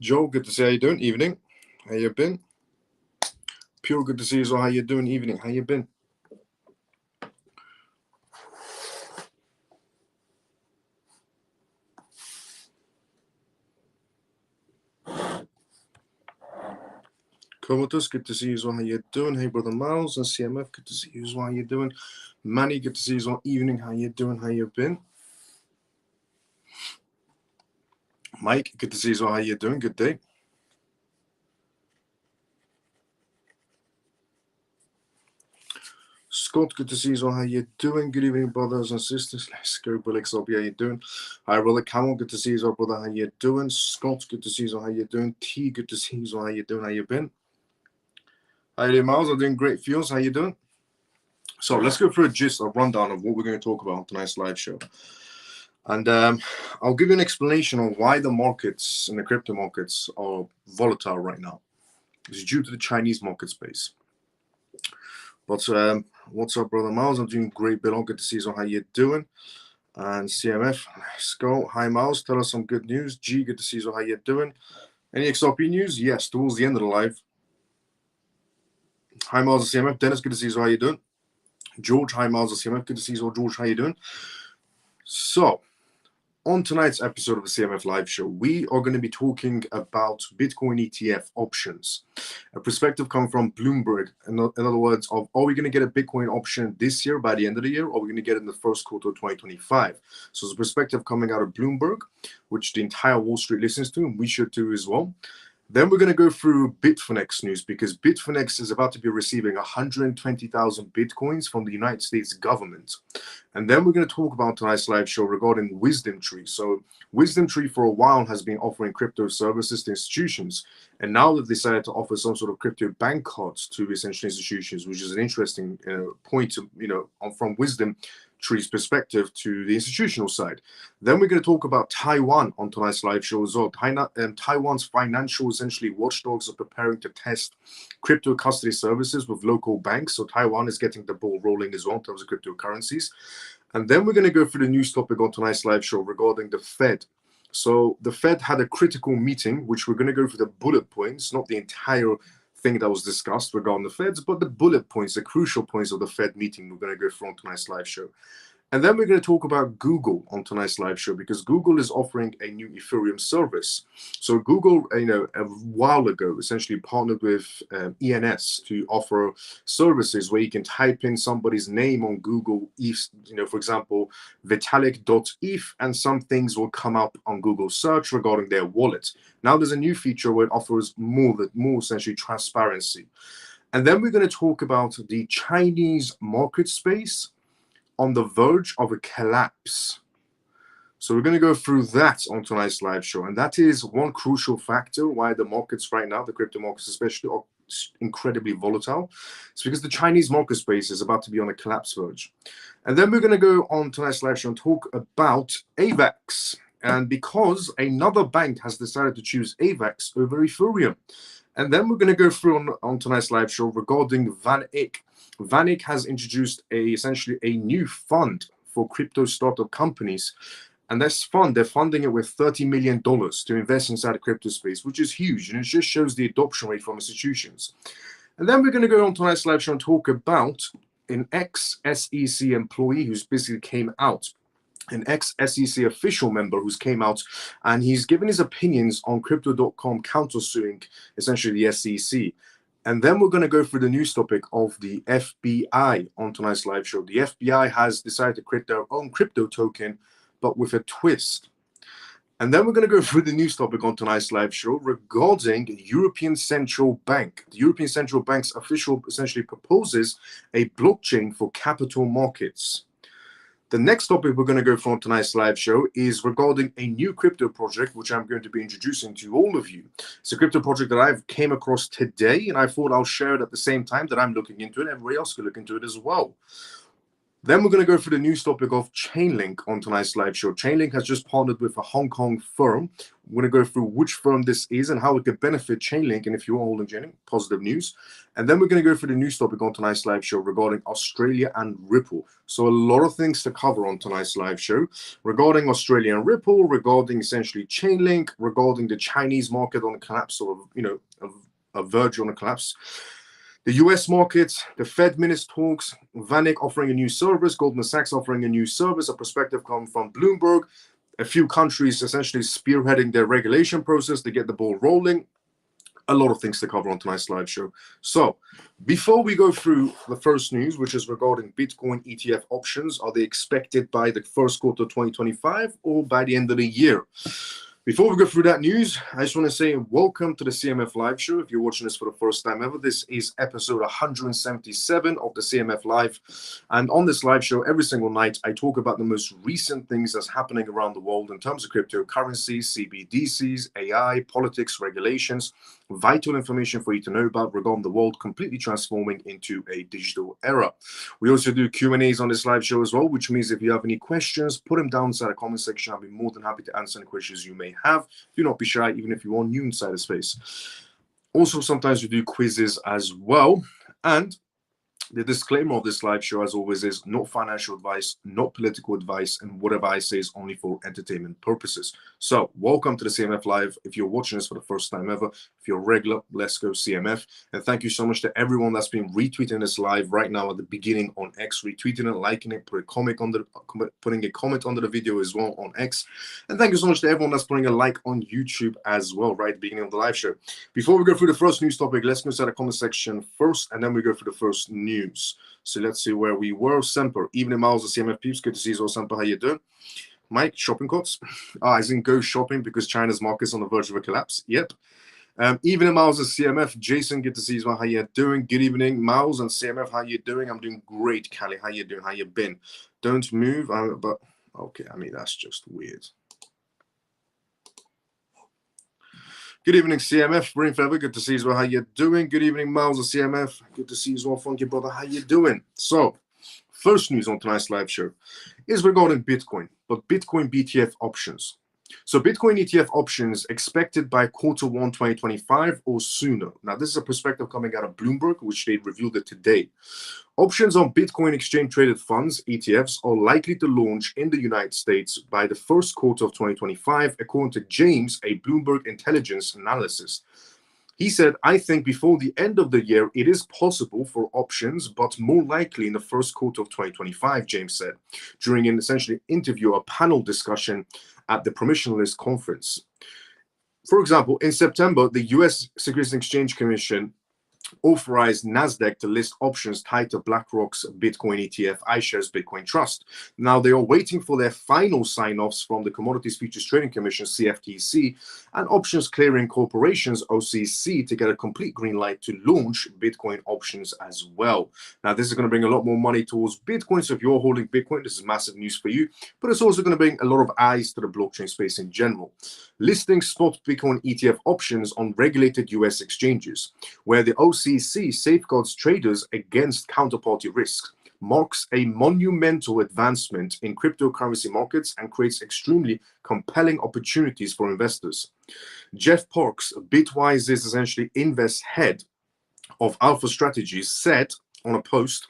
Joe, good to see you. How you doing? Evening. How you been? Pure, good to see you. So how you doing? Evening. How you been? Comatose, good to see you. So how you doing? Hey, brother Miles and CMF, good to see you. So how you doing? Manny, good to see you. So evening. How you doing? How you been? Mike, good to see you. So how you doing? Good day. Scott, good to see you. So how you doing? Good evening, brothers and sisters. Let's go, Brother XLB. How you doing? Hi, brother Camel. Good to see you. So brother, how you doing? Scott, good to see you. So how you doing? T, good to see you. So how you doing? How you been? Hi there, Miles. I'm doing great. Feels. How you doing? So let's go through a rundown of what we're going to talk about on tonight's live show. And I'll give you an explanation on why the markets and the crypto markets are volatile right now. It's due to the Chinese market space. But what's up, brother Miles? I'm doing great, Bill. Good to see you. So how you doing? And CMF, let's go. Hi, Miles. Tell us some good news. G, good to see you. So how you doing? Any XRP news? Yes, towards the end of the live. Hi, Miles and CMF. Dennis, good to see you. So how you doing? George, hi, Miles and CMF. Good to see you. So George, how you doing? So, on tonight's episode of the CMF Live Show, we are going to be talking about Bitcoin ETF options, a perspective coming from Bloomberg. In other words, are we going to get a Bitcoin option this year by the end of the year, or are we going to get it in the first quarter of 2025? So it's a perspective coming out of Bloomberg, which the entire Wall Street listens to, and we should too as well. Then we're going to go through Bitfinex news, because Bitfinex is about to be receiving 120,000 Bitcoins from the United States government. And then we're going to talk about tonight's live show regarding Wisdom Tree. So Wisdom Tree for a while has been offering crypto services to institutions. And now they've decided to offer some sort of crypto bank cards to essential institutions, which is an interesting point, from Wisdom Tree's perspective to the institutional side. Then we're going to talk about Taiwan on tonight's live show as well. Taiwan's financial, essentially, watchdogs are preparing to test crypto custody services with local banks. So Taiwan is getting the ball rolling as well in terms of cryptocurrencies. And then we're going to go through the news topic on tonight's live show regarding the Fed. So the Fed had a critical meeting, which we're going to go through the bullet points, not the entire thing that was discussed regarding the Feds, but the bullet points, the crucial points of the Fed meeting we're going to go through on tonight's live show. And then we're going to talk about Google on tonight's live show, because Google is offering a new Ethereum service. So Google, a while ago, essentially partnered with ENS to offer services where you can type in somebody's name on Google, for example, Vitalik.eth, and some things will come up on Google search regarding their wallet. Now there's a new feature where it offers more essentially transparency. And then we're going to talk about the Chinese market space on the verge of a collapse. So we're going to go through that on tonight's live show. And that is one crucial factor why the markets right now, the crypto markets especially, are incredibly volatile. It's because the Chinese market space is about to be on a collapse verge. And then we're going to go on tonight's live show and talk about AVAX. And because another bank has decided to choose AVAX over Ethereum. And then we're going to go through on tonight's live show regarding VanEck. VanEck has introduced essentially a new fund for crypto startup companies. And this fund, they're funding it with $30 million to invest inside the crypto space, which is huge. And it just shows the adoption rate from institutions. And then we're going to go on tonight's live show and talk about an ex-SEC employee who's basically came out. An ex-SEC official member who's came out, and he's given his opinions on Crypto.com countersuing essentially the SEC. And then we're going to go through the news topic of the FBI on tonight's live show. The FBI has decided to create their own crypto token, but with a twist. And then we're going to go through the news topic on tonight's live show regarding European Central Bank. The European Central Bank's official essentially proposes a blockchain for capital markets. The next topic we're going to go through on tonight's live show is regarding a new crypto project, which I'm going to be introducing to all of you. It's a crypto project that I've came across today, and I thought I'll share it at the same time that I'm looking into it. Everybody else could look into it as well. Then we're going to go through the news topic of Chainlink on tonight's live show. Chainlink has just partnered with a Hong Kong firm. We're going to go through which firm this is and how it could benefit Chainlink. And if you are holding Chainlink, positive news. And then we're going to go through the news topic on tonight's live show regarding Australia and Ripple. So a lot of things to cover on tonight's live show regarding Australia and Ripple, regarding essentially Chainlink, regarding the Chinese market on the collapse, or a verge on a collapse. The US markets, the Fed minutes talks, Vanik offering a new service, Goldman Sachs offering a new service, a perspective coming from Bloomberg, a few countries essentially spearheading their regulation process to get the ball rolling. A lot of things to cover on tonight's live show. So before we go through the first news, which is regarding Bitcoin ETF options, are they expected by the first quarter of 2025 or by the end of the year? Before we go through that news, I just want to say welcome to the CMF Live Show. If you're watching this for the first time ever, this is episode 177 of the CMF Live. And on this live show, every single night, I talk about the most recent things that's happening around the world in terms of cryptocurrencies, CBDCs, AI, politics, regulations, vital information for you to know about regarding the world completely transforming into a digital era. We also do Q&As on this live show as well, which means if you have any questions, put them down inside the comment section. I'll be more than happy to answer any questions you may have. Do not be shy, even if you are new inside the space. Also, sometimes we do quizzes as well. And the disclaimer of this live show, as always, is not financial advice, not political advice, and whatever I say is only for entertainment purposes. So, welcome to the CMF Live. If you're watching this for the first time ever, if you're regular, let's go CMF. And thank you so much to everyone that's been retweeting this live right now at the beginning on X, retweeting it, liking it, putting a comment under the video as well on X. And thank you so much to everyone that's putting a like on YouTube as well, right at the beginning of the live show. Before we go through the first news topic, let's go inside the comment section first, and then we go through the first news. So let's see where we were. Semper, evening miles of CMF peeps. Good to see you all, Semper. How you doing? Mike, shopping carts. I didn't go shopping because China's market's on the verge of a collapse. Yep. Evening miles of CMF. Jason, good to see you as well. How you doing? Good evening, Miles and CMF. How you doing? I'm doing great, Callie. How you doing? How you been? Don't move. But okay, I mean that's just weird. Good evening, CMF. Brain Feather, good to see you as well. How you doing? Good evening, Miles of CMF. Good to see you as well, Funky Brother. How you doing? So, first news on tonight's live show is regarding Bitcoin, but Bitcoin BTF options. So, Bitcoin ETF options expected by quarter 1, 2025 or sooner. Now, this is a perspective coming out of Bloomberg, which they revealed it today. Options on Bitcoin exchange-traded funds, ETFs, are likely to launch in the United States by the first quarter of 2025, according to James, a Bloomberg intelligence analyst. He said, I think before the end of the year, it is possible for options, but more likely in the first quarter of 2025, James said, during an essentially interview, a panel discussion at the Permissionless Conference. For example, in September, the U.S. Securities and Exchange Commission authorized NASDAQ to list options tied to BlackRock's Bitcoin ETF, iShares Bitcoin Trust. Now, they are waiting for their final sign-offs from the Commodities Futures Trading Commission, CFTC, and Options Clearing Corporation's OCC to get a complete green light to launch Bitcoin options as well. Now, this is going to bring a lot more money towards Bitcoin, so if you're holding Bitcoin, this is massive news for you, but it's also going to bring a lot of eyes to the blockchain space in general. Listing spot Bitcoin ETF options on regulated U.S. exchanges, where the OCC safeguards traders against counterparty risks, marks a monumental advancement in cryptocurrency markets and creates extremely compelling opportunities for investors. Jeff Parks, Bitwise's essentially invest head of Alpha Strategies, said on a post,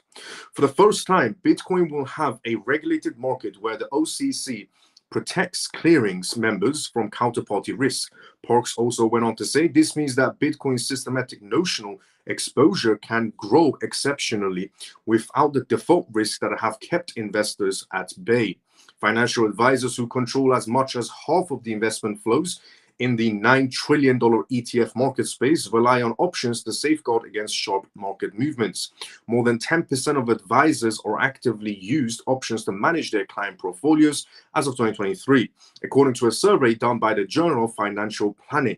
for the first time, Bitcoin will have a regulated market where the OCC protects clearings members from counterparty risk. Parks also went on to say this means that Bitcoin's systematic notional exposure can grow exceptionally without the default risks that have kept investors at bay. Financial advisors who control as much as half of the investment flows in the $9 trillion ETF market space rely on options to safeguard against sharp market movements. More than 10% of advisors are actively used options to manage their client portfolios as of 2023, according to a survey done by the Journal of Financial Planning.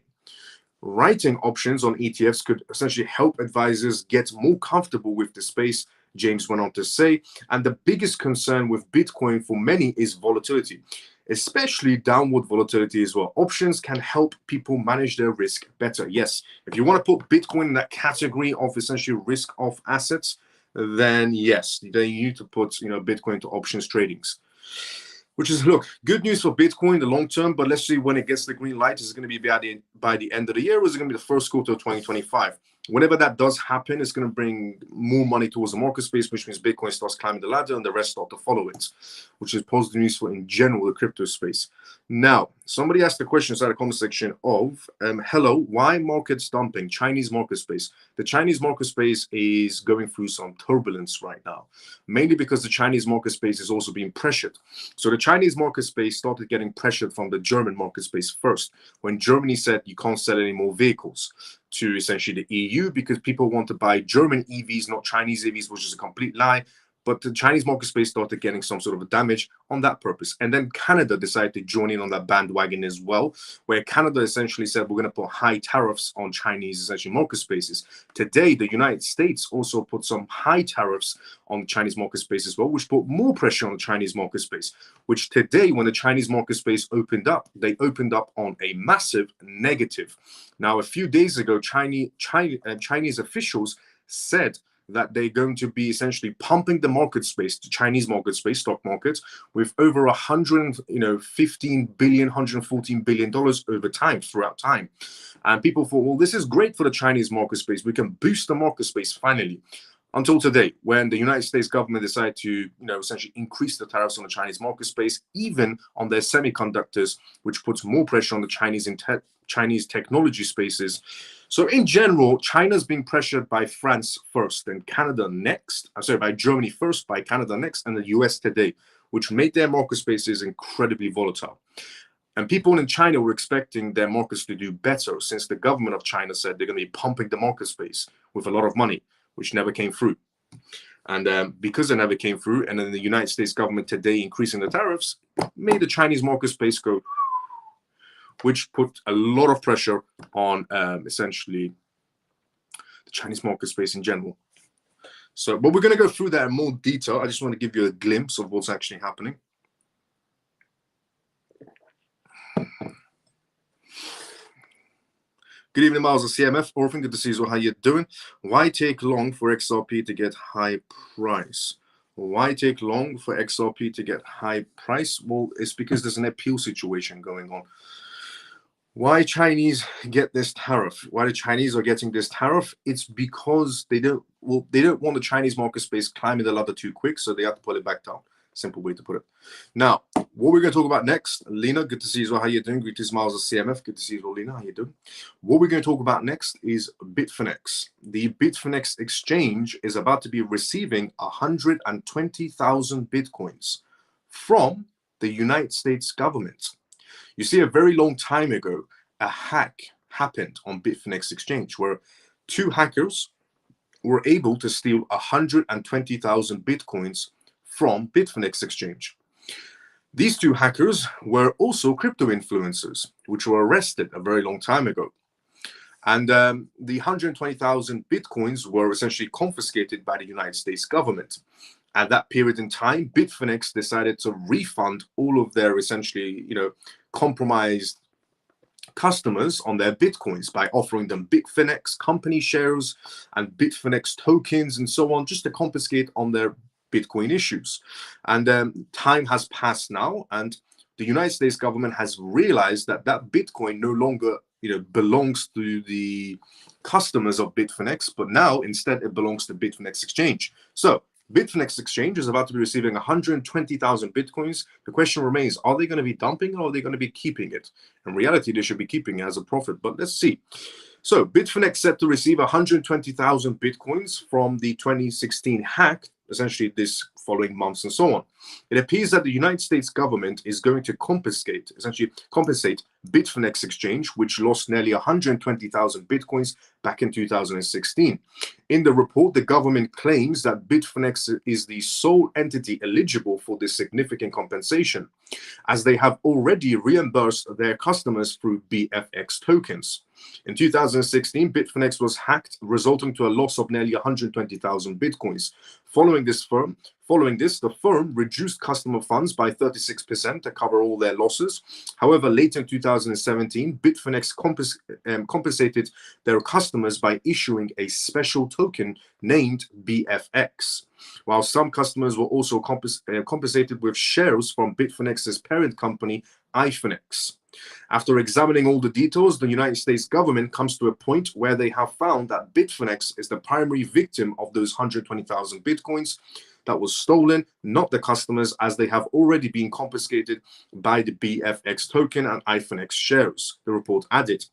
Writing options on ETFs could essentially help advisors get more comfortable with the space, James went on to say, and the biggest concern with Bitcoin for many is volatility, especially downward volatility as well. Options can help people manage their risk better. Yes, if you want to put Bitcoin in that category of essentially risk-off assets, then yes, then you need to put Bitcoin to options tradings. Which is, look, good news for Bitcoin in the long term, but let's see when it gets the green light. Is it going to be by the end of the year, or is it going to be the first quarter of 2025? Whenever that does happen, it's going to bring more money towards the market space, which means Bitcoin starts climbing the ladder and the rest start to follow it, which is positive news for, in general, the crypto space. Now, somebody asked the question inside the comment section of, hello, why markets dumping? Chinese market space. The Chinese market space is going through some turbulence right now, mainly because the Chinese market space is also being pressured. So the Chinese market space started getting pressured from the German market space first, when Germany said you can't sell any more vehicles to essentially the EU because people want to buy German EVs, not Chinese EVs, which is a complete lie. But the Chinese market space started getting some sort of a damage on that purpose. And then Canada decided to join in on that bandwagon as well, where Canada essentially said, we're going to put high tariffs on Chinese essentially market spaces. Today, the United States also put some high tariffs on the Chinese market space as well, which put more pressure on the Chinese market space, which today, when the Chinese market space opened up, they opened up on a massive negative. Now, a few days ago, Chinese officials said that they're going to be essentially pumping the market space, the Chinese market space, stock market, with over 115 billion, $114 billion over time, throughout time. And people thought, well, this is great for the Chinese market space. We can boost the market space finally. Until today, when the United States government decided to, essentially increase the tariffs on the Chinese market space, even on their semiconductors, which puts more pressure on the Chinese technology spaces. So in general, China's being pressured by France first, then Canada next. By Germany first, by Canada next, and the US today, which made their market spaces incredibly volatile. And people in China were expecting their markets to do better, since the government of China said they're going to be pumping the market space with a lot of money, which never came through. And because it never came through, and then the United States government today increasing the tariffs, made the Chinese market space go, which put a lot of pressure on essentially the Chinese market space in general. So, but we're going to go through that in more detail. I just want to give you a glimpse of what's actually happening. Good evening, Miles of CMF. Orphan, good to see you. How you doing? Why take long for XRP to get high price? Why take long for XRP to get high price? Well, it's because there's an appeal situation going on. Why Chinese get this tariff? Why the Chinese are getting this tariff? It's because they don't want the Chinese market space climbing the ladder too quick, so they have to pull it back down. Simple way to put it. Now, what we're going to talk about next, Lena, good to see you as well. How you doing? Greetings, Miles of CMF. Good to see you as well, Lena. How you doing? What we're going to talk about next is Bitfinex. The Bitfinex exchange is about to be receiving 120,000 Bitcoins from the United States government. You see, a very long time ago, a hack happened on Bitfinex exchange where two hackers were able to steal 120,000 Bitcoins from Bitfinex exchange. These two hackers were also crypto influencers, which were arrested a very long time ago. And the 120,000 Bitcoins were essentially confiscated by the United States government. At that period in time, Bitfinex decided to refund all of their essentially, compromised customers on their Bitcoins by offering them Bitfinex company shares and Bitfinex tokens and so on, just to confiscate on their Bitcoin issues. And time has passed now, and the United States government has realized that that Bitcoin no longer belongs to the customers of Bitfinex, but now instead it belongs to Bitfinex exchange. So Bitfinex exchange is about to be receiving 120,000 Bitcoins. The question remains, are they going to be dumping or are they going to be keeping it? In reality, they should be keeping it as a profit, but let's see. So Bitfinex set to receive 120,000 Bitcoins from the 2016 hack, essentially this following months and so on. It appears that the United States government is going to compensate Bitfinex exchange, which lost nearly 120,000 Bitcoins back in 2016. In the report, the government claims that Bitfinex is the sole entity eligible for this significant compensation, as they have already reimbursed their customers through BFX tokens. In 2016, Bitfinex was hacked, resulting to a loss of nearly 120,000 bitcoins. Following this, the firm reduced customer funds by 36% to cover all their losses. However, later in 2017, Bitfinex compensated their customers by issuing a special token named BFX, while some customers were also compensated with shares from Bitfinex's parent company, iFinex. After examining all the details, the United States government comes to a point where they have found that Bitfinex is the primary victim of those 120,000 bitcoins that was stolen, not the customers, as they have already been confiscated by the BFX token and iFinex shares, the report added.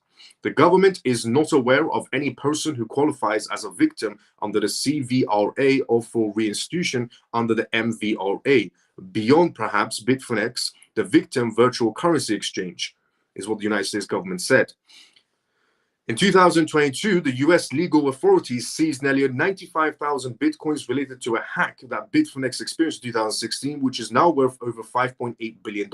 The government is not aware of any person who qualifies as a victim under the CVRA or for reinstitution under the MVRA, beyond perhaps Bitfinex, the victim virtual currency exchange, is what the United States government said. In 2022, the US legal authorities seized nearly 95,000 bitcoins related to a hack that Bitfinex experienced in 2016, which is now worth over $5.8 billion.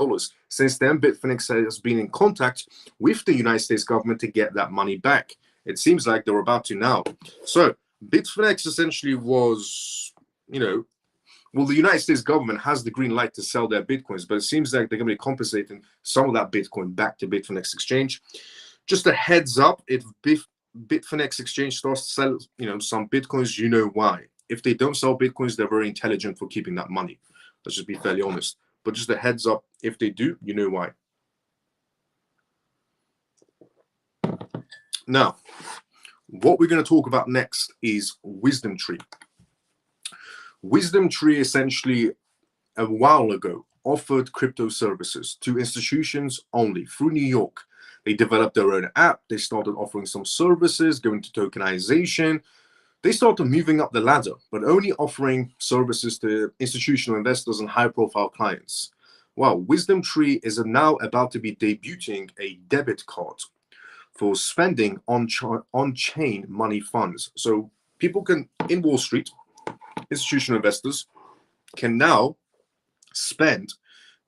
Since then, Bitfinex has been in contact with the United States government to get that money back. It seems like they're about to now. So Bitfinex essentially was, well, the United States government has the green light to sell their bitcoins, but it seems like they're going to be compensating some of that Bitcoin back to Bitfinex exchange. Just a heads up, if Bitfinex exchange starts to sell, some bitcoins, you know why. If they don't sell bitcoins, they're very intelligent for keeping that money. Let's just be fairly honest. But just a heads up, if they do, you know why. Now, what we're going to talk about next is Wisdom Tree. Wisdom Tree essentially, a while ago, offered crypto services to institutions only through New York. They developed their own app. They started offering some services, going to tokenization. They started moving up the ladder, but only offering services to institutional investors and high-profile clients. Well, Wisdom Tree is now about to be debuting a debit card for spending on-chain money funds. So people can, in Wall Street, institutional investors can now spend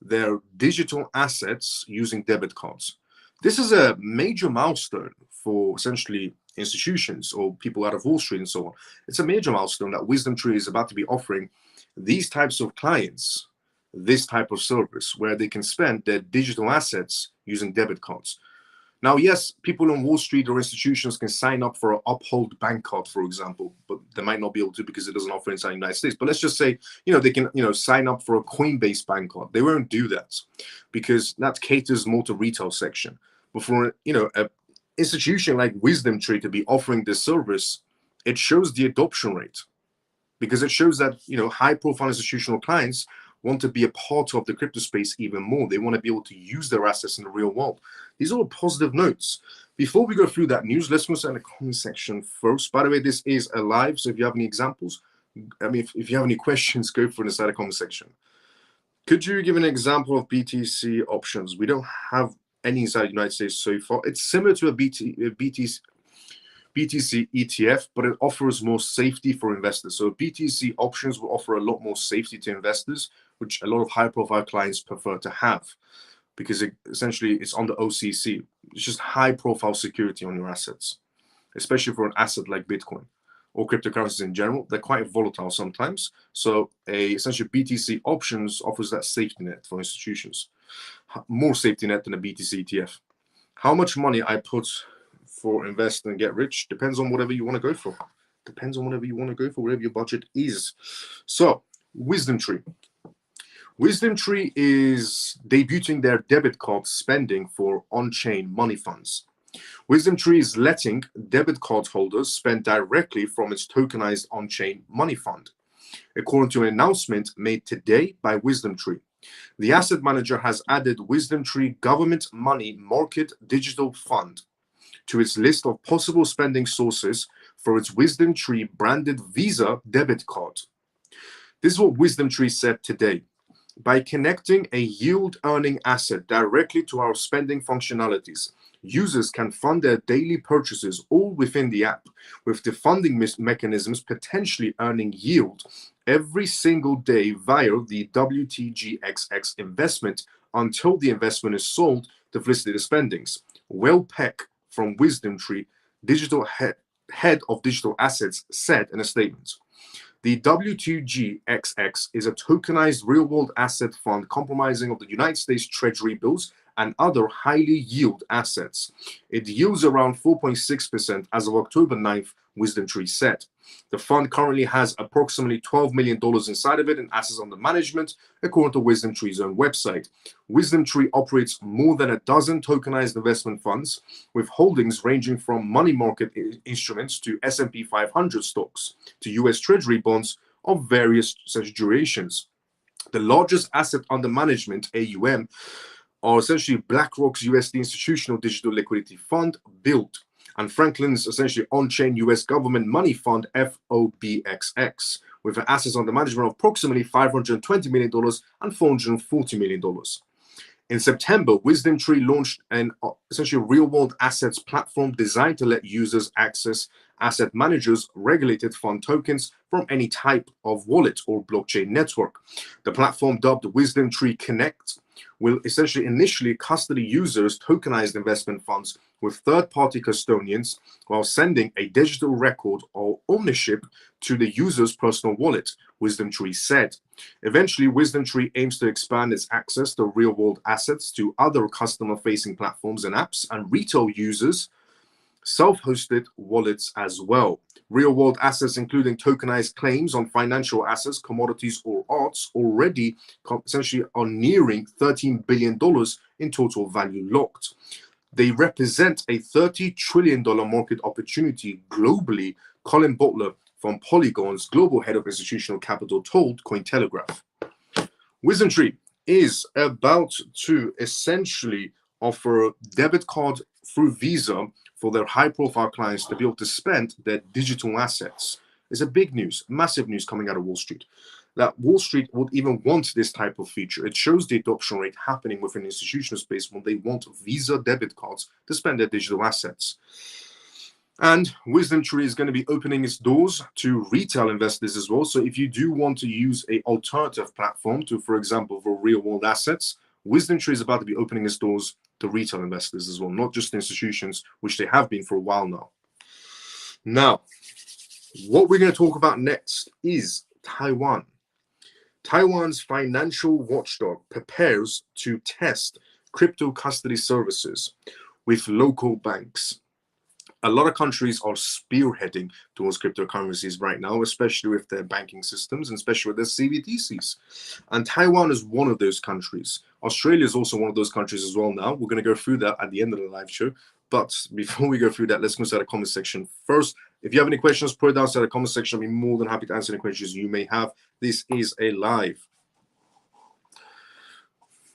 their digital assets using debit cards. This is a major milestone for essentially institutions or people out of Wall Street and so on. It's a major milestone that Wisdom Tree is about to be offering these types of clients this type of service where they can spend their digital assets using debit cards. Now, yes, people on Wall Street or institutions can sign up for an Uphold bank card, for example, but they might not be able to because it doesn't offer inside the United States. But let's just say, they can, sign up for a Coinbase bank card. They won't do that because that caters more to retail section. But for, an institution like Wisdom Tree to be offering this service, it shows the adoption rate because it shows that, high-profile institutional clients want to be a part of the crypto space even more. They want to be able to use their assets in the real world. These are all positive notes. Before we go through that news, let's go to the comment section first. By the way, this is a live, so if you have any examples, if you have any questions, go for it inside the comment section. Could you give an example of BTC options? We don't have any inside the United States so far. It's similar to a BTC ETF, but it offers more safety for investors. So BTC options will offer a lot more safety to investors, which a lot of high-profile clients prefer to have because it's on the OCC. It's just high-profile security on your assets, especially for an asset like Bitcoin or cryptocurrencies in general. They're quite volatile sometimes. So essentially BTC options offers that safety net for institutions, more safety net than a BTC ETF. How much money I put for invest and get rich depends on whatever you want to go for. Whatever your budget is. So, Wisdom Tree. Wisdom Tree is debuting their debit card spending for on-chain money funds. Wisdom Tree is letting debit card holders spend directly from its tokenized on-chain money fund, according to an announcement made today by Wisdom Tree. The asset manager has added Wisdom Tree Government Money Market Digital Fund to its list of possible spending sources for its Wisdom Tree branded Visa debit card. This is what Wisdom Tree said today. By connecting a yield-earning asset directly to our spending functionalities, users can fund their daily purchases all within the app, with the funding mechanisms potentially earning yield every single day via the WTGXX investment until the investment is sold to facilitate the spendings. Will Peck from WisdomTree, digital head of digital assets, said in a statement. The W2GXX is a tokenized real-world asset fund comprising of the United States Treasury bills and other highly yield assets. It yields around 4.6% as of October 9th, WisdomTree said. The fund currently has approximately $12 million inside of it in assets under management, according to WisdomTree's own website. WisdomTree operates more than a dozen tokenized investment funds, with holdings ranging from money market instruments to S&P 500 stocks to U.S. Treasury bonds of various such durations. The largest asset under management, AUM, are essentially BlackRock's USD Institutional Digital Liquidity Fund, BUILD, and Franklin's essentially on-chain US government money fund, FOBXX, with assets under management of approximately $520 million and $440 million. In September, WisdomTree launched an essentially real-world assets platform designed to let users access asset managers' regulated fund tokens from any type of wallet or blockchain network. The platform, dubbed WisdomTree Connect, will essentially initially custody users' tokenized investment funds with third-party custodians while sending a digital record of ownership to the user's personal wallet, WisdomTree said. Eventually, WisdomTree aims to expand its access to real-world assets to other customer-facing platforms and apps and retail users' self-hosted wallets as well. Real-world assets, including tokenized claims on financial assets, commodities, or arts, already essentially are nearing $13 billion in total value locked. They represent a $30 trillion market opportunity globally, Colin Butler from Polygon's global head of institutional capital told Cointelegraph. WisdomTree is about to essentially offer debit card through Visa for their high-profile clients to be able to spend their digital assets. It's a big news, massive news coming out of Wall Street. That Wall Street would even want this type of feature. It shows the adoption rate happening within the institutional space when they want Visa debit cards to spend their digital assets. And WisdomTree is going to be opening its doors to retail investors as well. So if you do want to use an alternative platform to, for example, for real-world assets, WisdomTree is about to be opening its doors to retail investors as well, not just institutions, which they have been for a while now. Now, what we're going to talk about next is Taiwan. Taiwan's financial watchdog prepares to test crypto custody services with local banks. A lot of countries are spearheading towards cryptocurrencies right now, especially with their banking systems and especially with their CBDCs. And Taiwan is one of those countries. Australia is also one of those countries as well now. We're going to go through that at the end of the live show. But before we go through that, let's go to the comment section first. If you have any questions, put it down in the comment section. I'll be more than happy to answer any questions you may have. This is a live.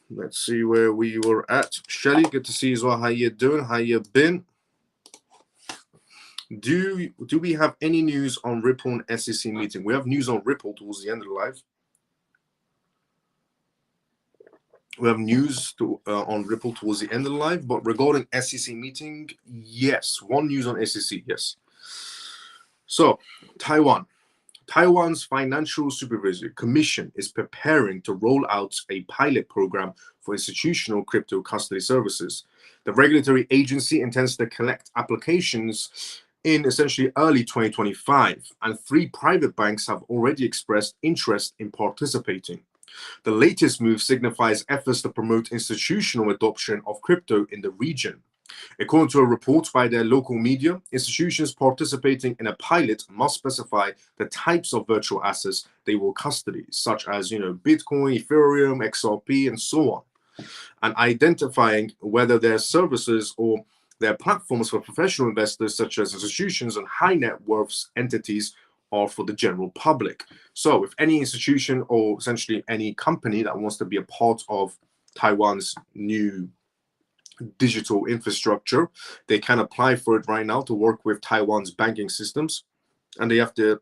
Let's see where we were at. Shelly, good to see you as well. How you doing? How you been? Do we have any news on Ripple and SEC meeting? We have news on Ripple towards the end of the live. We have news on Ripple towards the end of the live, but regarding SEC meeting, yes. One news on SEC, yes. So, Taiwan's Financial Supervisory Commission is preparing to roll out a pilot program for institutional crypto custody services. The regulatory agency intends to collect applications in essentially early 2025, and 3 private banks have already expressed interest in participating. The latest move signifies efforts to promote institutional adoption of crypto in the region. According to a report by their local media, institutions participating in a pilot must specify the types of virtual assets they will custody, such as Bitcoin, Ethereum, XRP, and so on, and identifying whether their services or their platforms for professional investors, such as institutions and high net worth entities, are for the general public. So if any institution or essentially any company that wants to be a part of Taiwan's new digital infrastructure, they can apply for it right now to work with Taiwan's banking systems, and they have to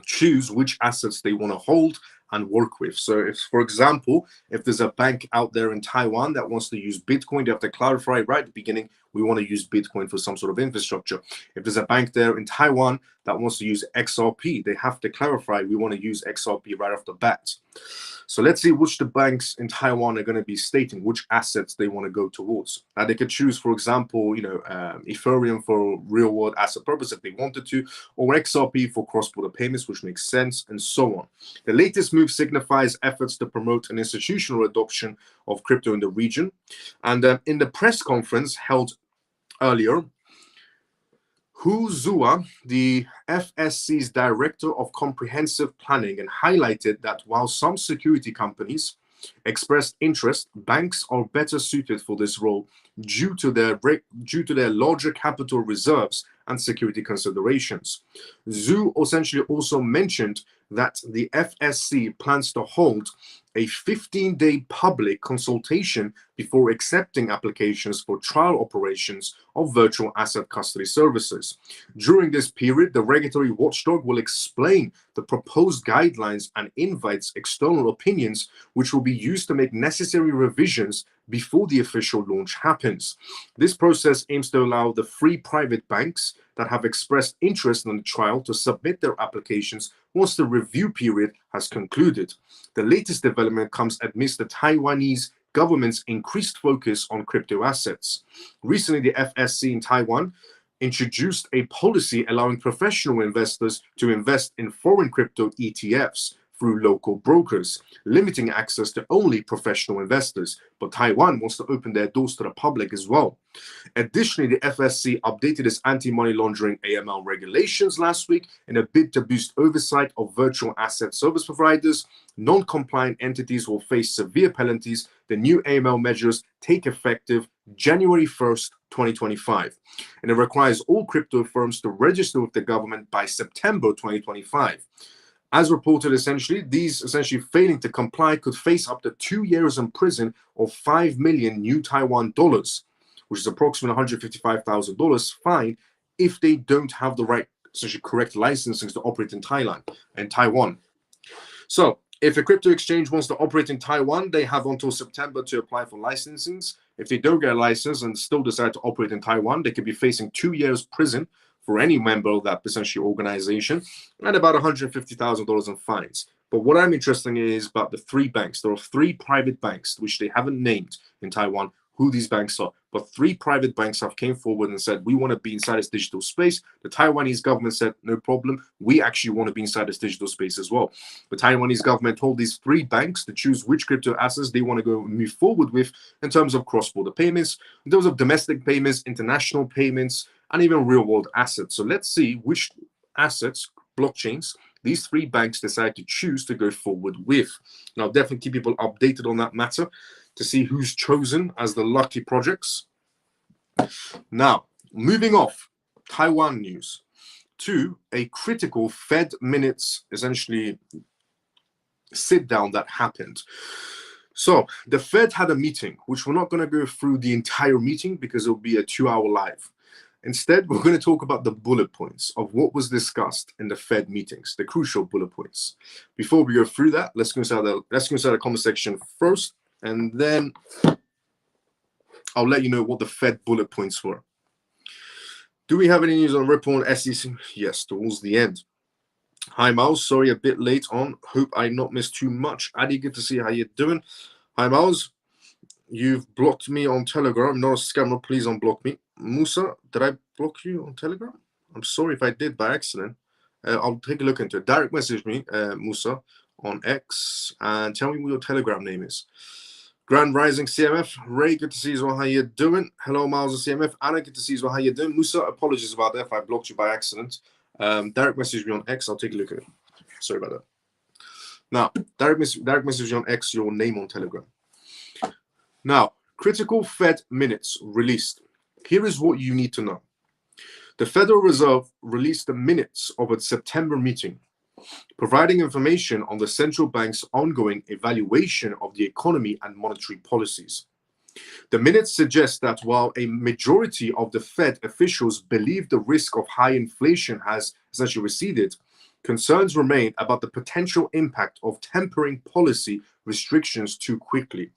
choose which assets they want to hold and work with. So if, for example, if there's a bank out there in Taiwan that wants to use Bitcoin, they have to clarify right at the beginning, we want to use Bitcoin for some sort of infrastructure. If there's a bank there in Taiwan that wants to use XRP, they have to clarify, we want to use XRP right off the bat. So let's see which the banks in Taiwan are going to be stating which assets they want to go towards. Now they could choose, for example, Ethereum for real world asset purpose if they wanted to, or XRP for cross-border payments, which makes sense, and so on. The latest move signifies efforts to promote an institutional adoption of crypto in the region. And in the press conference held earlier, Hu Zua, the FSC's Director of Comprehensive Planning, and highlighted that while some security companies expressed interest, banks are better suited for this role due to their larger capital reserves and security considerations. Zhu essentially also mentioned that the FSC plans to hold a 15-day public consultation before accepting applications for trial operations of virtual asset custody services. During this period, the regulatory watchdog will explain the proposed guidelines and invites external opinions, which will be used to make necessary revisions before the official launch happens. This process aims to allow the three private banks that have expressed interest in the trial to submit their applications once the review period has concluded. The latest development comes amidst the Taiwanese government's increased focus on crypto assets. Recently, the FSC in Taiwan introduced a policy allowing professional investors to invest in foreign crypto ETFs through local brokers, limiting access to only professional investors. But Taiwan wants to open their doors to the public as well. Additionally, the FSC updated its anti-money laundering AML regulations last week in a bid to boost oversight of virtual asset service providers. Non-compliant entities will face severe penalties. The new AML measures take effective January 1st, 2025. And it requires all crypto firms to register with the government by September 2025. As reported, these failing to comply could face up to 2 years in prison or 5 million new Taiwan dollars, which is approximately $155,000 fine if they don't have the right, correct licensing to operate in Taiwan. So if a crypto exchange wants to operate in Taiwan, they have until September to apply for licensings. If they don't get a license and still decide to operate in Taiwan, they could be facing 2 years prison for any member of that organization, and about $150,000 in fines. But what I'm interested in is about the three banks. There are three private banks, which they haven't named in Taiwan who these banks are. But three private banks have came forward and said, we want to be inside this digital space. The Taiwanese government said, no problem. We actually want to be inside this digital space as well. The Taiwanese government told these three banks to choose which crypto assets they want to go move forward with in terms of cross-border payments, in terms of domestic payments, international payments, and even real-world assets. So let's see which assets, blockchains, these three banks decide to choose to go forward with. And I'll definitely keep people updated on that matter to see who's chosen as the lucky projects. Now, moving off Taiwan news to a critical Fed minutes, sit down that happened. So the Fed had a meeting, which we're not going to go through the entire meeting because it'll be a 2-hour live. Instead, we're going to talk about the bullet points of what was discussed in the Fed meetings, the crucial bullet points. Before we go through that, let's go inside the comment section first, and then I'll let you know what the Fed bullet points were. Do we have any news on Ripple and SEC? Yes, towards the end. Hi, Miles. Sorry, a bit late on. Hope I not missed too much. Addy, good to see how you're doing. Hi, Miles. You've blocked me on Telegram. I'm not a scammer. Please unblock me. Musa, did I block you on Telegram? I'm sorry if I did by accident. I'll take a look into it. Direct message me, Musa, on X, and tell me what your Telegram name is. Grand Rising CMF. Ray, good to see you as well. How you doing? Hello, Miles of CMF. Anna, good to see you as well. How you doing? Musa, apologies about that if I blocked you by accident. Direct message me on X. I'll take a look at it. Sorry about that. Now, direct message me on X, your name on Telegram. Now, critical Fed minutes released. Here is what you need to know. The Federal Reserve released the minutes of its September meeting, providing information on the central bank's ongoing evaluation of the economy and monetary policies. The minutes suggest that while a majority of the Fed officials believe the risk of high inflation has essentially receded, concerns remain about the potential impact of tempering policy restrictions too quickly.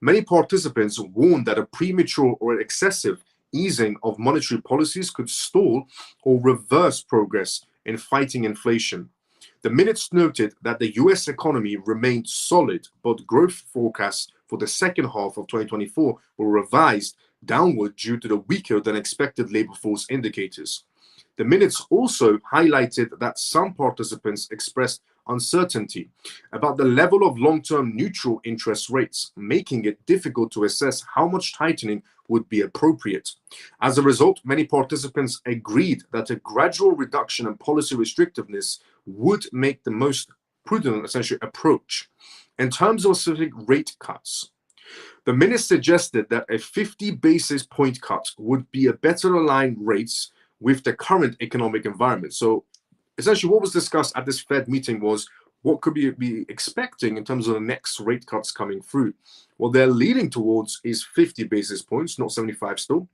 Many participants warned that a premature or excessive easing of monetary policies could stall or reverse progress in fighting inflation. The minutes noted that the US economy remained solid, but growth forecasts for the second half of 2024 were revised downward due to the weaker than expected labor force indicators. The minutes also highlighted that some participants expressed uncertainty about the level of long-term neutral interest rates, making it difficult to assess how much tightening would be appropriate. As a result, many participants agreed that a gradual reduction in policy restrictiveness would make the most prudent, essentially, approach. In terms of specific rate cuts, the minutes suggested that a 50 basis point cut would be a better aligned rates with the current economic environment. So essentially what was discussed at this Fed meeting was what could be expecting in terms of the next rate cuts coming through. What they're leaning towards is 50 basis points, not 75 still.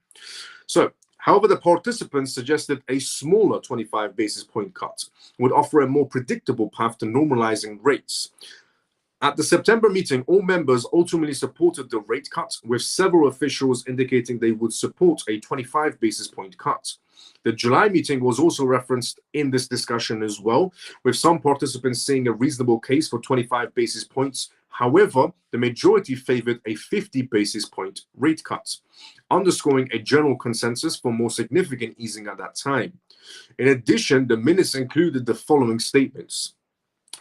So, however, the participants suggested a smaller 25 basis point cut would offer a more predictable path to normalizing rates. At the September meeting, all members ultimately supported the rate cut, with several officials indicating they would support a 25 basis point cut. The July meeting was also referenced in this discussion as well, with some participants seeing a reasonable case for 25 basis points. However, the majority favored a 50 basis point rate cut, underscoring a general consensus for more significant easing at that time. In addition, the minutes included the following statements.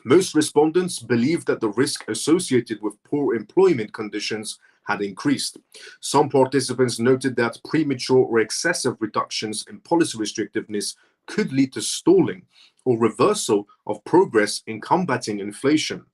Most respondents believed that the risk associated with poor employment conditions had increased. Some participants noted that premature or excessive reductions in policy restrictiveness could lead to stalling or reversal of progress in combating inflation.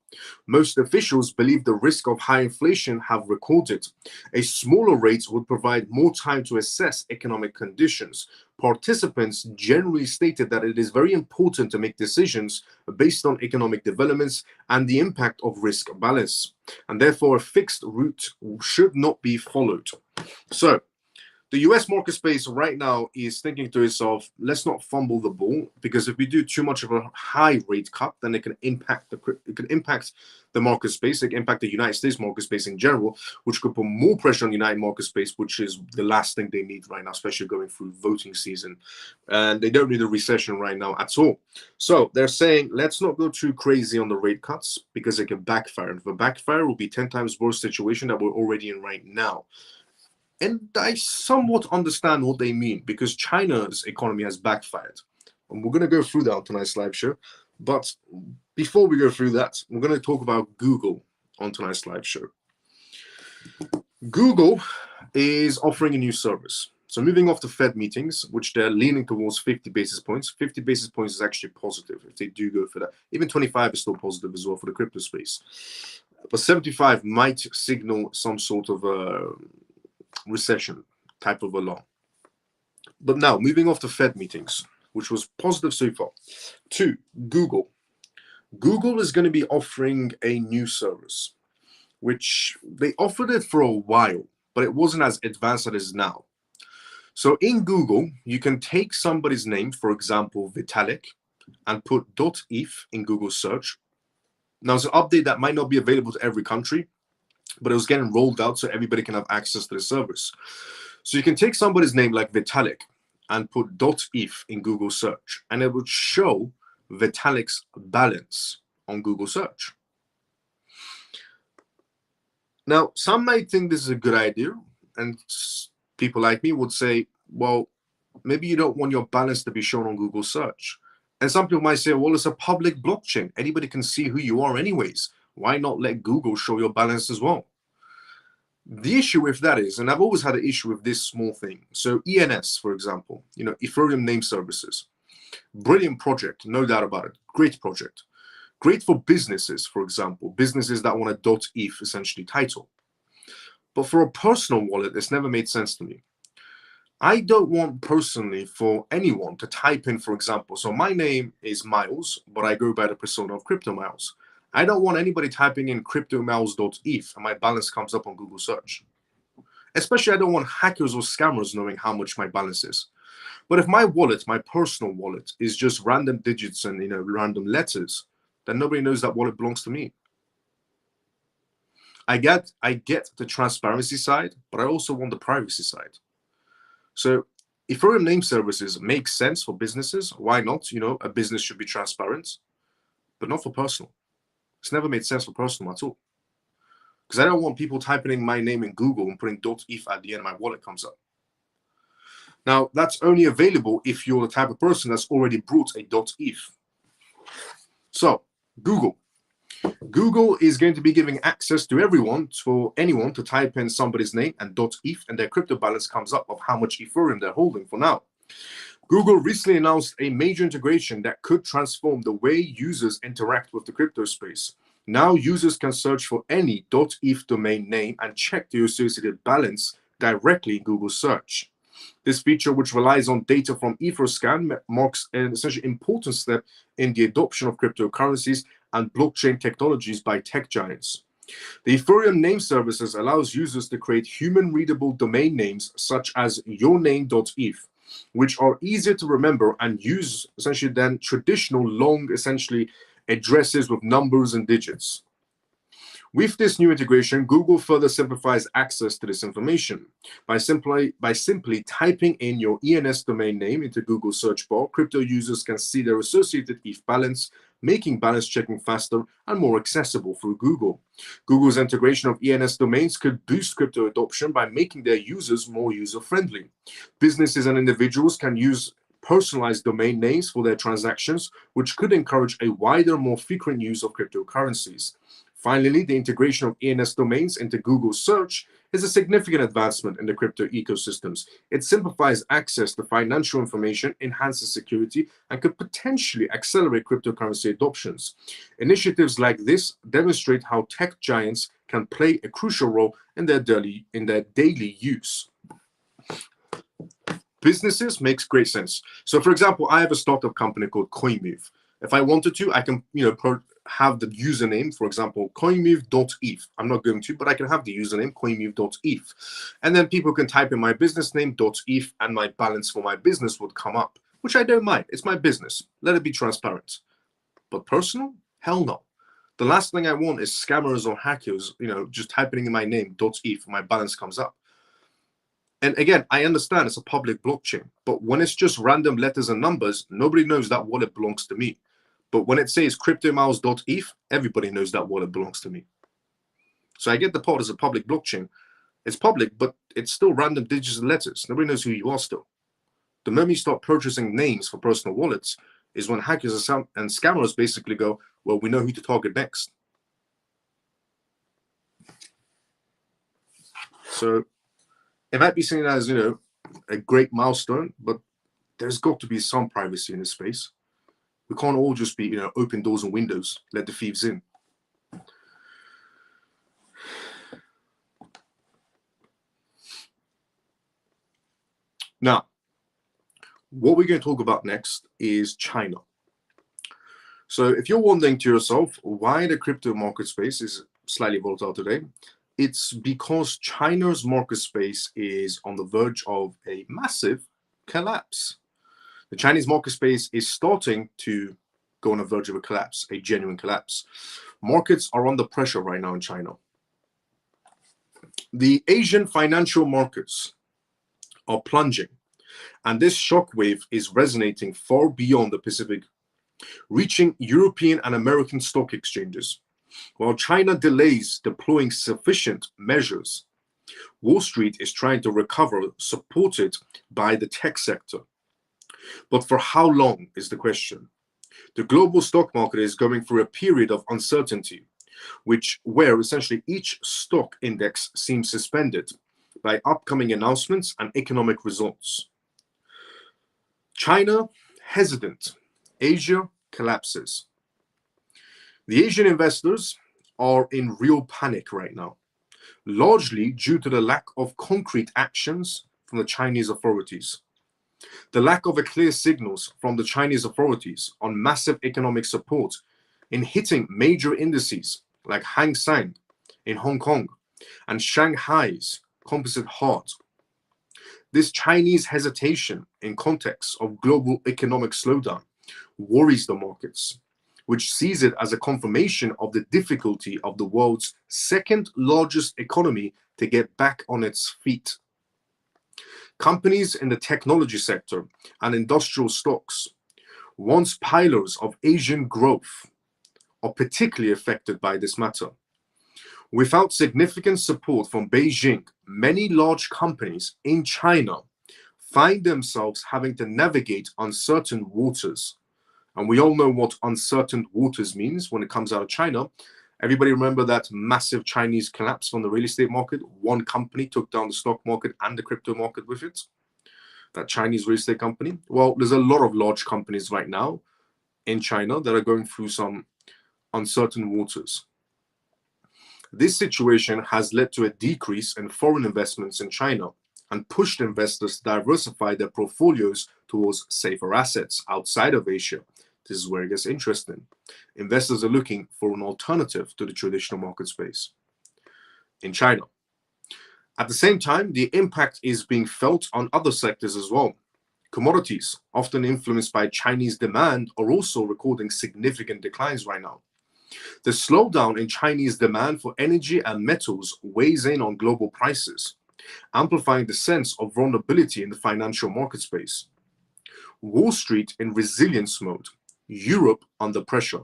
Most officials believe the risk of high inflation have recorded. A smaller rate would provide more time to assess economic conditions. Participants generally stated that it is very important to make decisions based on economic developments and the impact of risk balance, and therefore a fixed route should not be followed. So, the US market space right now is thinking to itself, let's not fumble the ball, because if we do too much of a high rate cut, then it can impact the market space, it can impact the United States market space in general, which could put more pressure on the United market space, which is the last thing they need right now, especially going through voting season. And they don't need a recession right now at all. So they're saying, let's not go too crazy on the rate cuts, because it can backfire. And if it backfire, it will be 10 times worse situation that we're already in right now. And I somewhat understand what they mean, because China's economy has backfired. And we're going to go through that on tonight's live show. But before we go through that, we're going to talk about Google on tonight's live show. Google is offering a new service. So moving off the Fed meetings, which they're leaning towards 50 basis points. 50 basis points is actually positive if they do go for that. Even 25 is still positive as well for the crypto space. But 75 might signal some sort of a recession type of a law. But now, moving off the Fed meetings, which was positive so far, to Google. Google is going to be offering a new service, which they offered it for a while, but it wasn't as advanced as it is now. So in Google, you can take somebody's name, for example, Vitalik, and put .eth in Google search. Now, it's an update that might not be available to every country, but it was getting rolled out so everybody can have access to the service. So you can take somebody's name like Vitalik and put .eth in Google search, and it would show Vitalik's balance on Google search. Now, some might think this is a good idea, and people like me would say, well, maybe you don't want your balance to be shown on Google search. And some people might say, well, it's a public blockchain. Anybody can see who you are anyways. Why not let Google show your balance as well? The issue with that is, and I've always had an issue with this small thing. So ENS, for example, Ethereum name services, brilliant project, no doubt about it. Great project. Great for businesses, for example, businesses that want a .eth essentially title. But for a personal wallet, it's never made sense to me. I don't want personally for anyone to type in, for example, so my name is Miles, but I go by the persona of Crypto Miles. I don't want anybody typing in cryptomiles.eth and my balance comes up on Google search. Especially I don't want hackers or scammers knowing how much my balance is. But if my wallet, my personal wallet, is just random digits and random letters, then nobody knows that wallet belongs to me. I get the transparency side, but I also want the privacy side. So Ethereum name services make sense for businesses. Why not? A business should be transparent. but not for personal. It's never made sense for personal at all. Because I don't want people typing in my name in Google and putting .eth at the end, my wallet comes up. Now, that's only available if you're the type of person that's already brought a .eth. So, Google. Google is going to be giving access to everyone, for anyone to type in somebody's name and .eth, and their crypto balance comes up of how much Ethereum they're holding for now. Google recently announced a major integration that could transform the way users interact with the crypto space. Now users can search for any .eth domain name and check the associated balance directly in Google search. This feature, which relies on data from Etherscan, marks an essentially important step in the adoption of cryptocurrencies and blockchain technologies by tech giants. The Ethereum name services allows users to create human-readable domain names such as yourname.eth, which are easier to remember and use essentially than traditional long, essentially, addresses with numbers and digits. With this new integration, Google further simplifies access to this information. By simply typing in your ENS domain name into Google search bar, crypto users can see their associated ETH balance, making balance checking faster and more accessible through Google. Google's integration of ENS domains could boost crypto adoption by making their users more user-friendly. Businesses and individuals can use personalized domain names for their transactions, which could encourage a wider, more frequent use of cryptocurrencies. Finally, the integration of ENS domains into Google search is a significant advancement in the crypto ecosystems. It simplifies access to financial information, enhances security, and could potentially accelerate cryptocurrency adoptions. Initiatives like this demonstrate how tech giants can play a crucial role in their daily use. Businesses makes great sense. So, for example, I have a startup company called CoinMove. If I wanted to, I can, have the username, for example, coinmove.eth. I'm not going to, but I can have the username coinmove.eth. And then people can type in my business name .eth and my balance for my business would come up, which I don't mind. It's my business. Let it be transparent. But personal? Hell no. The last thing I want is scammers or hackers, just typing in my name .eth, my balance comes up. And again, I understand it's a public blockchain, but when it's just random letters and numbers, nobody knows that wallet belongs to me. But when it says cryptomiles.eth, everybody knows that wallet belongs to me. So I get the part as a public blockchain. It's public, but it's still random digits and letters. Nobody knows who you are still. The moment you start purchasing names for personal wallets is when hackers and scammers basically go, well, we know who to target next. So it might be seen as, a great milestone, but there's got to be some privacy in this space. We can't all just be, open doors and windows, let the thieves in. Now, what we're going to talk about next is China. So if you're wondering to yourself why the crypto market space is slightly volatile today, it's because China's market space is on the verge of a massive collapse. The Chinese market space is starting to go on the verge of a collapse, a genuine collapse. Markets are under pressure right now in China. The Asian financial markets are plunging, and this shockwave is resonating far beyond the Pacific, reaching European and American stock exchanges. While China delays deploying sufficient measures, Wall Street is trying to recover, supported by the tech sector. But for how long is the question? The global stock market is going through a period of uncertainty, where essentially each stock index seems suspended by upcoming announcements and economic results. China hesitant, Asia collapses. The Asian investors are in real panic right now, largely due to the lack of concrete actions from the Chinese authorities. The lack of clear signals from the Chinese authorities on massive economic support in hitting major indices like Hang Seng in Hong Kong and Shanghai's composite heart. This Chinese hesitation in context of global economic slowdown worries the markets, which sees it as a confirmation of the difficulty of the world's second largest economy to get back on its feet. Companies in the technology sector and industrial stocks, once pillars of Asian growth, are particularly affected by this matter. Without significant support from Beijing, many large companies in China find themselves having to navigate uncertain waters. And we all know what uncertain waters means when it comes out of China. Everybody remember that massive Chinese collapse from the real estate market? One company took down the stock market and the crypto market with it. That Chinese real estate company. Well, there's a lot of large companies right now in China that are going through some uncertain waters. This situation has led to a decrease in foreign investments in China and pushed investors to diversify their portfolios towards safer assets outside of Asia. This is where it gets interesting. Investors are looking for an alternative to the traditional market space in China. At the same time, the impact is being felt on other sectors as well. Commodities, often influenced by Chinese demand, are also recording significant declines right now. The slowdown in Chinese demand for energy and metals weighs in on global prices, amplifying the sense of vulnerability in the financial market space. Wall Street in resilience mode, Europe under pressure.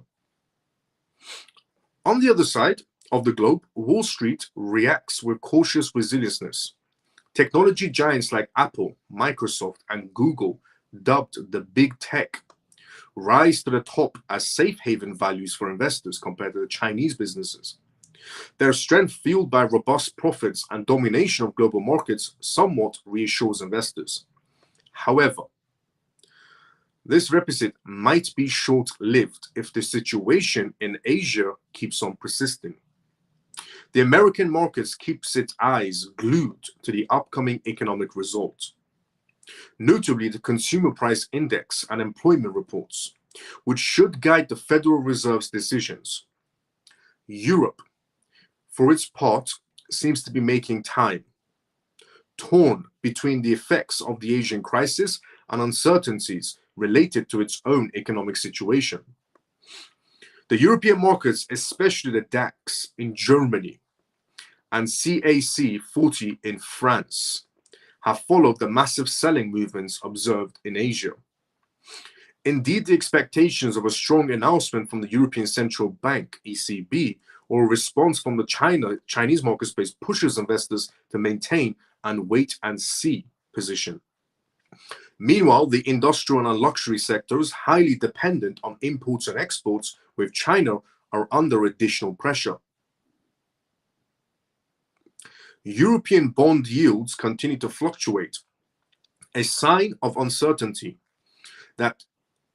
On the other side of the globe, Wall Street reacts with cautious resilience. Technology giants like Apple, Microsoft, and Google, dubbed the big tech, rise to the top as safe haven values for investors compared to the Chinese businesses. Their strength, fueled by robust profits and domination of global markets, somewhat reassures investors. However, this deficit might be short-lived if the situation in Asia keeps on persisting. The American markets keeps its eyes glued to the upcoming economic results, notably the Consumer Price Index and employment reports, which should guide the Federal Reserve's decisions. Europe, for its part, seems to be making time, torn between the effects of the Asian crisis and uncertainties related to its own economic situation. The European markets, especially the DAX in Germany and CAC 40 in France, have followed the massive selling movements observed in Asia. Indeed, the expectations of a strong announcement from the European Central Bank, ECB, or a response from the Chinese market space pushes investors to maintain and wait and see position. Meanwhile, the industrial and luxury sectors, highly dependent on imports and exports with China, are under additional pressure. European bond yields continue to fluctuate, a sign of uncertainty that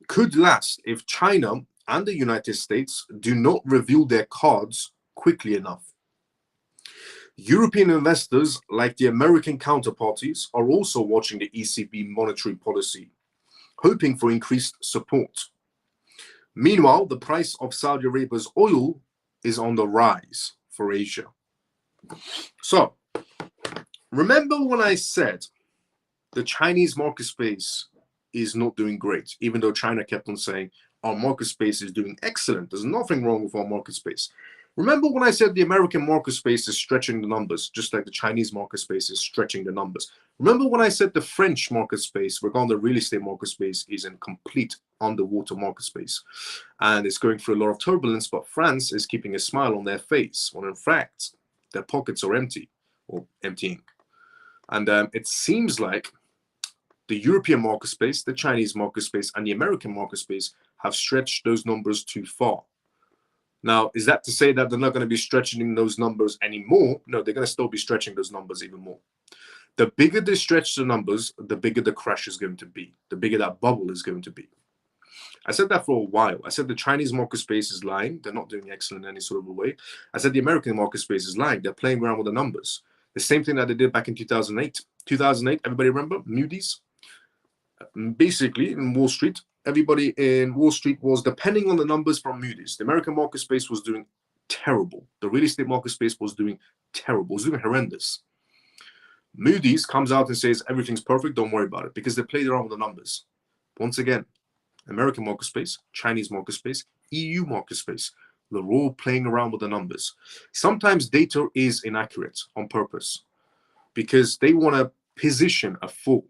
could last if China and the United States do not reveal their cards quickly enough. European investors, like the American counterparties, are also watching the ECB monetary policy, hoping for increased support. Meanwhile, the price of Saudi Arabia's oil is on the rise for Asia. So, remember when I said the Chinese market space is not doing great, even though China kept on saying our market space is doing excellent. There's nothing wrong with our market space. Remember when I said the American market space is stretching the numbers, just like the Chinese market space is stretching the numbers? Remember when I said the French market space, regarding the real estate market space, is in complete underwater market space, and it's going through a lot of turbulence, but France is keeping a smile on their face, when in fact, their pockets are empty, or emptying. And it seems like the European market space, the Chinese market space, and the American market space have stretched those numbers too far. Now, is that to say that they're not going to be stretching those numbers anymore? No, they're going to still be stretching those numbers even more. The bigger they stretch the numbers, the bigger the crash is going to be, the bigger that bubble is going to be. I said that for a while. I said the Chinese market space is lying. They're not doing excellent in any sort of a way. I said the American market space is lying. They're playing around with the numbers. The same thing that they did back in 2008. 2008, everybody remember? Moody's? Basically, in Wall Street, everybody in Wall Street was depending on the numbers from Moody's. The American market space was doing terrible. The real estate market space was doing terrible. It was doing horrendous. Moody's comes out and says everything's perfect, don't worry about it, because they played around with the numbers. Once again, American market space, Chinese market space, EU market space, they're all playing around with the numbers. Sometimes data is inaccurate on purpose because they want to position a fool,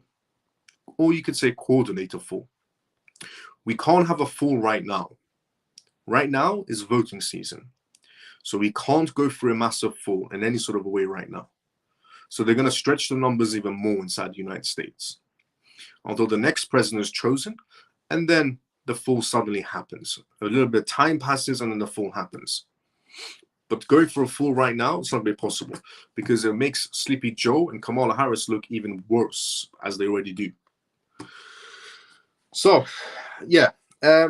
or you could say coordinate a fool. We can't have a fool right now. Right now is voting season. So we can't go through a massive fall in any sort of a way right now. So they're going to stretch the numbers even more inside the United States until the next president is chosen, and then the fall suddenly happens. A little bit of time passes and then the fall happens. But going for a fall right now, it's not going to be possible because it makes Sleepy Joe and Kamala Harris look even worse, as they already do. So, yeah,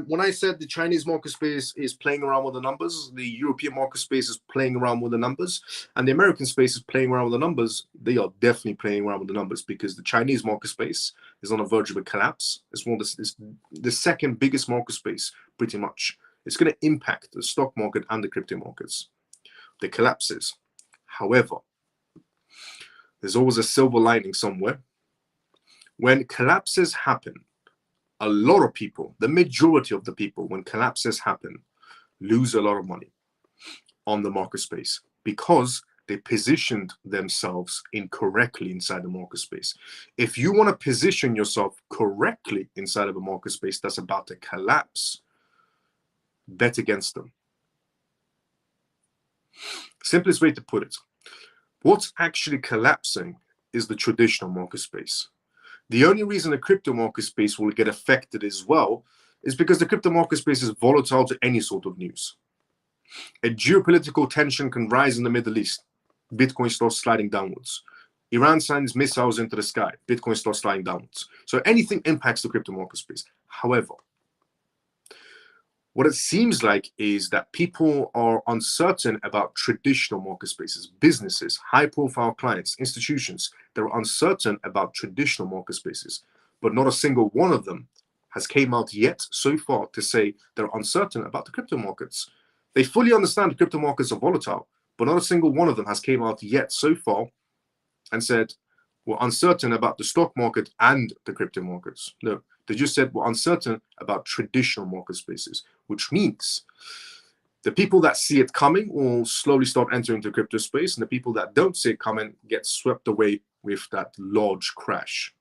when I said the Chinese market space is playing around with the numbers, the European market space is playing around with the numbers, and the American space is playing around with the numbers, they are definitely playing around with the numbers because the Chinese market space is on the verge of a collapse. It's the second biggest market space, pretty much. It's going to impact the stock market and the crypto markets. The collapses. However, there's always a silver lining somewhere. When collapses happen, a lot of people, the majority of the people, when collapses happen, lose a lot of money on the market space because they positioned themselves incorrectly inside the market space. If you want to position yourself correctly inside of a market space that's about to collapse, bet against them. Simplest way to put it, what's actually collapsing is the traditional market space. The only reason the crypto market space will get affected as well is because the crypto market space is volatile to any sort of news. A geopolitical tension can rise in the Middle East. Bitcoin starts sliding downwards. Iran sends missiles into the sky. Bitcoin starts sliding downwards. So anything impacts the crypto market space. However, what it seems like is that people are uncertain about traditional market spaces, businesses, high-profile clients, institutions. They're uncertain about traditional market spaces, but not a single one of them has came out yet so far to say they're uncertain about the crypto markets. They fully understand the crypto markets are volatile, but not a single one of them has came out yet so far and said, we're uncertain about the stock market and the crypto markets. No, they just said we're uncertain about traditional market spaces, which means the people that see it coming will slowly start entering the crypto space, and the people that don't see it coming get swept away with that large crash.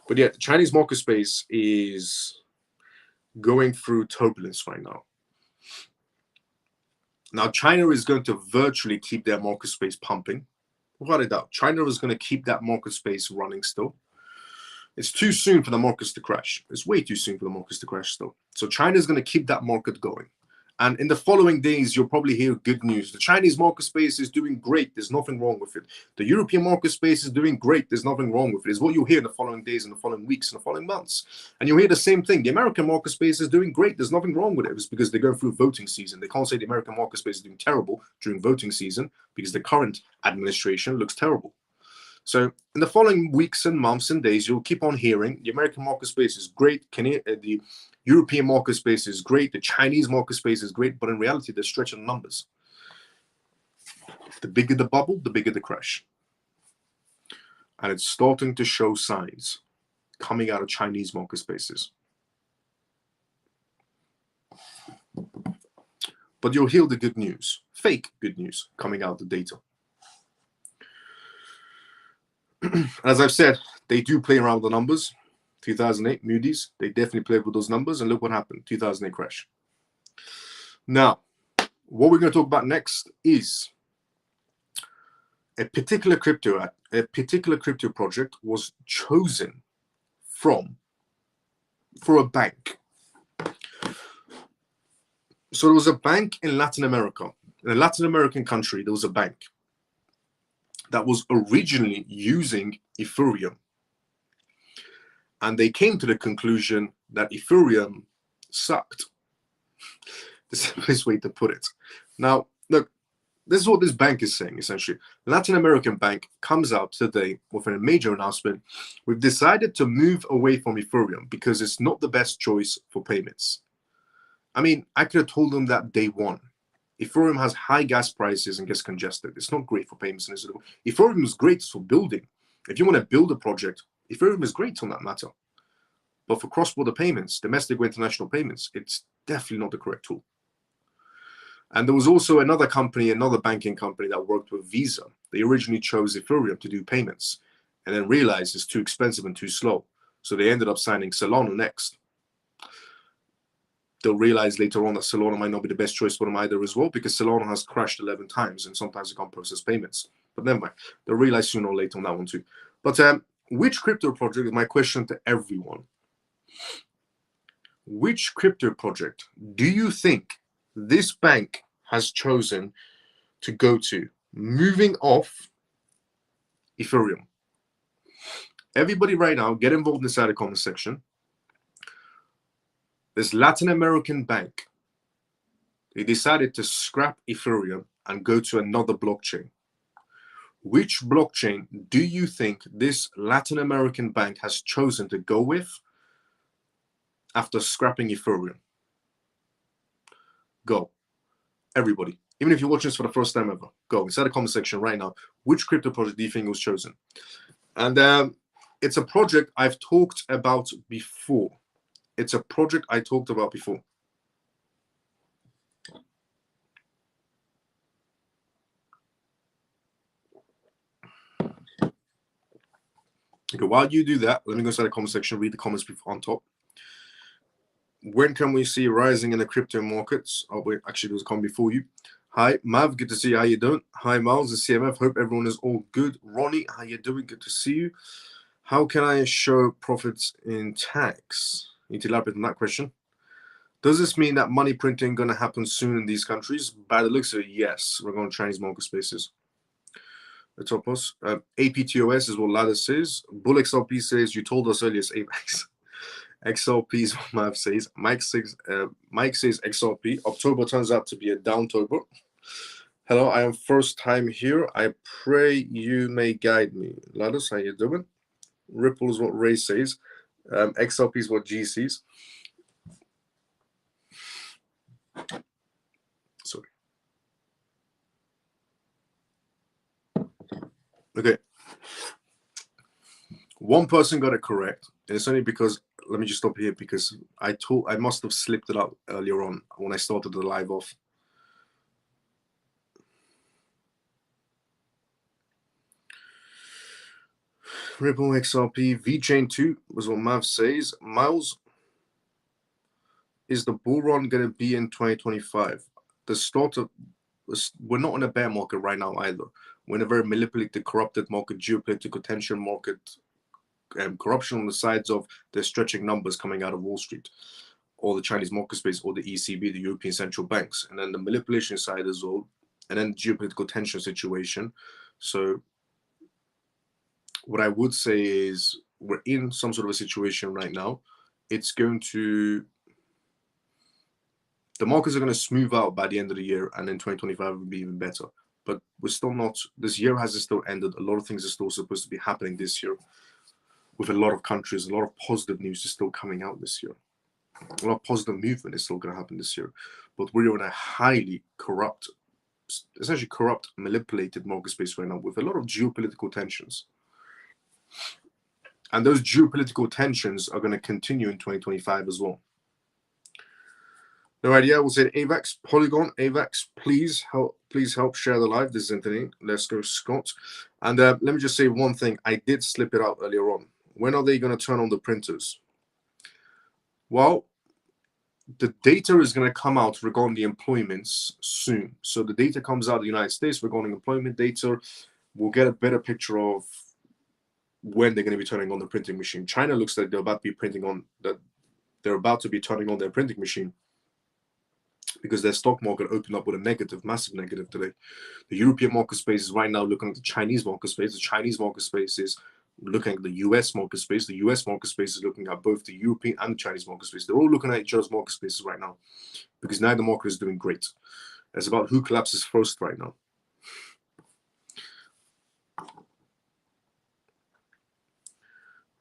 But yeah, the Chinese market space is going through turbulence right now. Now, China is going to virtually keep their market space pumping. Without a doubt, China is going to keep that market space running still. It's too soon for the markets to crash. It's way too soon for the markets to crash still. So China is going to keep that market going. And in the following days, you'll probably hear good news. The Chinese market space is doing great. There's nothing wrong with it. The European market space is doing great. There's nothing wrong with it. It's what you'll hear in the following days, in the following weeks, in the following months. And you'll hear the same thing. The American market space is doing great. There's nothing wrong with it. It's because they're going through voting season. They can't say the American market space is doing terrible during voting season because the current administration looks terrible. So in the following weeks and months and days, you'll keep on hearing the American market space is great. The European market space is great. The Chinese market space is great. But in reality, they're stretching numbers. The bigger the bubble, the bigger the crash. And it's starting to show signs coming out of Chinese market spaces. But you'll hear the good news, fake good news coming out of the data. As I've said, they do play around with the numbers. 2008, Moody's, they definitely played with those numbers, and look what happened, 2008 crash. Now, what we're going to talk about next is a particular crypto project was chosen for a bank. So there was a bank in Latin America. In a Latin American country, there was a bank that was originally using Ethereum. And they came to the conclusion that Ethereum sucked. The simplest way to put it. Now, look, this is what this bank is saying, essentially. The Latin American bank comes out today with a major announcement. We've decided to move away from Ethereum because it's not the best choice for payments. I mean, I could have told them that day one. Ethereum has high gas prices and gets congested. It's not great for payments. Ethereum is great for building. If you want to build a project, Ethereum is great on that matter. But for cross-border payments, domestic or international payments, it's definitely not the correct tool. And there was also another company, another banking company that worked with Visa. They originally chose Ethereum to do payments and then realized it's too expensive and too slow. So they ended up signing Solana next. they'll realize later on that Solana might not be the best choice for them either as well, because Solana has crashed 11 times and sometimes it can't process payments. But never mind. They'll realize sooner or later on that one too. But which crypto project is my question to everyone? Which crypto project do you think this bank has chosen to go to, moving off Ethereum? Everybody right now, get involved inside the comment section. This Latin American bank, they decided to scrap Ethereum and go to another blockchain. Which blockchain do you think this Latin American bank has chosen to go with after scrapping Ethereum? Go. Everybody. Even if you're watching this for the first time ever, go inside the comment section right now. Which crypto project do you think was chosen? And it's a project I've talked about before. It's a project I talked about before. Okay, while you do that, let me go inside the comment section, read the comments on top. When can we see rising in the crypto markets? Oh, wait, actually, there was a comment before you. Hi, Mav, good to see you. How you doing? Hi, Miles, the CMF. Hope everyone is all good. Ronnie, how you doing? Good to see you. How can I show profits in tax? You need to elaborate on that question. Does this mean that money printing going to happen soon in these countries? By the looks of it, yes. We're going to Chinese market spaces. The top us. APTOS is what Ladder says. Bull XLP says, you told us earlier it's AVAX. XLP is what Mav says. Mike says XLP. October turns out to be a downtober. Hello, I am first time here. I pray you may guide me. Ladders, how you doing? Ripple is what Ray says. XLP is what G sees. Sorry. Okay. One person got it correct, and it's only because, let me just stop here, because I must have slipped it out earlier on when I started the live off. Ripple XRP VChain 2 was what Mav says. Miles, is the bull run going to be in 2025? The start of, we're not in a bear market right now either. We're in a very manipulated, corrupted market, geopolitical tension market, corruption on the sides of the stretching numbers coming out of Wall Street, or the Chinese market space, or the ECB, the European Central Banks, and then the manipulation side as well, and then the geopolitical tension situation. So what I would say is we're in some sort of a situation right now. It's going to, the markets are going to smooth out by the end of the year, and then 2025 will be even better. But we're still not, this year hasn't still ended. A lot of things are still supposed to be happening this year with a lot of countries. A lot of positive news is still coming out this year. A lot of positive movement is still going to happen this year. But we're in a highly corrupt, essentially corrupt, manipulated market space right now with a lot of geopolitical tensions. And those geopolitical tensions are going to continue in 2025 as well. No idea. We'll say AVAX, Polygon, AVAX, please help share the live. This is Anthony. Let's go, Scott. And let me just say one thing. I did slip it out earlier on. When are they going to turn on the printers? Well, the data is going to come out regarding the employments soon. So the data comes out of the United States regarding employment data. We'll get a better picture of when they're going to be turning on the printing machine. China looks like they're about to be turning on their printing machine, because their stock market opened up with a negative, massive negative today. The European market space is right now looking at the Chinese market space. The Chinese market space is looking at the US market space. The US market space is looking at both the European and the Chinese market space. They're all looking at each other's market spaces right now, because neither market is doing great. It's about who collapses first right now.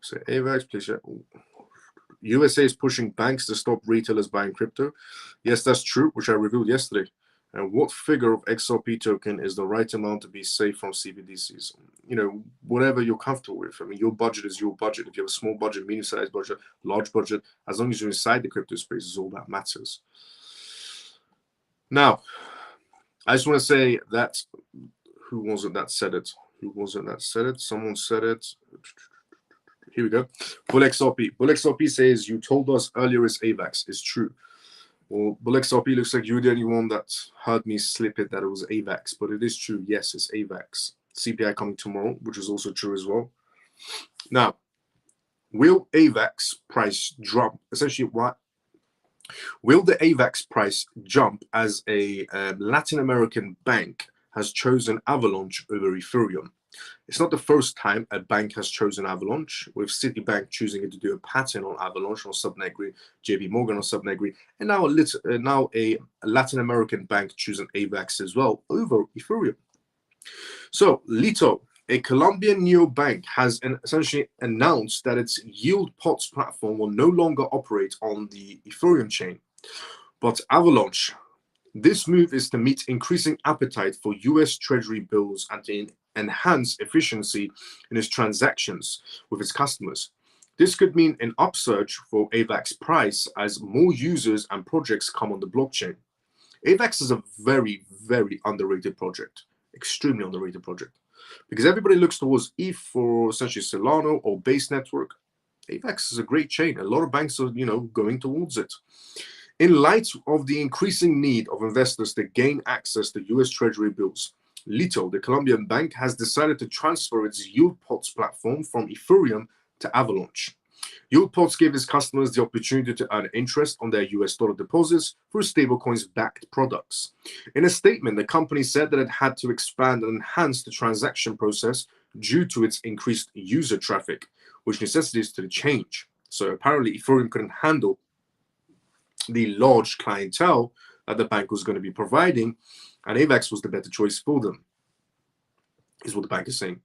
So AVAX, please share. USA is pushing banks to stop retailers buying crypto. Yes, that's true, which I revealed yesterday. And what figure of XRP token is the right amount to be safe from CBDCs? You know, whatever you're comfortable with. I mean, your budget is your budget. If you have a small budget, medium-sized budget, large budget, as long as you're inside the crypto space, is all that matters. Now, I just want to say that, who was it that said it? Who was it that said it? Someone said it. Here we go. Bull XRP. Bull XRP says, you told us earlier it's AVAX. It's true. Well, BullXRP looks like you're the only one that heard me slip it that it was AVAX, but it is true. Yes, it's AVAX. CPI coming tomorrow, which is also true as well. Now, will AVAX price drop? Essentially, what? Will the AVAX price jump as a Latin American bank has chosen Avalanche over Ethereum? It's not the first time a bank has chosen Avalanche, with Citibank choosing it to do a pattern on Avalanche on Subnegri, JP Morgan on Subnegri, and now a Latin American bank choosing AVAX as well over Ethereum. So Lito, a Colombian neobank, has essentially announced that its yield pots platform will no longer operate on the Ethereum chain, but Avalanche. This move is to meet increasing appetite for US Treasury bills and to enhance efficiency in its transactions with its customers. This could mean an upsurge for AVAX price as more users and projects come on the blockchain. AVAX is a very, very underrated project, extremely underrated project, because everybody looks towards ETH for essentially Solana or Base Network. AVAX is a great chain. A lot of banks are, going towards it. In light of the increasing need of investors to gain access to US Treasury bills, Lito, the Colombian bank, has decided to transfer its yield pots platform from Ethereum to Avalanche. Yield pots give its customers the opportunity to earn interest on their US dollar deposits through stablecoins-backed products. In a statement, the company said that it had to expand and enhance the transaction process due to its increased user traffic, which necessitates the change. So apparently Ethereum couldn't handle the large clientele that the bank was going to be providing, and AVAX was the better choice for them, is what the bank is saying.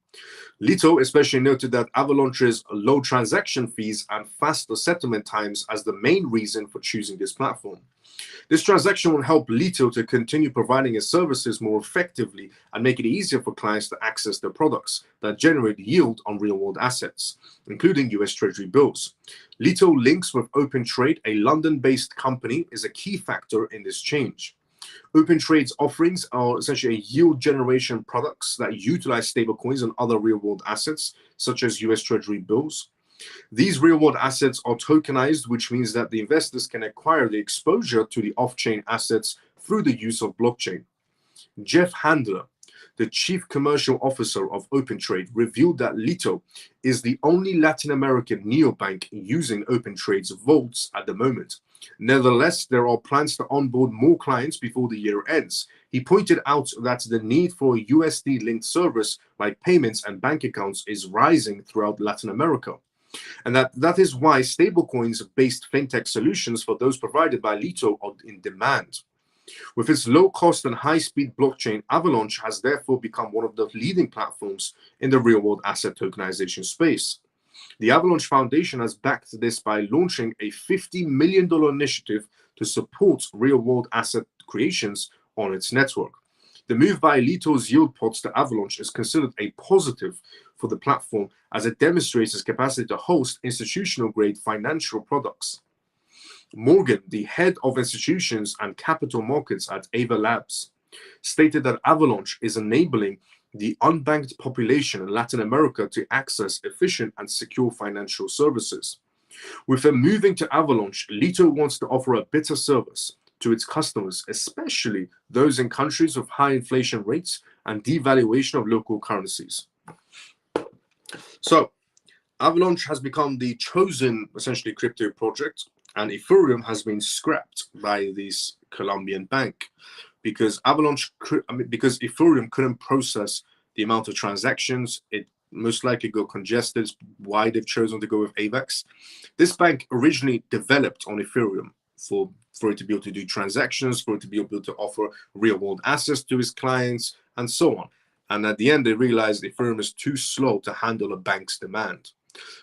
Lito especially noted that Avalanche's low transaction fees and faster settlement times as the main reason for choosing this platform. This transaction will help Lito to continue providing its services more effectively and make it easier for clients to access their products that generate yield on real-world assets, including US Treasury bills. Lito links with OpenTrade, a London-based company, is a key factor in this change. OpenTrade's offerings are essentially yield generation products that utilize stablecoins and other real-world assets, such as US Treasury bills. These real-world assets are tokenized, which means that the investors can acquire the exposure to the off-chain assets through the use of blockchain. Jeff Handler, the chief commercial officer of OpenTrade, revealed that Lito is the only Latin American neobank using OpenTrade's vaults at the moment. Nevertheless, there are plans to onboard more clients before the year ends. He pointed out that the need for a USD-linked service like payments and bank accounts is rising throughout Latin America, and that is why stablecoins-based fintech solutions for those provided by Lito are in demand. With its low-cost and high-speed blockchain, Avalanche has therefore become one of the leading platforms in the real-world asset tokenization space. The Avalanche Foundation has backed this by launching a $50 million initiative to support real-world asset creations on its network. The move by Lito's yield pods to Avalanche is considered a positive for the platform as it demonstrates its capacity to host institutional-grade financial products. Morgan, the head of institutions and capital markets at Ava Labs, stated that Avalanche is enabling the unbanked population in Latin America to access efficient and secure financial services. With them moving to Avalanche, Lito wants to offer a better service to its customers, especially those in countries with high inflation rates and devaluation of local currencies. So, Avalanche has become the chosen, essentially, crypto project, and Ethereum has been scrapped by this Colombian bank because because Ethereum couldn't process the amount of transactions. It most likely got congested. It's why they've chosen to go with AVAX. This bank originally developed on Ethereum for it to be able to do transactions, for it to be able to offer real-world assets to its clients, and so on. And at the end, they realized Ethereum is too slow to handle a bank's demand.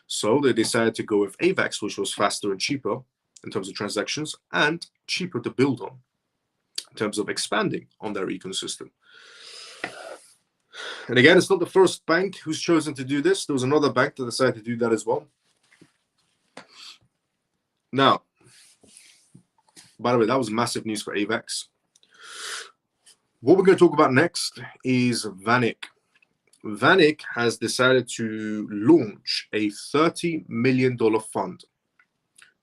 So they decided to go with AVAX, which was faster and cheaper in terms of transactions and cheaper to build on in terms of expanding on their ecosystem. And again, it's not the first bank who's chosen to do this. There was another bank that decided to do that as well. Now, by the way, that was massive news for AVAX. What we're going to talk about next is VanEck. VanEck has decided to launch a $30 million fund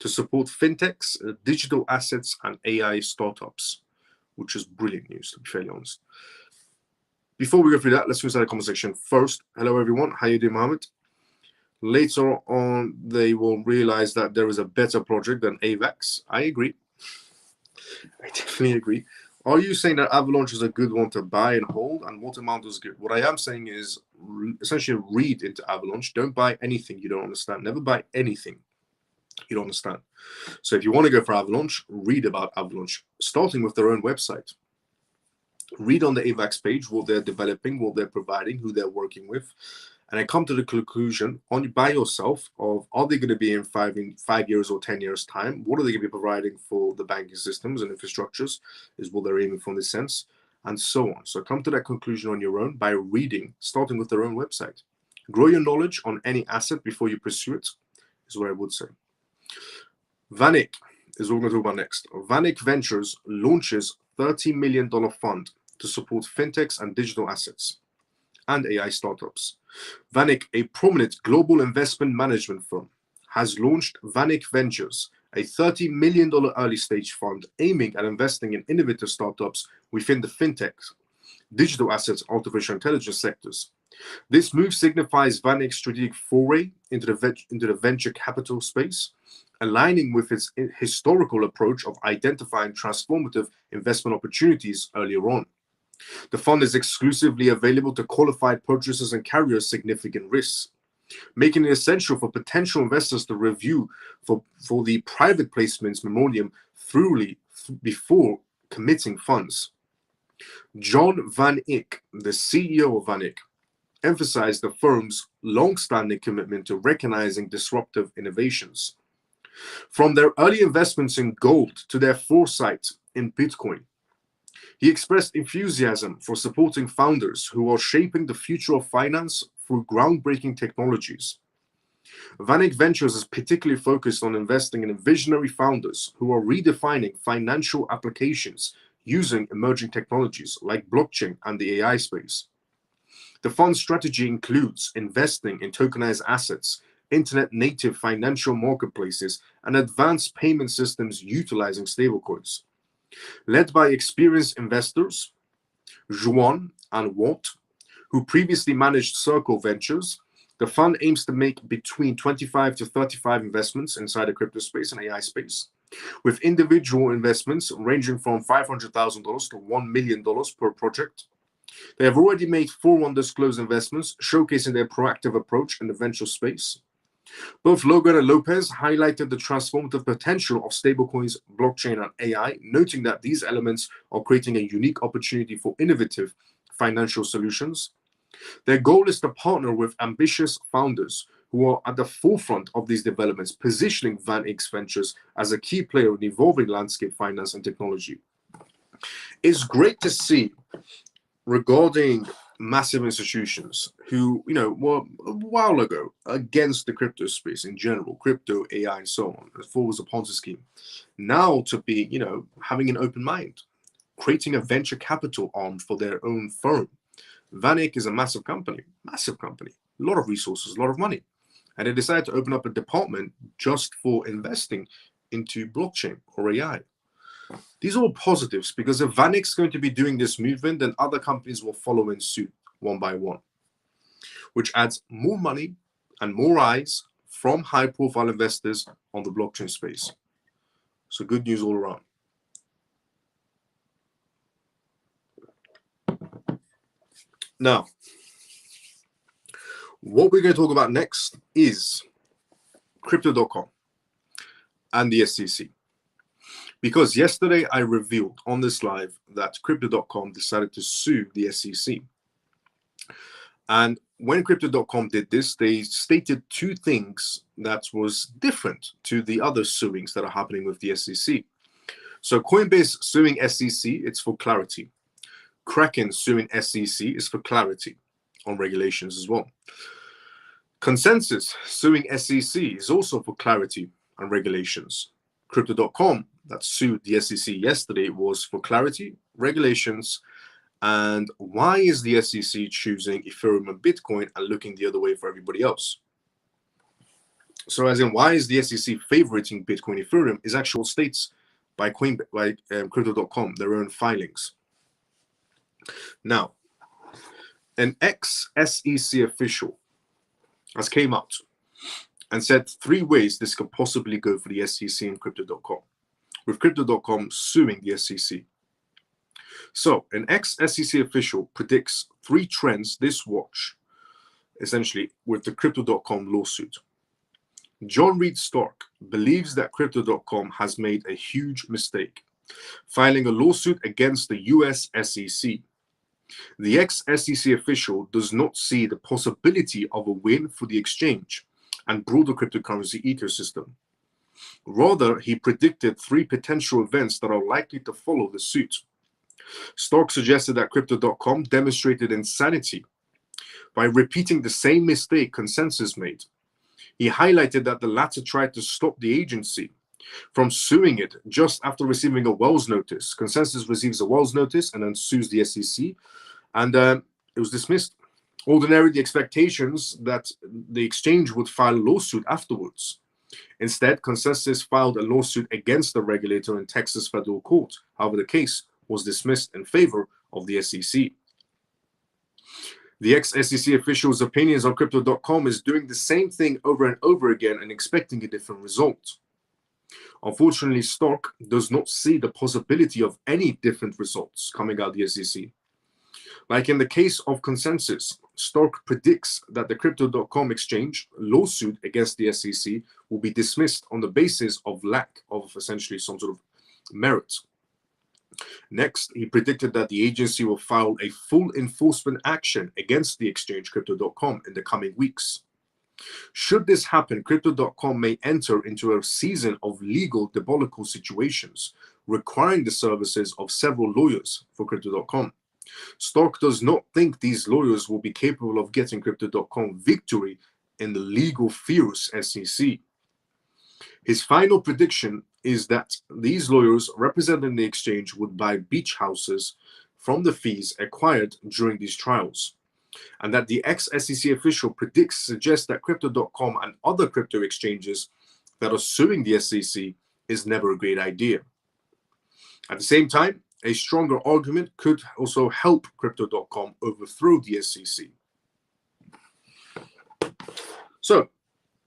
to support fintechs, digital assets, and AI startups, which is brilliant news, to be fairly honest. Before we go through that, let's start the conversation. First, hello everyone. How you doing, Mohammed? Later on, they will realize that there is a better project than AVAX. I agree. I definitely agree. Are you saying that Avalanche is a good one to buy and hold, and what amount is good? What I am saying is essentially read into Avalanche. Don't buy anything you don't understand. Never buy anything you don't understand. So if you want to go for Avalanche, read about Avalanche, starting with their own website. Read on the AVAX page what they're developing, what they're providing, who they're working with, and I come to the conclusion by yourself of, are they going to be in 5 years or 10 years time? What are they going to be providing for the banking systems and infrastructures is what they're aiming for in this sense, and so on. So come to that conclusion on your own by reading, starting with their own website. Grow your knowledge on any asset before you pursue it is what I would say. VanEck is what we're going to talk about next. VanEck Ventures launches $30 million fund to support fintechs and digital assets and AI startups. VanEck, a prominent global investment management firm, has launched VanEck Ventures, a $30 million early stage fund aiming at investing in innovative startups within the fintech, digital assets, artificial intelligence sectors. This move signifies VanEck's strategic foray into the venture capital space, aligning with its historical approach of identifying transformative investment opportunities earlier on. The fund is exclusively available to qualified purchasers and carriers significant risks, making it essential for potential investors to review for the private placements memorandum thoroughly before committing funds. John Van Eck, the CEO of VanEck, emphasized the firm's long-standing commitment to recognizing disruptive innovations. From their early investments in gold to their foresight in Bitcoin, he expressed enthusiasm for supporting founders who are shaping the future of finance through groundbreaking technologies. VanEck Ventures is particularly focused on investing in visionary founders who are redefining financial applications using emerging technologies like blockchain and the AI space. The fund's strategy includes investing in tokenized assets, internet-native financial marketplaces, and advanced payment systems utilizing stablecoins. Led by experienced investors, Juan and Watt, who previously managed Circle Ventures, the fund aims to make between 25 to 35 investments inside the crypto space and AI space, with individual investments ranging from $500,000 to $1 million per project. They have already made 4 undisclosed investments, showcasing their proactive approach in the venture space. Both Logan and Lopez highlighted the transformative potential of stablecoins, blockchain, and AI, noting that these elements are creating a unique opportunity for innovative financial solutions. Their goal is to partner with ambitious founders who are at the forefront of these developments, positioning VanEck Ventures as a key player in evolving landscape finance and technology. It's great to see regarding massive institutions who, were a while ago against the crypto space in general, crypto, AI, and so on, as far as a Ponzi scheme, now to be, having an open mind, creating a venture capital arm for their own firm. VanEck is a massive company, a lot of resources, a lot of money. And they decided to open up a department just for investing into blockchain or AI. These are all positives because if VanEck's going to be doing this movement, then other companies will follow in suit one by one, which adds more money and more eyes from high-profile investors on the blockchain space. So good news all around. Now, what we're going to talk about next is Crypto.com and the SEC. Because yesterday I revealed on this live that Crypto.com decided to sue the SEC. And when Crypto.com did this, they stated 2 things that was different to the other suings that are happening with the SEC. So Coinbase suing SEC, it's for clarity. Kraken suing SEC is for clarity on regulations as well. Consensus suing SEC is also for clarity on regulations. Crypto.com that sued the SEC yesterday was for clarity, regulations, and why is the SEC choosing Ethereum and Bitcoin and looking the other way for everybody else? So as in, why is the SEC favoriting Bitcoin Ethereum is actual states by Crypto.com, their own filings. Now, an ex-SEC official has came out and said 3 ways this could possibly go for the SEC and Crypto.com, with Crypto.com suing the SEC. So an ex-SEC official predicts 3 trends this watch, essentially, with the Crypto.com lawsuit. John Reed Stark believes that Crypto.com has made a huge mistake, filing a lawsuit against the US SEC. The ex-SEC official does not see the possibility of a win for the exchange and broader cryptocurrency ecosystem. Rather, he predicted 3 potential events that are likely to follow the suit. Stark suggested that Crypto.com demonstrated insanity by repeating the same mistake Consensus made. He highlighted that the latter tried to stop the agency from suing it just after receiving a Wells notice. Consensus receives a Wells notice and then sues the SEC, and it was dismissed. Ordinarily, the expectations that the exchange would file a lawsuit afterwards. Instead, Consensus filed a lawsuit against the regulator in Texas federal court. However, the case was dismissed in favor of the SEC. The ex-SEC official's opinions on Crypto.com is doing the same thing over and over again and expecting a different result. Unfortunately, Stark does not see the possibility of any different results coming out of the SEC. Like in the case of Consensus, Stark predicts that the Crypto.com exchange lawsuit against the SEC will be dismissed on the basis of lack of essentially some sort of merit. Next, he predicted that the agency will file a full enforcement action against the exchange Crypto.com in the coming weeks. Should this happen, Crypto.com may enter into a season of legal debacle situations, requiring the services of several lawyers for Crypto.com. Stark does not think these lawyers will be capable of getting Crypto.com victory in the legal fierce SEC. His final prediction is that these lawyers representing the exchange would buy beach houses from the fees acquired during these trials, and that the ex-SEC official suggests that Crypto.com and other crypto exchanges that are suing the SEC is never a great idea. At the same time, a stronger argument could also help Crypto.com overthrow the SEC. So,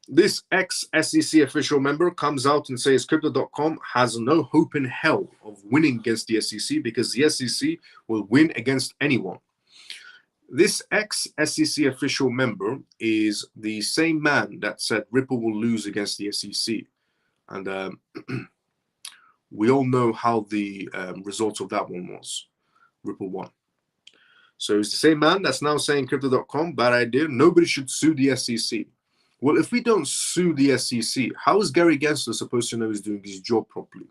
this ex-SEC official member comes out and says Crypto.com has no hope in hell of winning against the SEC because the SEC will win against anyone. This ex-SEC official member is the same man that said Ripple will lose against the SEC. And we all know how the result of that one was. Ripple won. So it's the same man that's now saying Crypto.com, bad idea. Nobody should sue the SEC. Well, if we don't sue the SEC, how is Gary Gensler supposed to know he's doing his job properly?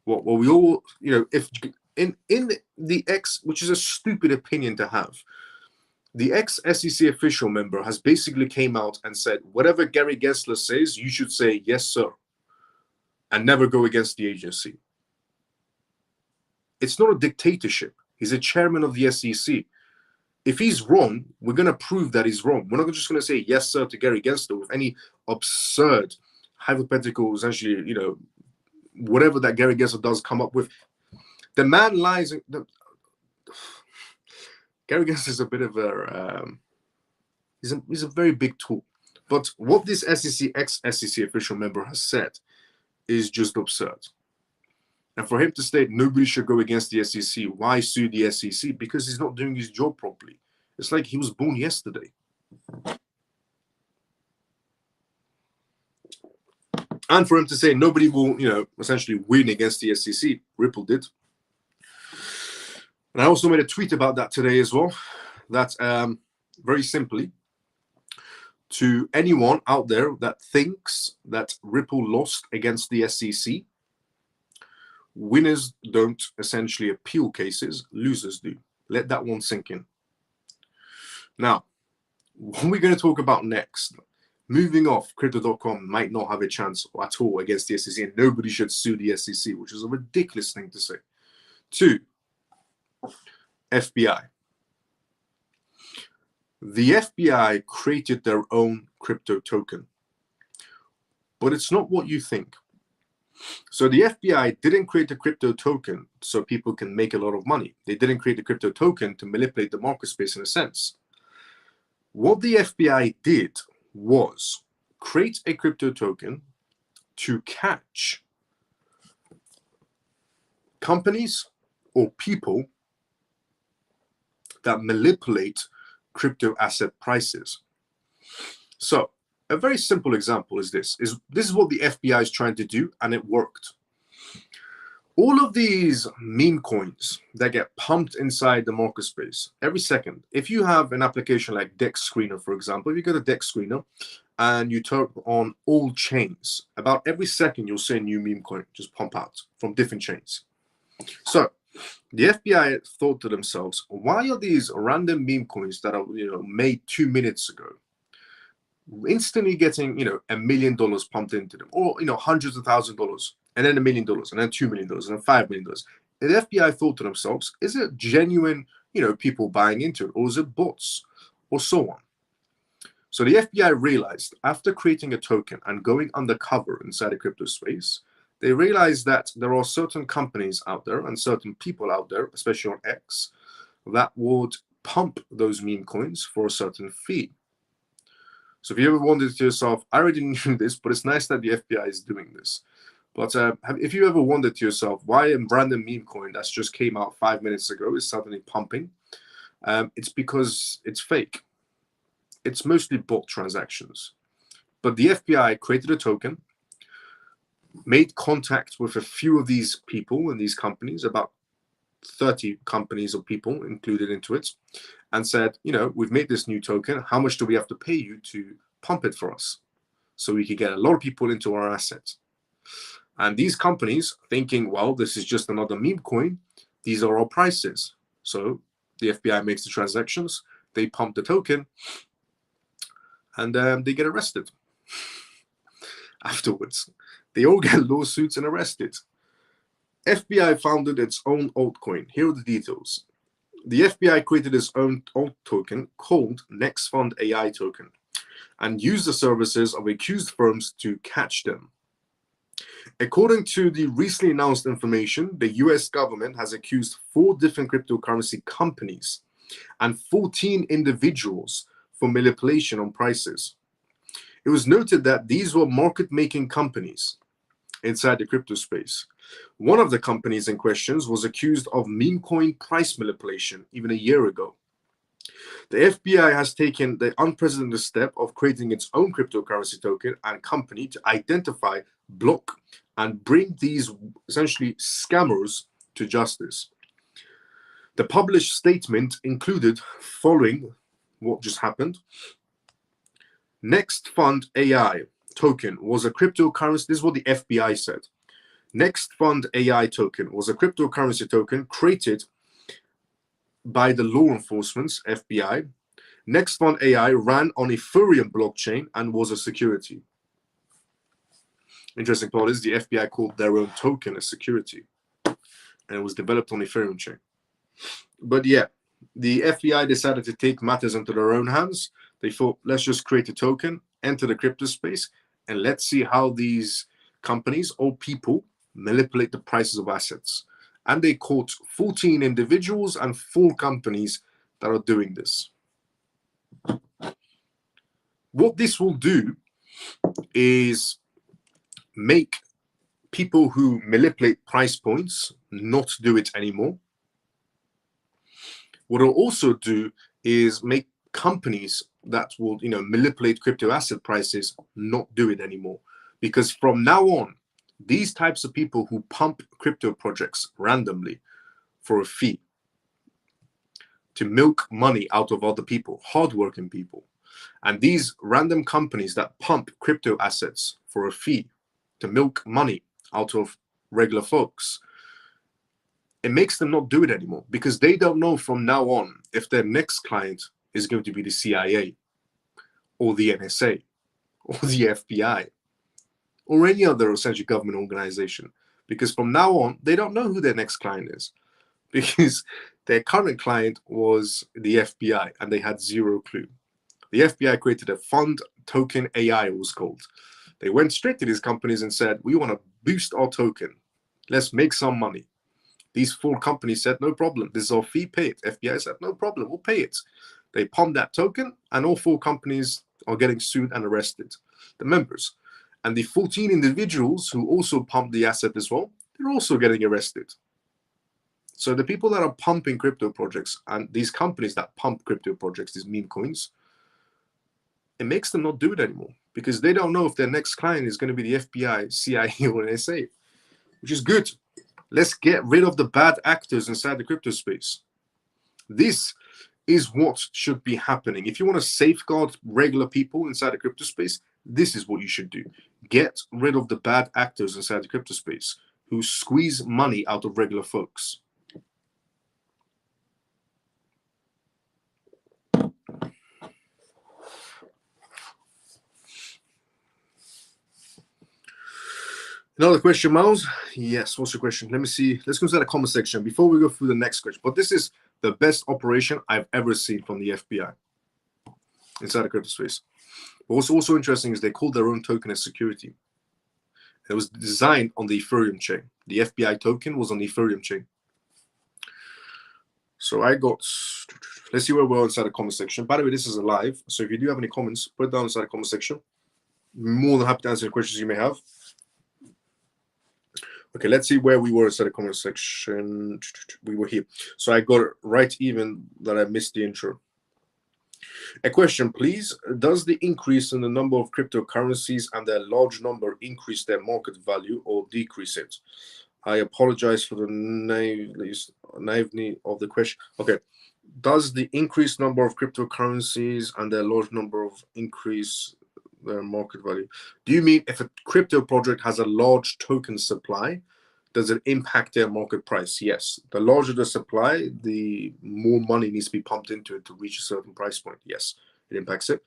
Well, we all, if in the which is a stupid opinion to have, the ex-SEC official member has basically came out and said, whatever Gary Gensler says, you should say, yes, sir, and never go against the agency. It's not a dictatorship. He's a chairman of the SEC. If he's wrong, we're going to prove that he's wrong. We're not just going to say yes, sir, to Gary Gensler with any absurd, hypothetical, essentially, whatever that Gary Gensler does come up with. The man lies. Gary Gensler is a bit of a, he's a very big tool. But what this ex-SEC official member has said is just absurd. And for him to state nobody should go against the SEC, why sue the SEC? Because he's not doing his job properly. It's like he was born yesterday. And for him to say nobody will, essentially win against the SEC, Ripple did. And I also made a tweet about that today as well. That very simply, to anyone out there that thinks that Ripple lost against the SEC, winners don't essentially appeal cases, losers do. Let that one sink in. Now, what we're going to talk about next, moving off, Crypto.com might not have a chance at all against the SEC, and nobody should sue the SEC, which is a ridiculous thing to say. 2, FBI. The FBI created their own crypto token. but it's not what you think. So the FBI didn't create a crypto token so people can make a lot of money. They didn't create a crypto token to manipulate the market space in a sense. What the FBI did was create a crypto token to catch companies or people that manipulate crypto asset prices. So a very simple example is this is what the FBI is trying to do, and it worked. All of these meme coins that get pumped inside the market space every second, if you have an application like Dex Screener, for example, if you go to Dex Screener and you turn on all chains, about every second you'll see a new meme coin just pump out from different chains. So the FBI thought to themselves, why are these random meme coins that are made 2 minutes ago instantly getting $1 million pumped into them, or hundreds of $1,000s, and then $1 million, and then $2 million, and then $5 million? And the FBI thought to themselves, is it genuine people buying into it, or is it bots, or so on? So the FBI realized, after creating a token and going undercover inside the crypto space, they realized that there are certain companies out there and certain people out there, especially on X, that would pump those meme coins for a certain fee. So if you ever wondered to yourself, I already knew this, but it's nice that the FBI is doing this. But if you ever wondered to yourself why a random meme coin that's just came out 5 minutes ago is suddenly pumping, it's because it's fake. It's mostly bot transactions. But the FBI created a token, made contact with a few of these people and these companies, about 30 companies or people included into it, and said, we've made this new token. How much do we have to pay you to pump it for us so we can get a lot of people into our assets? And these companies thinking, well, this is just another meme coin. These are our prices. So the FBI makes the transactions. They pump the token, and they get arrested afterwards. They all get lawsuits and arrested. FBI founded its own altcoin. Here are the details. The FBI created its own alt token called Next Fund AI token and used the services of accused firms to catch them. According to the recently announced information, the US government has accused 4 different cryptocurrency companies and 14 individuals for manipulation on prices. It was noted that these were market-making companies inside the crypto space. One of the companies in questions was accused of meme coin price manipulation even a year ago. The FBI has taken the unprecedented step of creating its own cryptocurrency token and company to identify, block, and bring these essentially scammers to justice. The published statement included, following what just happened, Next Fund AI token was a cryptocurrency. This is what the FBI said. Next Fund AI token was a cryptocurrency token created by the law enforcement's FBI. Next Fund AI ran on Ethereum blockchain and was a security. Interesting part is the FBI called their own token a security, and it was developed on Ethereum chain. But yeah, the FBI decided to take matters into their own hands. They thought, let's just create a token, enter the crypto space, and let's see how these companies or people manipulate the prices of assets. And they caught 14 individuals and 4 companies that are doing this. What this will do is make people who manipulate price points not do it anymore. What it'll also do is make companies that will manipulate crypto asset prices not do it anymore. Because from now on, these types of people who pump crypto projects randomly for a fee to milk money out of other people, hardworking people, and these random companies that pump crypto assets for a fee to milk money out of regular folks, it makes them not do it anymore, because they don't know from now on if their next client is going to be the CIA or the NSA or the FBI or any other essentially government organization. Because from now on, they don't know who their next client is, because their current client was the FBI and they had zero clue. The FBI created a fund token AI, it was called. They went straight to these companies and said, we want to boost our token. Let's make some money. These 4 companies said, no problem. This is our fee, pay it. FBI said, no problem, we'll pay it. They pumped that token, and all 4 companies are getting sued and arrested, the members. And the 14 individuals who also pumped the asset as well, they're also getting arrested. So the people that are pumping crypto projects and these companies that pump crypto projects, these meme coins, it makes them not do it anymore because they don't know if their next client is going to be the FBI, CIA, or an SA, which is good. Let's get rid of the bad actors inside the crypto space. This is what should be happening. If you want to safeguard regular people inside the crypto space, this is what you should do. Get rid of the bad actors inside the crypto space who squeeze money out of regular folks. Another question, Miles? Yes, what's your question? Let me see. Let's go to the comment section before we go through the next question. But this is the best operation I've ever seen from the FBI inside the crypto space. But what's also interesting is they called their own token as security. It was designed on the Ethereum chain. The FBI token was on the Ethereum chain. So I got, let's see where we're inside the comment section. By the way, this is a live. So if you do have any comments, put it down inside the comment section. More than happy to answer the questions you may have. Okay, let's see where we were inside the comment section. We were here. So I got it right even that I missed the intro. A question, please. Does the increase in the number of cryptocurrencies and their large number increase their market value or decrease it? I apologize for the naivety of the question. Okay. Does the increased number of cryptocurrencies and their large number of increase their market value? Do you mean if a crypto project has a large token supply, does it impact their market price? Yes. The larger the supply, the more money needs to be pumped into it to reach a certain price point. Yes, it impacts it.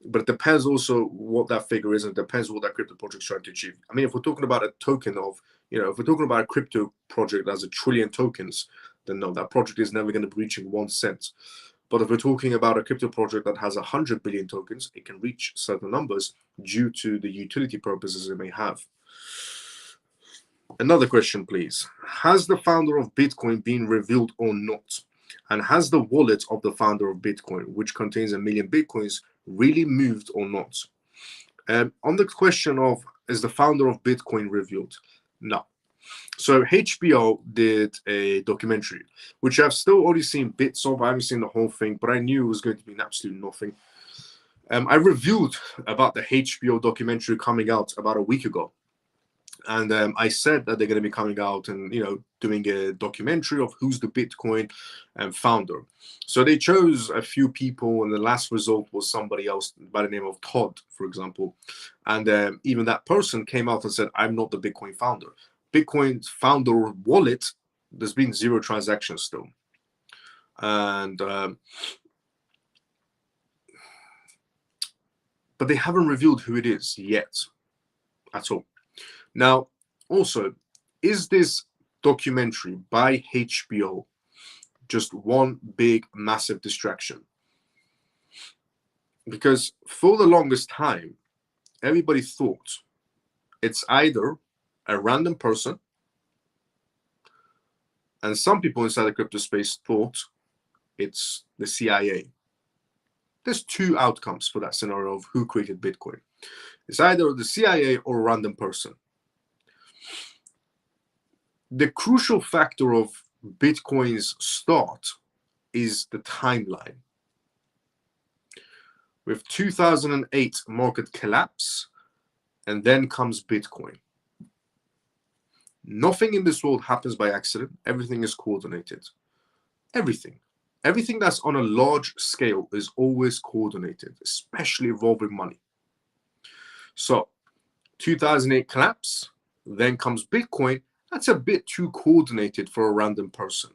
But it depends also what that figure is, and it depends what that crypto project is trying to achieve. I mean, if we're talking about a token of, if we're talking about a crypto project that has 1 trillion tokens, then no, that project is never going to be reaching 1 cent. But if we're talking about a crypto project that has 100 billion tokens, it can reach certain numbers due to the utility purposes it may have. Another question, please. Has the founder of Bitcoin been revealed or not? And has the wallet of the founder of Bitcoin, which contains 1 million Bitcoins, really moved or not? On the question of, is the founder of Bitcoin revealed? No. So HBO did a documentary, which I've still only seen bits of. I haven't seen the whole thing, but I knew it was going to be an absolute nothing. I reviewed about the HBO documentary coming out about a week ago. And I said that they're going to be coming out and, doing a documentary of who's the Bitcoin founder. So they chose a few people, and the last result was somebody else by the name of Todd, for example. And even that person came out and said, I'm not the Bitcoin founder. Bitcoin's founder wallet, there's been 0 transactions still. And but they haven't revealed who it is yet at all. Now, also, is this documentary by HBO just one big, massive distraction? Because for the longest time, everybody thought it's either a random person, and some people inside the crypto space thought it's the CIA. There's 2 outcomes for that scenario of who created Bitcoin. It's either the CIA or a random person. The crucial factor of Bitcoin's start is the timeline. With 2008 market collapse, and then comes Bitcoin. Nothing in this world happens by accident. Everything is coordinated. Everything. Everything that's on a large scale is always coordinated, especially involving money. So, 2008 collapse, then comes Bitcoin. That's a bit too coordinated for a random person.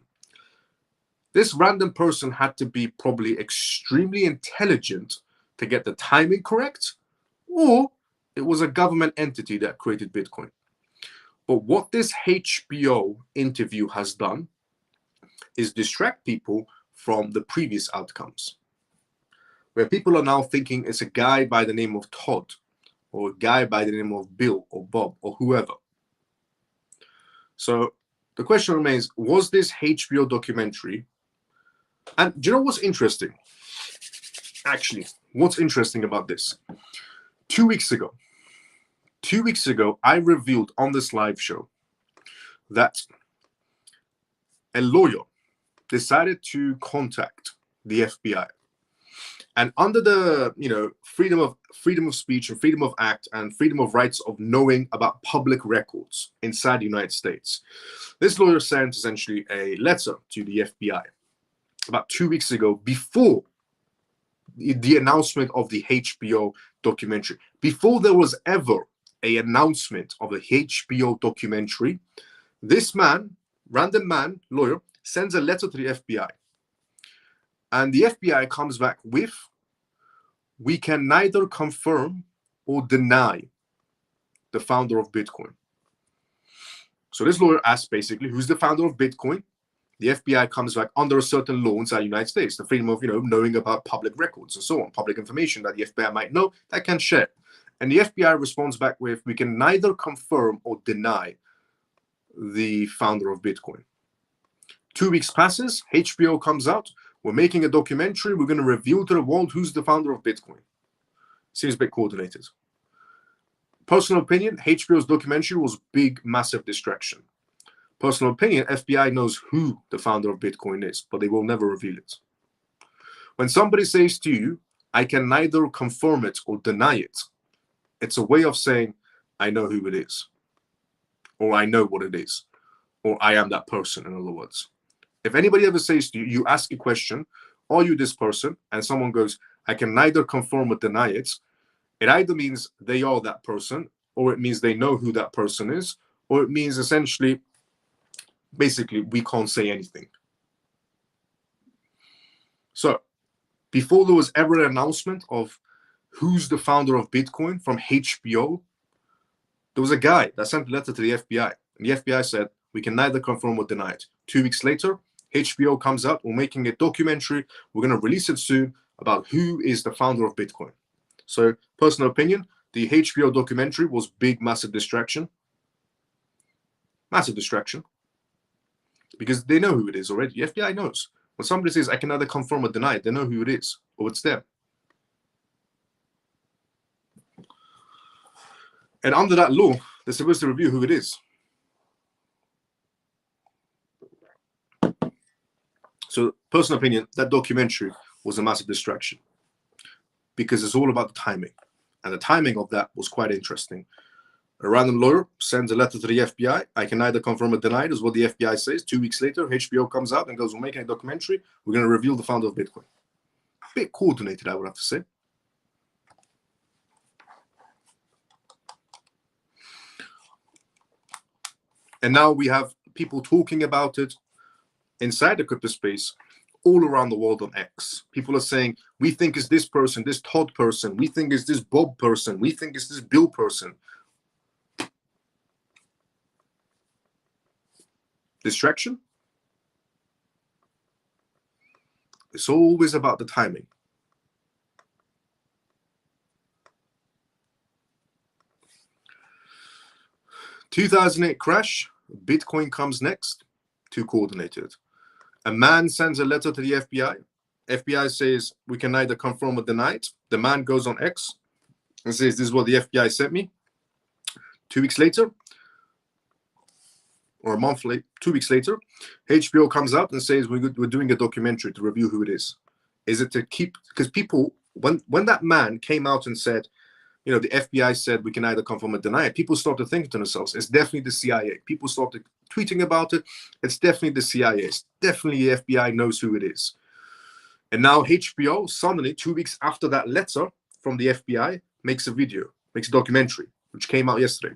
This random person had to be probably extremely intelligent to get the timing correct, or it was a government entity that created Bitcoin. But what this HBO interview has done is distract people from the previous outcomes, where people are now thinking it's a guy by the name of Todd, or a guy by the name of Bill or Bob or whoever. So the question remains, was this HBO documentary? And do you know what's interesting? Actually, what's interesting about this? 2 weeks ago, I revealed on this live show that a lawyer decided to contact the FBI, and under the freedom of speech and freedom of act and freedom of rights of knowing about public records inside the United States, this lawyer sent essentially a letter to the FBI about 2 weeks ago, before the announcement of the HBO documentary. Before there was ever an announcement of a HBO documentary, this man, random man, lawyer, sends a letter to the FBI. And the FBI comes back with, we can neither confirm or deny the founder of Bitcoin. So this lawyer asks basically, who's the founder of Bitcoin? The FBI comes back under a certain law inside the United States, the freedom of knowing about public records and so on, public information that the FBI might know, that can share. And the FBI responds back with, we can neither confirm or deny the founder of Bitcoin. 2 weeks passes, HBO comes out, we're making a documentary, we're going to reveal to the world who's the founder of Bitcoin. Seems a bit coordinated. Personal opinion, HBO's documentary was big, massive distraction. Personal opinion, FBI knows who the founder of Bitcoin is, but they will never reveal it. When somebody says to you, I can neither confirm it or deny it, it's a way of saying, I know who it is, or I know what it is, or I am that person, in other words. If anybody ever says to you, you ask a question, are you this person? And someone goes, I can neither confirm or deny it, it either means they are that person, or it means they know who that person is, or it means essentially, basically, we can't say anything. So, before there was ever an announcement of who's the founder of Bitcoin from HBO, there was a guy that sent a letter to the FBI. And the FBI said, we can neither confirm or deny it. 2 weeks later, HBO comes out, we're making a documentary, we're going to release it soon, about who is the founder of Bitcoin. So, personal opinion, the HBO documentary was big, massive distraction. Massive distraction. Because they know who it is already. The FBI knows. When somebody says, I can either confirm or deny it, they know who it is, or it's them. And under that law, they're supposed to review who it is. So, personal opinion, that documentary was a massive distraction. Because it's all about the timing. And the timing of that was quite interesting. A random lawyer sends a letter to the FBI. I can neither confirm or deny it, is what the FBI says. 2 weeks later, HBO comes out and goes, we're making a documentary. We're going to reveal the founder of Bitcoin. A bit coordinated, I would have to say. And now we have people talking about it inside the crypto space all around the world on X. People are saying, we think it's this person, this Todd person. We think it's this Bob person. We think it's this Bill person. Distraction? It's always about the timing. (2008) crash, Bitcoin comes next, too coordinated. A man sends a letter to the FBI. FBI says, we can neither confirm or deny it. The man goes on X and says, this is what the FBI sent me. 2 weeks later, or a month later, 2 weeks later, HBO comes out and says, we're doing a documentary to review who it is. Is it to keep, because people, when that man came out and said, the FBI said we can either confirm or deny it, people started thinking to themselves, it's definitely the CIA. People started tweeting about it. It's definitely the CIA. It's definitely the FBI knows who it is. And now HBO, suddenly, 2 weeks after that letter from the FBI, makes a video, makes a documentary, which came out yesterday.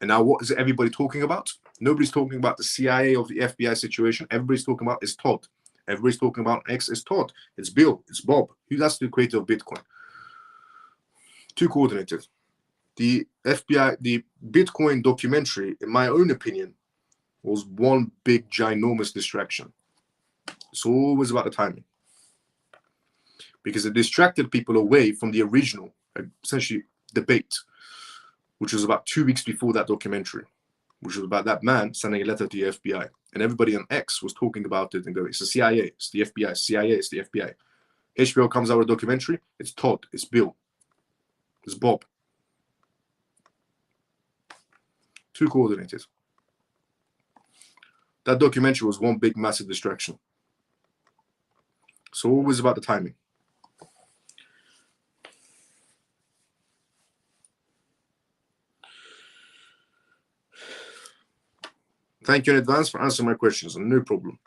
And now what is everybody talking about? Nobody's talking about the CIA or the FBI situation. Everybody's talking about is Todd. Everybody's talking about X is Todd. It's Bill. It's Bob. That's the creator of Bitcoin. Too coordinated. The FBI, the Bitcoin documentary, in my own opinion, was one big, ginormous distraction. It's always about the timing. Because it distracted people away from the original, essentially debate, which was about 2 weeks before that documentary, which was about that man sending a letter to the FBI. And everybody on X was talking about it and going, it's the CIA, it's the FBI, CIA, it's the FBI. HBO comes out with a documentary, it's Todd, it's Bill, it's Bob. Too coordinated. That documentary was one big, massive distraction. So always about the timing. Thank you in advance for answering my questions. No problem.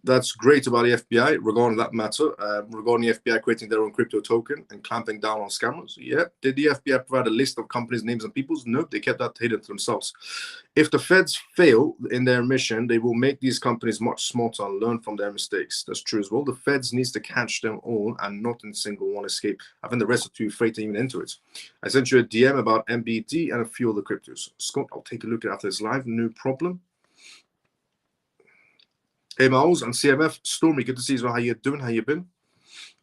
That's great about the FBI regarding that matter. Regarding the FBI creating their own crypto token and clamping down on scammers. Yeah. Did the FBI provide a list of companies' names and people's? No, they kept that hidden to themselves. If the feds fail in their mission, they will make these companies much smarter and learn from their mistakes. That's true as well. The feds needs to catch them all and not in single one escape. I think the rest are too afraid to even enter it. I sent you a DM about MBT and a few other cryptos. Scott, I'll take a look at after this live. No problem. Hey Miles and CMF, Stormy, good to see you. How you doing? How you been?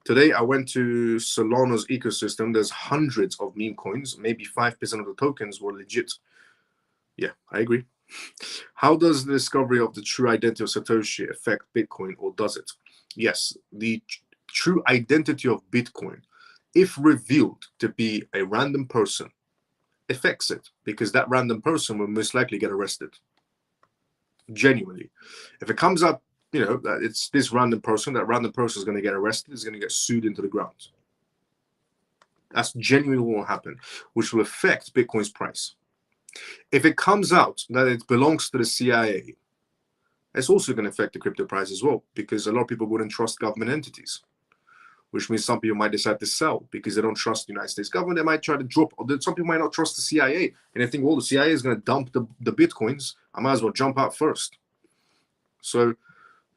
Today I went to Solana's ecosystem. There's hundreds of meme coins. Maybe 5% of the tokens were legit. Yeah, I agree. How does the discovery of the true identity of Satoshi affect Bitcoin, or does it? Yes, the true identity of Bitcoin, if revealed to be a random person, affects it, because that random person will most likely get arrested. Genuinely, if it comes up, that it's this random person, that random person is going to get arrested, is going to get sued into the ground. That's genuinely what will happen, which will affect Bitcoin's price. If it comes out that it belongs to the CIA, it's also going to affect the crypto price as well, because a lot of people wouldn't trust government entities, which means some people might decide to sell because they don't trust the United States government. They might try to drop, or some people might not trust the CIA, and they think, well, the CIA is going to dump the Bitcoins. I might as well jump out first. So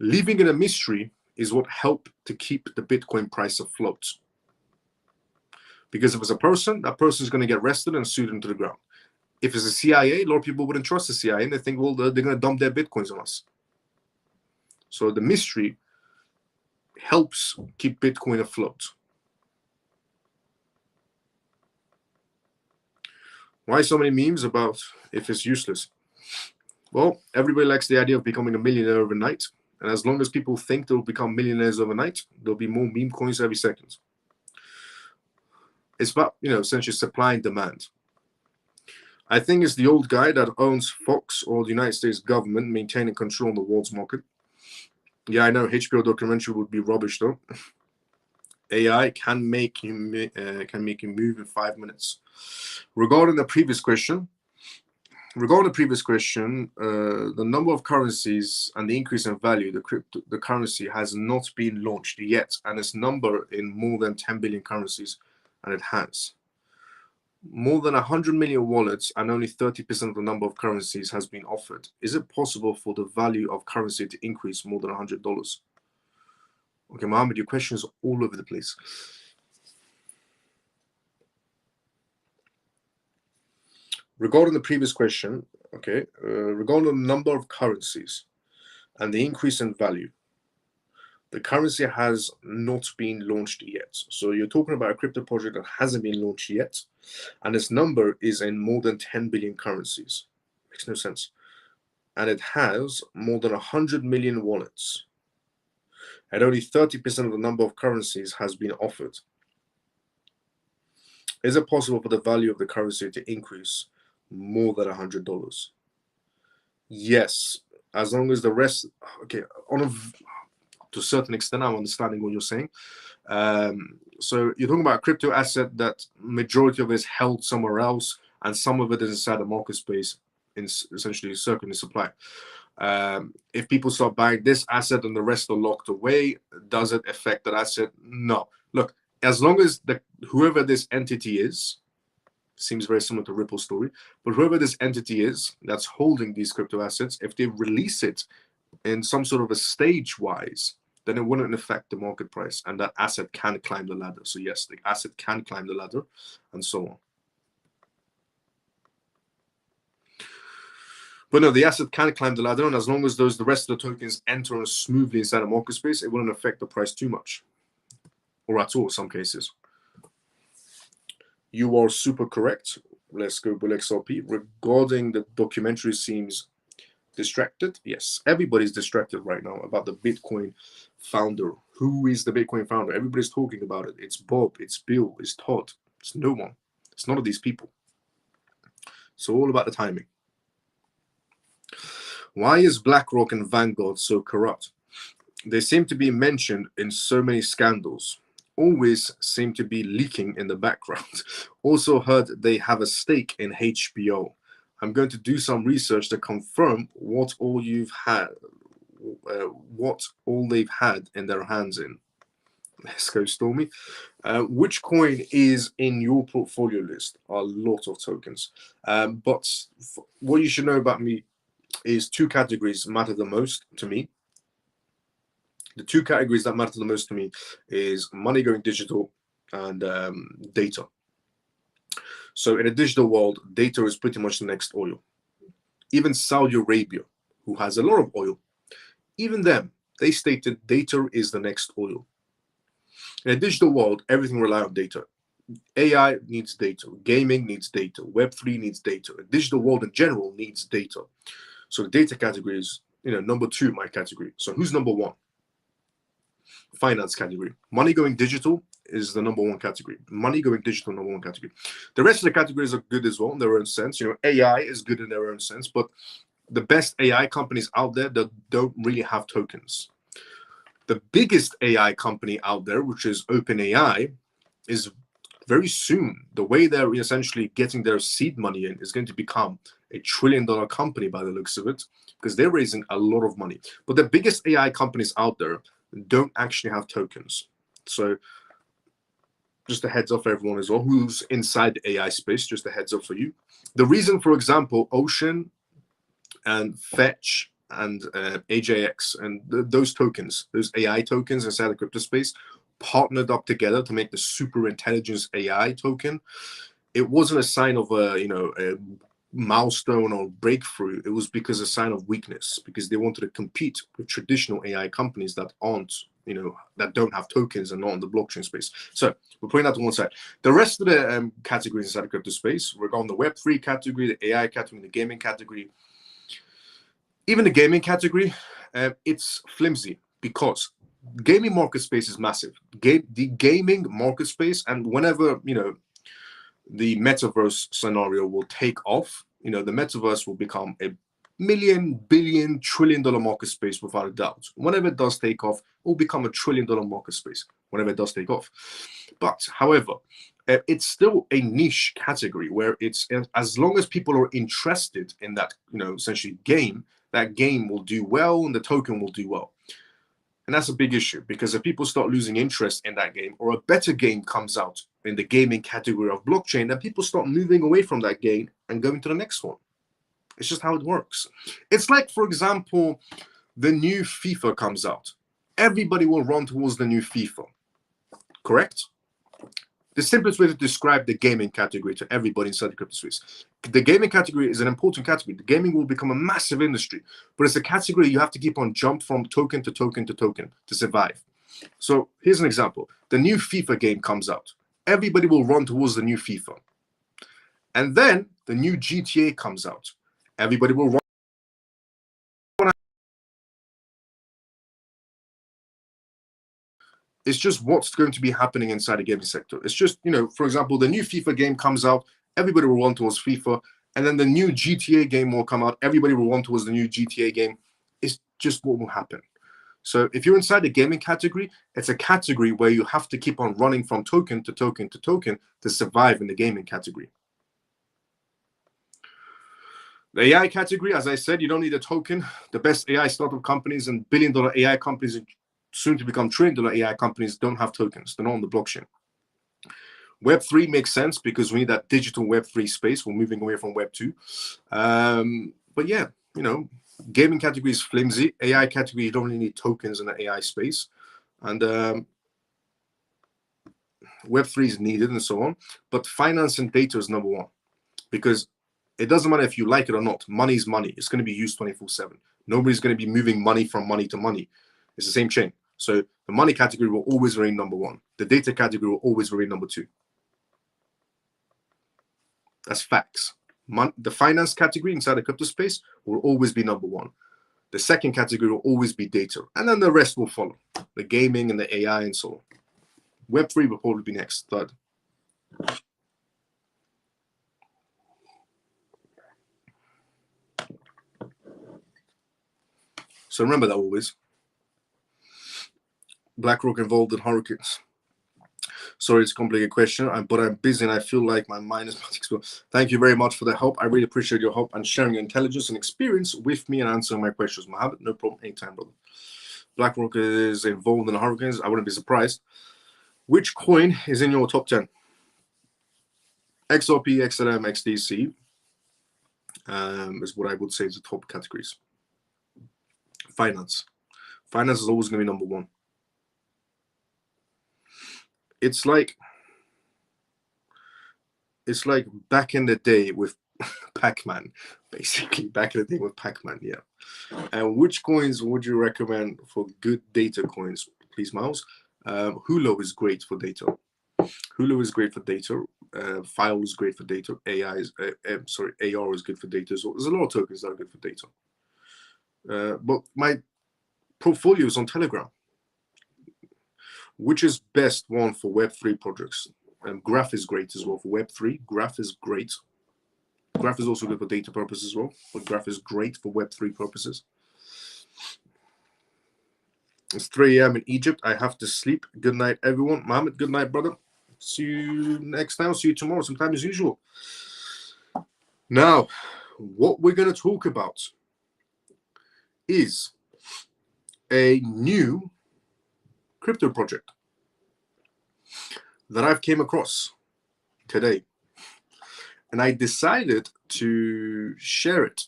leaving it a mystery is what helped to keep the Bitcoin price afloat. Because if it's a person, that person is going to get arrested and sued into the ground. If it's a CIA, a lot of people wouldn't trust the CIA, and they think, well, they're going to dump their Bitcoins on us. So the mystery helps keep Bitcoin afloat. Why so many memes about if it's useless? Well, everybody likes the idea of becoming a millionaire overnight. And as long as people think they'll become millionaires overnight, there'll be more meme coins every second. It's about, essentially supply and demand. I think it's the old guy that owns Fox or the United States government maintaining control on the world's market. Yeah, I know HBO documentary would be rubbish though. AI can make you move in 5 minutes. Regarding the previous question, the number of currencies and the increase in value, the currency has not been launched yet, and its number in more than 10 billion currencies, and it has. More than 100 million wallets and only 30% of the number of currencies has been offered. Is it possible for the value of currency to increase more than $100? Okay, Mohammed, your question is all over the place. Regarding the previous question, okay, regarding the number of currencies and the increase in value, the currency has not been launched yet. So you're talking about a crypto project that hasn't been launched yet, and its number is in more than 10 billion currencies. Makes no sense. And it has more than 100 million wallets. And only 30% of the number of currencies has been offered. Is it possible for the value of the currency to increase more than $100? Yes, as long as the rest, okay, to a certain extent, I'm understanding what you're saying. So you're talking about a crypto asset that majority of it is held somewhere else, and some of it is inside the market space, essentially circulating supply. If people start buying this asset and the rest are locked away, does it affect that asset? No. Look, as long as whoever this entity is, seems very similar to Ripple's story, but whoever this entity is that's holding these crypto assets, if they release it in some sort of a stage-wise, then it wouldn't affect the market price, and that asset can climb the ladder. So yes, the asset can climb the ladder, and so on. But no, the asset can climb the ladder, and as long as the rest of the tokens enter smoothly inside the market space, it wouldn't affect the price too much, or at all in some cases. You are super correct. Let's go Bull XRP. Regarding the documentary seems distracted. Yes, everybody's distracted right now about the Bitcoin founder. Who is the Bitcoin founder? Everybody's talking about it. It's Bob, it's Bill, it's Todd. It's no one. It's none of these people. It's all about the timing. Why is BlackRock and Vanguard so corrupt? They seem to be mentioned in so many scandals. Always seem to be leaking in the background. Also heard they have a stake in HBO. I'm going to do some research to confirm what all they've had in their hands in. Let's go, Stormy. Which coin is in your portfolio list? A lot of tokens. But what you should know about me is two categories matter the most to me. The two categories that matter the most to me is money going digital and data. So in a digital world, data is pretty much the next oil. Even Saudi Arabia, who has a lot of oil, even them, they stated data is the next oil. In a digital world, everything relies on data. AI needs data. Gaming needs data. Web3 needs data. A digital world in general needs data. So the data category is, number two, my category. So who's number one? Finance category. Money going digital is the number one category. Money going digital, number one category. The rest of the categories are good as well in their own sense. AI is good in their own sense, but the best AI companies out there that don't really have tokens. The biggest AI company out there, which is OpenAI, is very soon, the way they're essentially getting their seed money in is going to become a $1 trillion company by the looks of it, because they're raising a lot of money. But the biggest AI companies out there don't actually have tokens. So just a heads up for everyone as well who's inside the AI space, just a heads up for you. The reason, for example, Ocean and Fetch and AJX and those tokens, those AI tokens inside the crypto space, partnered up together to make the super intelligence AI token, it wasn't a sign of a milestone or breakthrough. It was because a sign of weakness, because they wanted to compete with traditional AI companies that aren't, that don't have tokens and not in the blockchain space. So we're putting that to one side. The rest of the categories inside the crypto space, we're going the Web3 category, the AI category, the gaming category. Even the gaming category, it's flimsy because gaming market space is massive. The gaming market space, and whenever the metaverse scenario will take off, the metaverse will become a million, billion, $1 trillion market space without a doubt. Whenever it does take off, it will become a $1 trillion market space. Whenever it does take off, but however, it's still a niche category where it's, as long as people are interested in that, essentially game, that game will do well and the token will do well. And that's a big issue, because if people start losing interest in that game, or a better game comes out in the gaming category of blockchain, then people start moving away from that game and going to the next one. It's just how it works. It's like, for example, the new FIFA comes out. Everybody will run towards the new FIFA, correct? The simplest way to describe the gaming category to everybody inside the crypto space. The gaming category is an important category. The gaming will become a massive industry, but it's a category you have to keep on jump from token to token to token to survive. So here's an example. The new FIFA game comes out. Everybody will run towards the new FIFA. And then the new GTA comes out. Everybody will run. It's just what's going to be happening inside the gaming sector. It's just, for example, the new FIFA game comes out, everybody will run towards FIFA, and then the new GTA game will come out, everybody will run towards the new GTA game. It's just what will happen. So if you're inside the gaming category, it's a category where you have to keep on running from token to token to token to survive in the gaming category. The AI category, as I said, you don't need a token. The best AI startup companies and billion-dollar AI companies, soon to become trillion-dollar AI companies, don't have tokens. They're not on the blockchain. Web3 makes sense because we need that digital Web3 space. We're moving away from Web2. But yeah, gaming category is flimsy. AI category, you don't really need tokens in the AI space. And Web3 is needed and so on. But finance and data is number one, because it doesn't matter if you like it or not. Money is money. It's going to be used 24/7. Nobody's going to be moving money from money to money. It's the same chain. So the money category will always remain number one. The data category will always remain number two. That's facts. The finance category inside the crypto space will always be number one. The second category will always be data. And then the rest will follow. The gaming and the AI and so on. Web3 will probably be next, third. So remember that always. BlackRock involved in hurricanes. Sorry, it's a complicated question, but I'm busy and I feel like my mind is not exploding. Thank you very much for the help. I really appreciate your help and sharing your intelligence and experience with me and answering my questions. Mohammed, no problem, anytime, brother. BlackRock is involved in hurricanes. I wouldn't be surprised. Which coin is in your top 10? XRP, XLM, XDC is what I would say is the top categories. Finance. Finance is always going to be number one. It's like back in the day with Pac-Man, basically. Back in the day with Pac-Man, yeah. And which coins would you recommend for good data coins, please, Miles? Hulo is great for data. Hulo is great for data. File is great for data. AR is good for data. So there's a lot of tokens that are good for data. But my portfolio is on Telegram. Which is best one for Web3 projects? Graph is great as well for Web3. Graph is great. Graph is also good for data purposes as well, but Graph is great for Web3 purposes. It's 3 a.m. in Egypt. I have to sleep. Good night, everyone. Mohammed, good night, brother. See you next time. See you tomorrow, sometime as usual. Now, what we're going to talk about is a new crypto project that I've came across today, and I decided to share it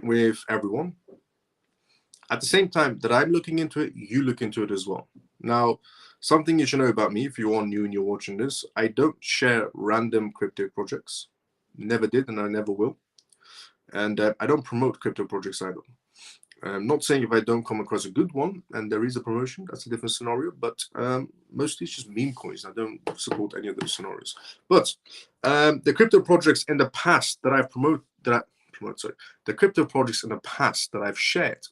with everyone. At the same time that I'm looking into it, you look into it as well. Now, something you should know about me, if you are new and you're watching this, I don't share random crypto projects. Never did, and I never will. And I don't promote crypto projects either. I'm not saying if I don't come across a good one and there is a promotion, that's a different scenario, but mostly it's just meme coins. I don't support any of those scenarios. But the crypto projects in the past that I've the crypto projects in the past that I've shared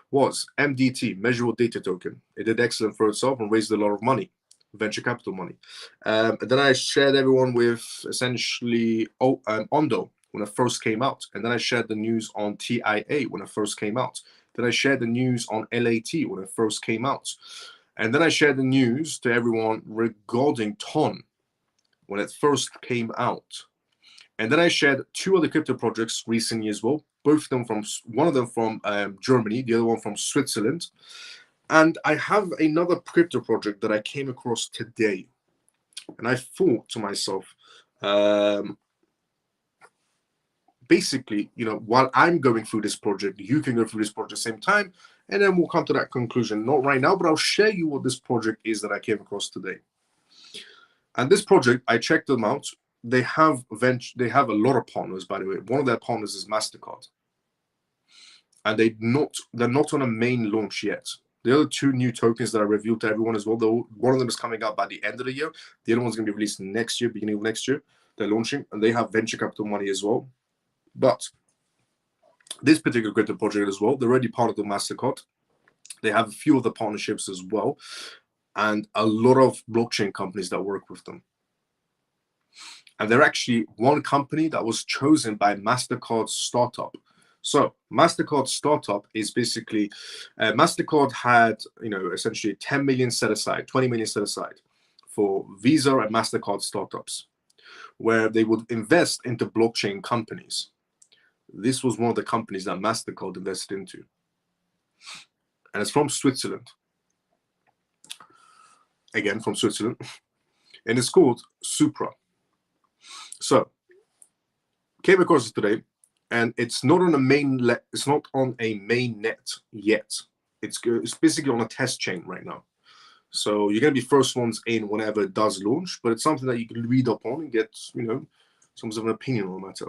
was MDT, Measurable Data Token. It did excellent for itself and raised a lot of money, venture capital money. And then I shared everyone with essentially Ondo when it first came out. And then I shared the news on TIA when it first came out. Then I shared the news on LAT when it first came out. And then I shared the news to everyone regarding TON when it first came out. And then I shared 2 other crypto projects recently as well. Both of them one of them from Germany, the other one from Switzerland. And I have another crypto project that I came across today. And I thought to myself, basically, while I'm going through this project, you can go through this project at the same time, and then we'll come to that conclusion. Not right now, but I'll share you what this project is that I came across today. And this project, I checked them out. They have a lot of partners, by the way. One of their partners is MasterCard. And they're not on a main launch yet. The other 2 new tokens that I revealed to everyone as well, though, one of them is coming out by the end of the year. The other one's going to be released next year, beginning of next year. They're launching, and they have venture capital money as well. But this particular crypto project as well, they're already part of the MasterCard. They have a few other partnerships as well, and a lot of blockchain companies that work with them. And they're actually one company that was chosen by MasterCard Startup. So MasterCard Startup is basically, MasterCard had, essentially 10 million set aside, 20 million set aside for Visa and MasterCard startups, where they would invest into blockchain companies. This was one of the companies that MasterCard invested into. And it's from Switzerland. Again, from Switzerland. And it's called Supra. So, came across it today, and it's not on a main net yet. It's basically on a test chain right now. So you're going to be first ones in whenever it does launch, but it's something that you can read up on and get, some sort of an opinion on the matter.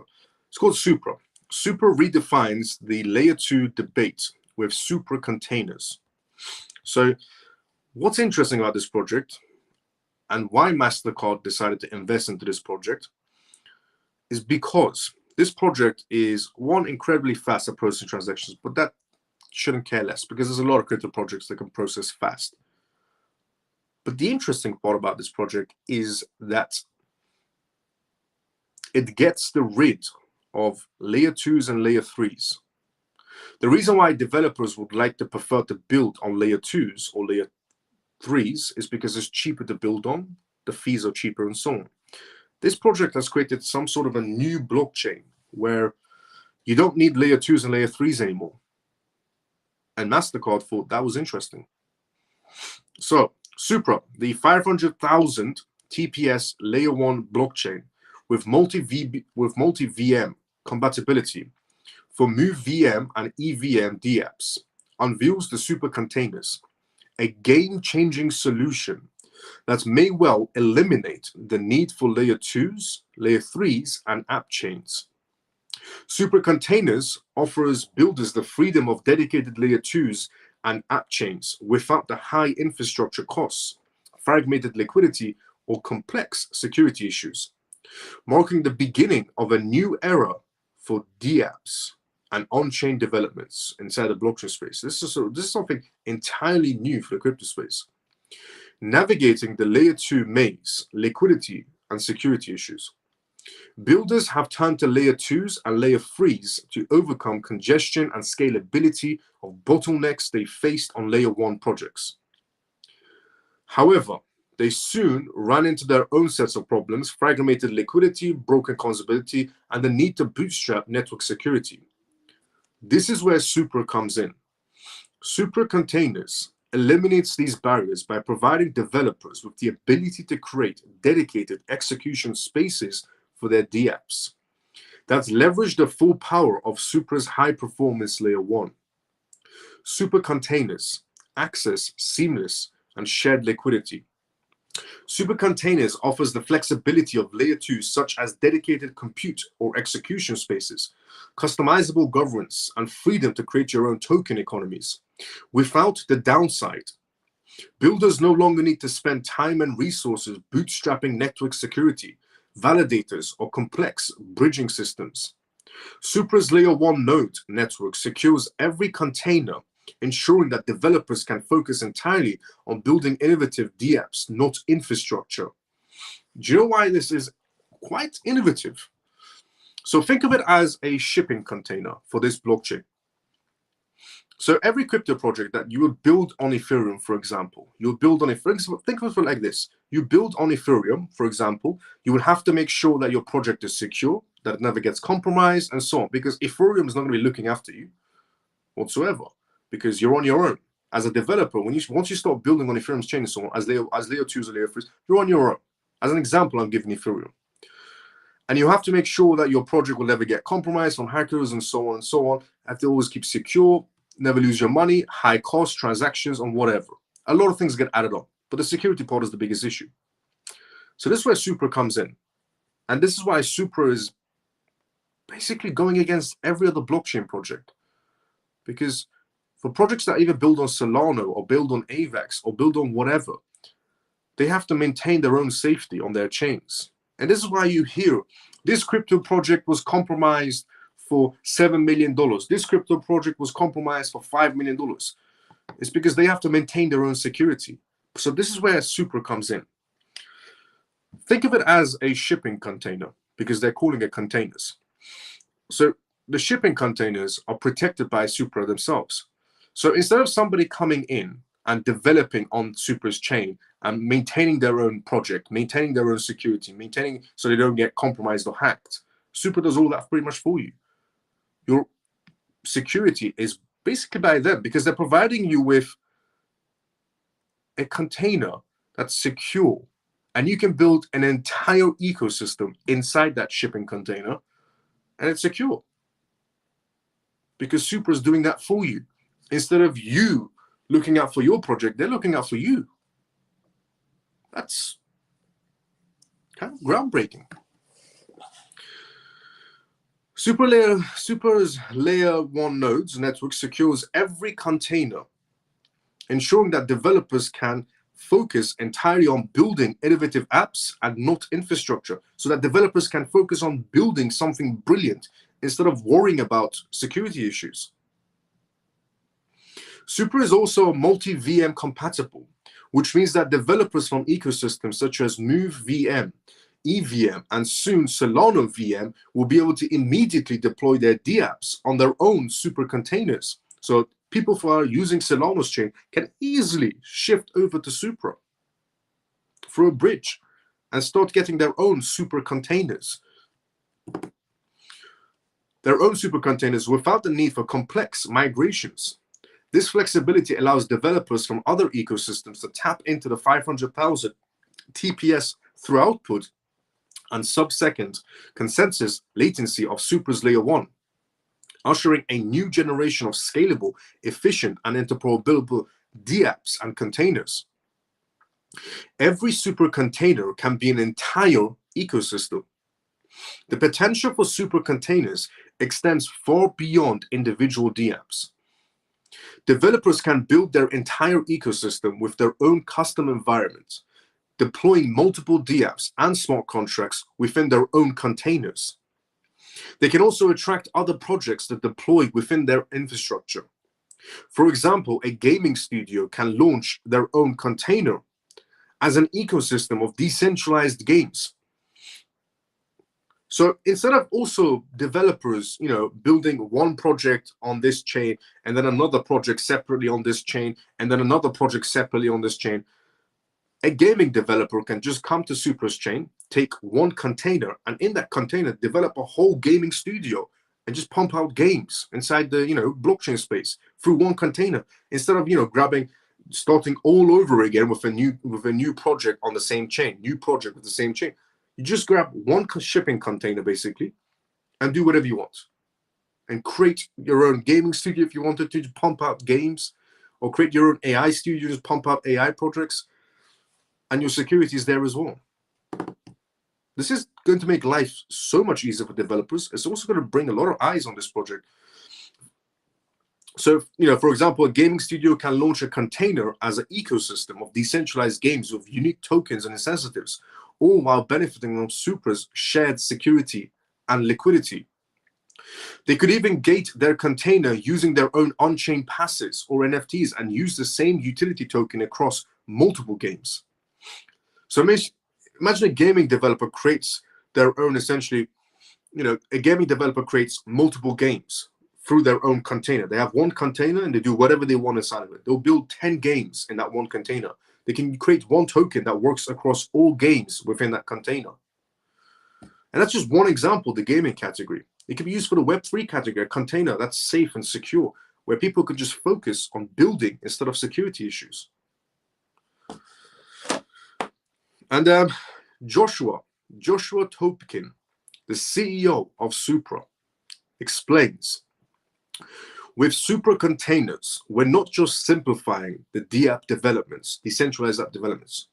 It's called Supra. Supra redefines the layer 2 debate with Supra containers. So what's interesting about this project and why MasterCard decided to invest into this project is because this project is one, incredibly fast at processing transactions, but that shouldn't care less because there's a lot of crypto projects that can process fast. But the interesting part about this project is that it gets rid of layer 2s and layer 3s. The reason why developers would like to prefer to build on layer 2s or layer 3s is because it's cheaper to build on, the fees are cheaper, and so on. This project has created some sort of a new blockchain where you don't need layer 2s and layer 3s anymore. And MasterCard thought that was interesting. So Supra, the 500,000 TPS layer 1 blockchain with multi-VM compatibility for MoveVM and EVM dApps, unveils the super containers, a game-changing solution that may well eliminate the need for layer 2s, layer 3s, and app chains. Super containers offers builders the freedom of dedicated layer 2s and app chains without the high infrastructure costs, fragmented liquidity, or complex security issues, marking the beginning of a new era for dApps and on-chain developments inside the blockchain space. This is something entirely new for the crypto space. Navigating the layer 2 maze, liquidity, and security issues. Builders have turned to layer 2s and layer 3s to overcome congestion and scalability of bottlenecks they faced on layer 1 projects. However, they soon ran into their own sets of problems: fragmented liquidity, broken consumability, and the need to bootstrap network security. This is where Supra comes in. Supra Containers eliminates these barriers by providing developers with the ability to create dedicated execution spaces for their dApps that leverage the full power of Supra's high-performance layer 1. Supra Containers access seamless and shared liquidity. Supra Containers offers the flexibility of layer 2, such as dedicated compute or execution spaces, customizable governance, and freedom to create your own token economies. Without the downside, builders no longer need to spend time and resources bootstrapping network security, validators, or complex bridging systems. Supra's layer 1 node network secures every container, ensuring that developers can focus entirely on building innovative dApps, not infrastructure. Do you know why this is quite innovative? So think of it as a shipping container for this blockchain. So every crypto project that you would build on Ethereum, for example, you'll build on think of it like this. You build on Ethereum, for example, you would have to make sure that your project is secure, that it never gets compromised, and so on, because Ethereum is not going to be looking after you whatsoever, because you're on your own. As a developer, once you start building on Ethereum's chain and so on, as layer 2s or layer 3s, you're on your own. As an example, I'm giving Ethereum. And you have to make sure that your project will never get compromised from hackers and so on and so on. You have to always keep secure, never lose your money, high cost transactions, and whatever. A lot of things get added on, but the security part is the biggest issue. So this is where Supra comes in. And this is why Supra is basically going against every other blockchain project. Because for projects that either build on Solana or build on AVAX or build on whatever, they have to maintain their own safety on their chains. And this is why you hear this crypto project was compromised for $7 million. This crypto project was compromised for $5 million. It's because they have to maintain their own security. So this is where Supra comes in. Think of it as a shipping container, because they're calling it containers. So the shipping containers are protected by Supra themselves. So instead of somebody coming in and developing on Supra's chain and maintaining their own project, maintaining their own security, maintaining so they don't get compromised or hacked, Supra does all that pretty much for you. Your security is basically by them, because they're providing you with a container that's secure, and you can build an entire ecosystem inside that shipping container, and it's secure because Supra is doing that for you. Instead of you looking out for your project, they're looking out for you. That's kind of groundbreaking. Supra's layer 1 nodes network secures every container, ensuring that developers can focus entirely on building innovative apps and not infrastructure, so that developers can focus on building something brilliant instead of worrying about security issues. Supra is also multi-VM compatible, which means that developers from ecosystems such as Move VM, EVM, and soon Solana VM will be able to immediately deploy their dApps on their own Supra containers. So people who are using Solana's chain can easily shift over to Supra through a bridge and start getting their own Supra containers. Their own Supra containers without the need for complex migrations. This flexibility allows developers from other ecosystems to tap into the 500,000 TPS throughput and sub-second consensus latency of Supra's Layer 1, ushering a new generation of scalable, efficient, and interoperable dApps and containers. Every Supra container can be an entire ecosystem. The potential for Supra containers extends far beyond individual dApps. Developers can build their entire ecosystem with their own custom environment, deploying multiple dApps and smart contracts within their own containers. They can also attract other projects that deploy within their infrastructure. For example, a gaming studio can launch their own container as an ecosystem of decentralized games. So instead of also developers, building one project on this chain and then another project separately on this chain and then another project separately on this chain, a gaming developer can just come to Supra's chain, take one container, and in that container develop a whole gaming studio and just pump out games inside the blockchain space through one container, instead of starting all over again with a new project on the same chain, new project with the same chain. You just grab one shipping container basically and do whatever you want, and create your own gaming studio if you wanted to pump out games, or create your own AI studio, just pump out AI projects, and your security is there as well. This is going to make life so much easier for developers. It's also going to bring a lot of eyes on this project. So, for example, a gaming studio can launch a container as an ecosystem of decentralized games with unique tokens and incentives, all while benefiting from Supra's shared security and liquidity. They could even gate their container using their own on-chain passes or NFTs and use the same utility token across multiple games. So imagine a gaming developer creates their own, essentially, a gaming developer creates multiple games through their own container. They have one container and they do whatever they want inside of it. They'll build 10 games in that one container. They can create one token that works across all games within that container. And that's just one example, the gaming category. It can be used for the Web3 category, a container that's safe and secure, where people can just focus on building instead of security issues. And Joshua Topkin, the CEO of Supra, explains, with Supra containers, we're not just simplifying the dApp developments, decentralized app developments.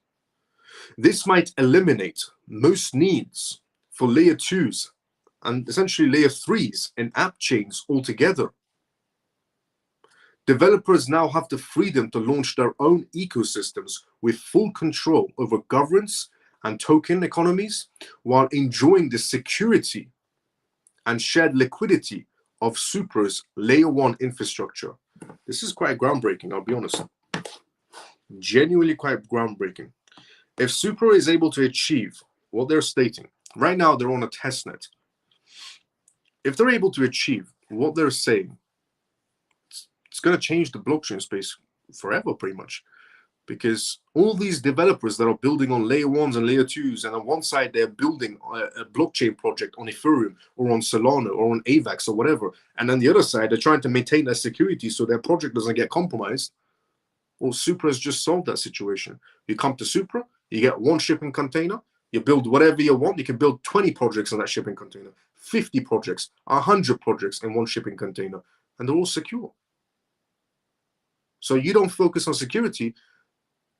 This might eliminate most needs for layer 2s and essentially layer 3s in app chains altogether. Developers now have the freedom to launch their own ecosystems with full control over governance and token economies, while enjoying the security and shared liquidity of Supra's Layer 1 infrastructure. This is quite groundbreaking, I'll be honest. Genuinely quite groundbreaking. If Supra is able to achieve what they're stating, right now they're on a testnet. If they're able to achieve what they're saying, it's going to change the blockchain space forever, pretty much. Because all these developers that are building on layer 1s and layer 2s, and on one side they're building a blockchain project on Ethereum or on Solana or on AVAX or whatever, and on the other side they're trying to maintain their security so their project doesn't get compromised. Well, Supra has just solved that situation. You come to Supra, you get one shipping container, you build whatever you want. You can build 20 projects on that shipping container, 50 projects, 100 projects in one shipping container, and they're all secure. So you don't focus on security,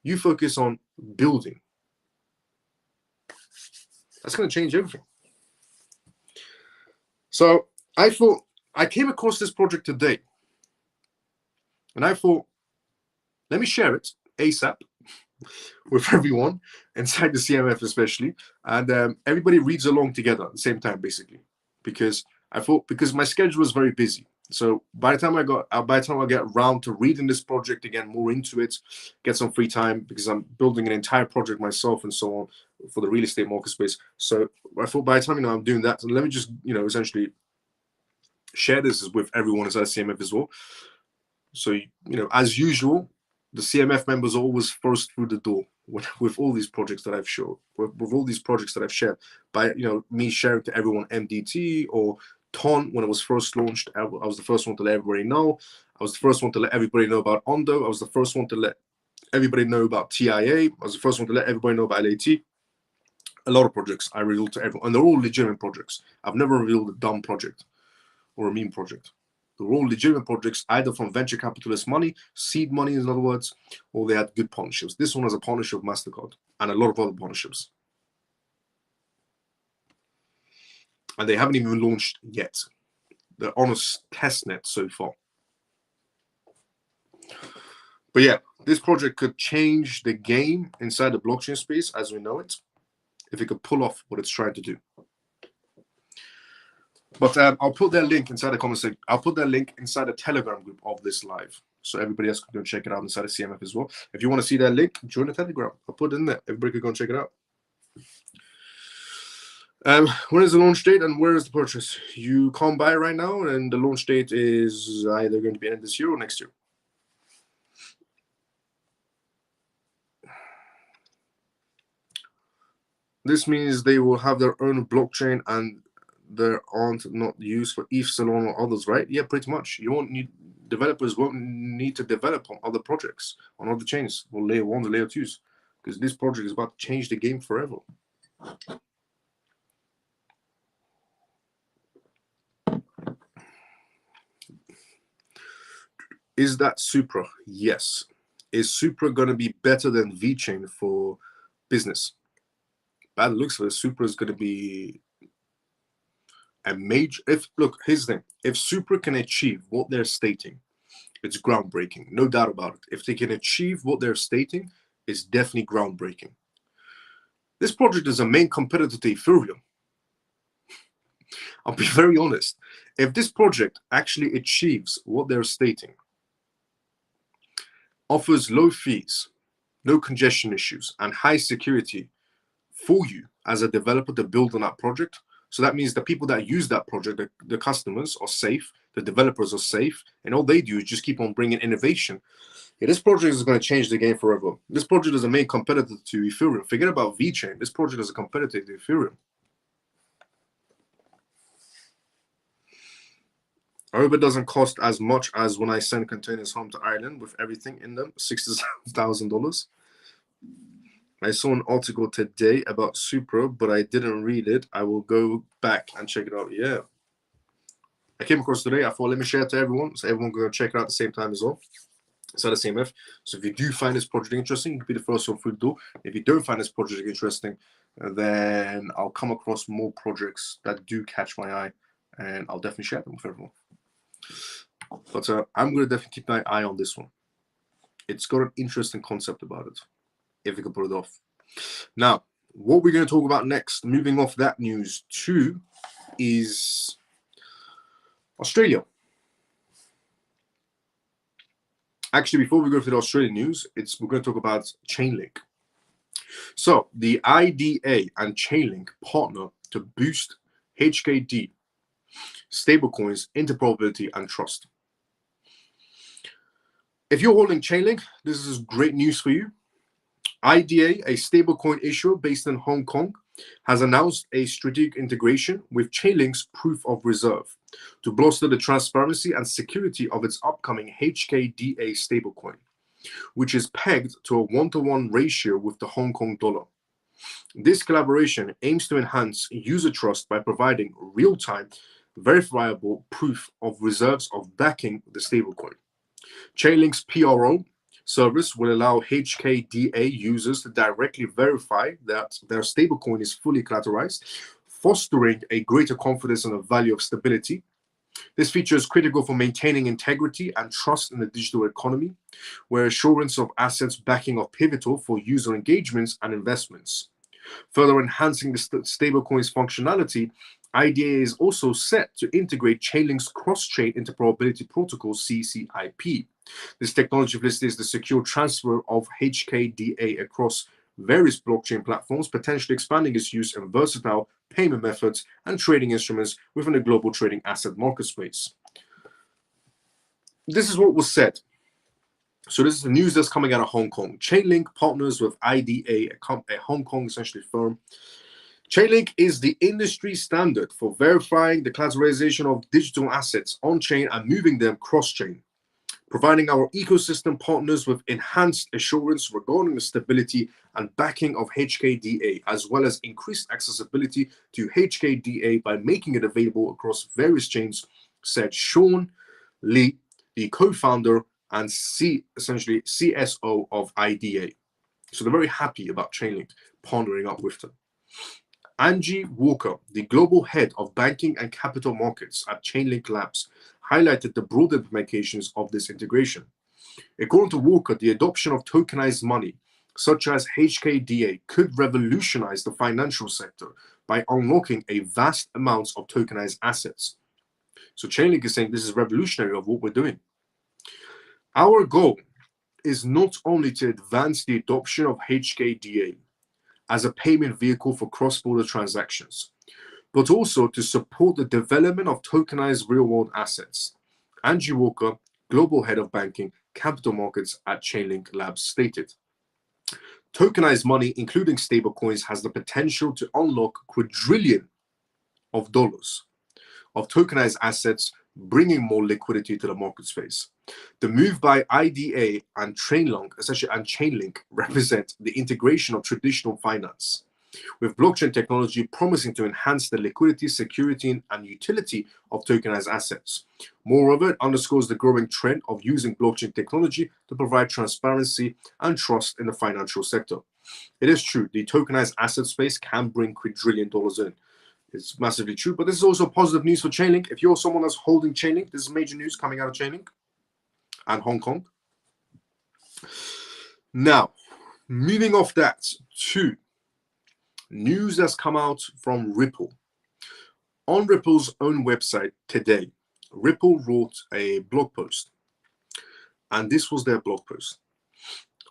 you focus on building. That's going to change everything. So I came across this project today, and I thought, let me share it ASAP, with everyone inside the CMF, especially, and everybody reads along together at the same time, basically, because because my schedule was very busy. So by the time I get around to reading this project again, more into it, get some free time because I'm building an entire project myself and so on for the real estate market space. So I thought by the time I'm doing that, let me just essentially share this with everyone inside CMF as well. So as usual, the CMF members are always first through the door with all these projects that I've showed, with all these projects that I've shared. By me sharing to everyone MDT or Ton when it was first launched, I was the first one to let everybody know. I was the first one to let everybody know about Ondo. I was the first one to let everybody know about TIA. I was the first one to let everybody know about LAT. A lot of projects I revealed to everyone, and they're all legitimate projects. I've never revealed a dumb project or a meme project. They're all legitimate projects, either from venture capitalist money, seed money, in other words, or they had good partnerships. This one has a partnership with MasterCard and a lot of other partnerships. And they haven't even launched yet. They're on a test net so far. But yeah, this project could change the game inside the blockchain space as we know it, if it could pull off what it's trying to do. But I'll put that link inside the comment section. I'll put that link inside the Telegram group of this live, so everybody else can go and check it out inside the CMF as well. If you want to see that link, join the Telegram. I'll put it in there. Everybody can go and check it out. When is the launch date and where is the purchase? You can't buy right now, and the launch date is either going to be end this year or next year. This means they will have their own blockchain and they aren't not used for ETH, Solana, or others, right? Yeah, pretty much. You won't need developers won't need to develop on other projects, on other chains, or layer 1 or layer 2s, because this project is about to change the game forever. Is that Supra? Yes. Is Supra going to be better than VeChain for business? Bad looks for it, Supra is going to be a major. Look, here's the thing: if Supra can achieve what they're stating, it's groundbreaking, no doubt about it. If they can achieve what they're stating, it's definitely groundbreaking. This project is a main competitor to Ethereum. I'll be very honest. If this project actually achieves what they're stating, offers low fees, no congestion issues, and high security for you as a developer to build on that project. So that means the people that use that project, the customers, are safe, the developers are safe, and all they do is just keep on bringing innovation. Yeah, this project is going to change the game forever. This project is a main competitor to Ethereum. Forget about VeChain. This project is a competitor to Ethereum. I hope it doesn't cost as much as when I send containers home to Ireland with everything in them, $60,000. I saw an article today about Supra, but I didn't read it. I will go back and check it out. Yeah. I came across today. I thought, let me share it to everyone, so everyone can go check it out at the same time as well. It's at the CMF. So if you do find this project interesting, you'll be the first one through the door. If you don't find this project interesting, then I'll come across more projects that do catch my eye, and I'll definitely share them with everyone. But I'm going to definitely keep my eye on this one. It's got an interesting concept about it, if we can pull it off. Now, what we're going to talk about next, moving off that news too, is Australia. Actually, before we go to the Australian news, we're going to talk about Chainlink. So the IDA and Chainlink partner to boost HKD stablecoins, interoperability, and trust. If you're holding Chainlink, this is great news for you. IDA, a stablecoin issuer based in Hong Kong, has announced a strategic integration with Chainlink's proof of reserve to bolster the transparency and security of its upcoming HKDA stablecoin, which is pegged to a 1-to-1 ratio with the Hong Kong dollar. This collaboration aims to enhance user trust by providing real-time, verifiable proof of reserves of backing the stablecoin. Chainlink's PRO service will allow HKDA users to directly verify that their stablecoin is fully collateralized, fostering a greater confidence in the value of stability. This feature is critical for maintaining integrity and trust in the digital economy, where assurance of assets backing are pivotal for user engagements and investments. Further enhancing the stablecoin's functionality, IDA is also set to integrate Chainlink's cross-chain interoperability protocol (CCIP). This technology facilitates the secure transfer of HKDA across various blockchain platforms, potentially expanding its use in versatile payment methods and trading instruments within the global trading asset market space. This is what was said. So this is the news that's coming out of Hong Kong. Chainlink partners with IDA, a Hong Kong essentially firm. Chainlink is the industry standard for verifying the collateralization of digital assets on-chain and moving them cross-chain, providing our ecosystem partners with enhanced assurance regarding the stability and backing of HKDA, as well as increased accessibility to HKDA by making it available across various chains, said Sean Lee, the co-founder and essentially CSO of IDA. So they're very happy about Chainlink partnering up with them. Angie Walker, the global head of banking and capital markets at Chainlink Labs, highlighted the broader implications of this integration. According to Walker, the adoption of tokenized money, such as HKDA, could revolutionize the financial sector by unlocking a vast amounts of tokenized assets. So Chainlink is saying this is revolutionary of what we're doing. Our goal is not only to advance the adoption of HKDA as a payment vehicle for cross-border transactions, but also to support the development of tokenized real-world assets. Angie Walker, global head of banking capital markets at Chainlink Labs, stated, tokenized money, including stablecoins, has the potential to unlock quadrillion of dollars of tokenized assets, bringing more liquidity to the market space. The move by IDA and Chainlink represent the integration of traditional finance, with blockchain technology promising to enhance the liquidity, security, and utility of tokenized assets. Moreover, it underscores the growing trend of using blockchain technology to provide transparency and trust in the financial sector. It is true, the tokenized asset space can bring quadrillion dollars in. It's massively true, but this is also positive news for Chainlink. If you're someone that's holding Chainlink, this is major news coming out of Chainlink and Hong Kong. Now, moving off that to news that's come out from Ripple. On Ripple's own website today, Ripple wrote a blog post, and this was their blog post.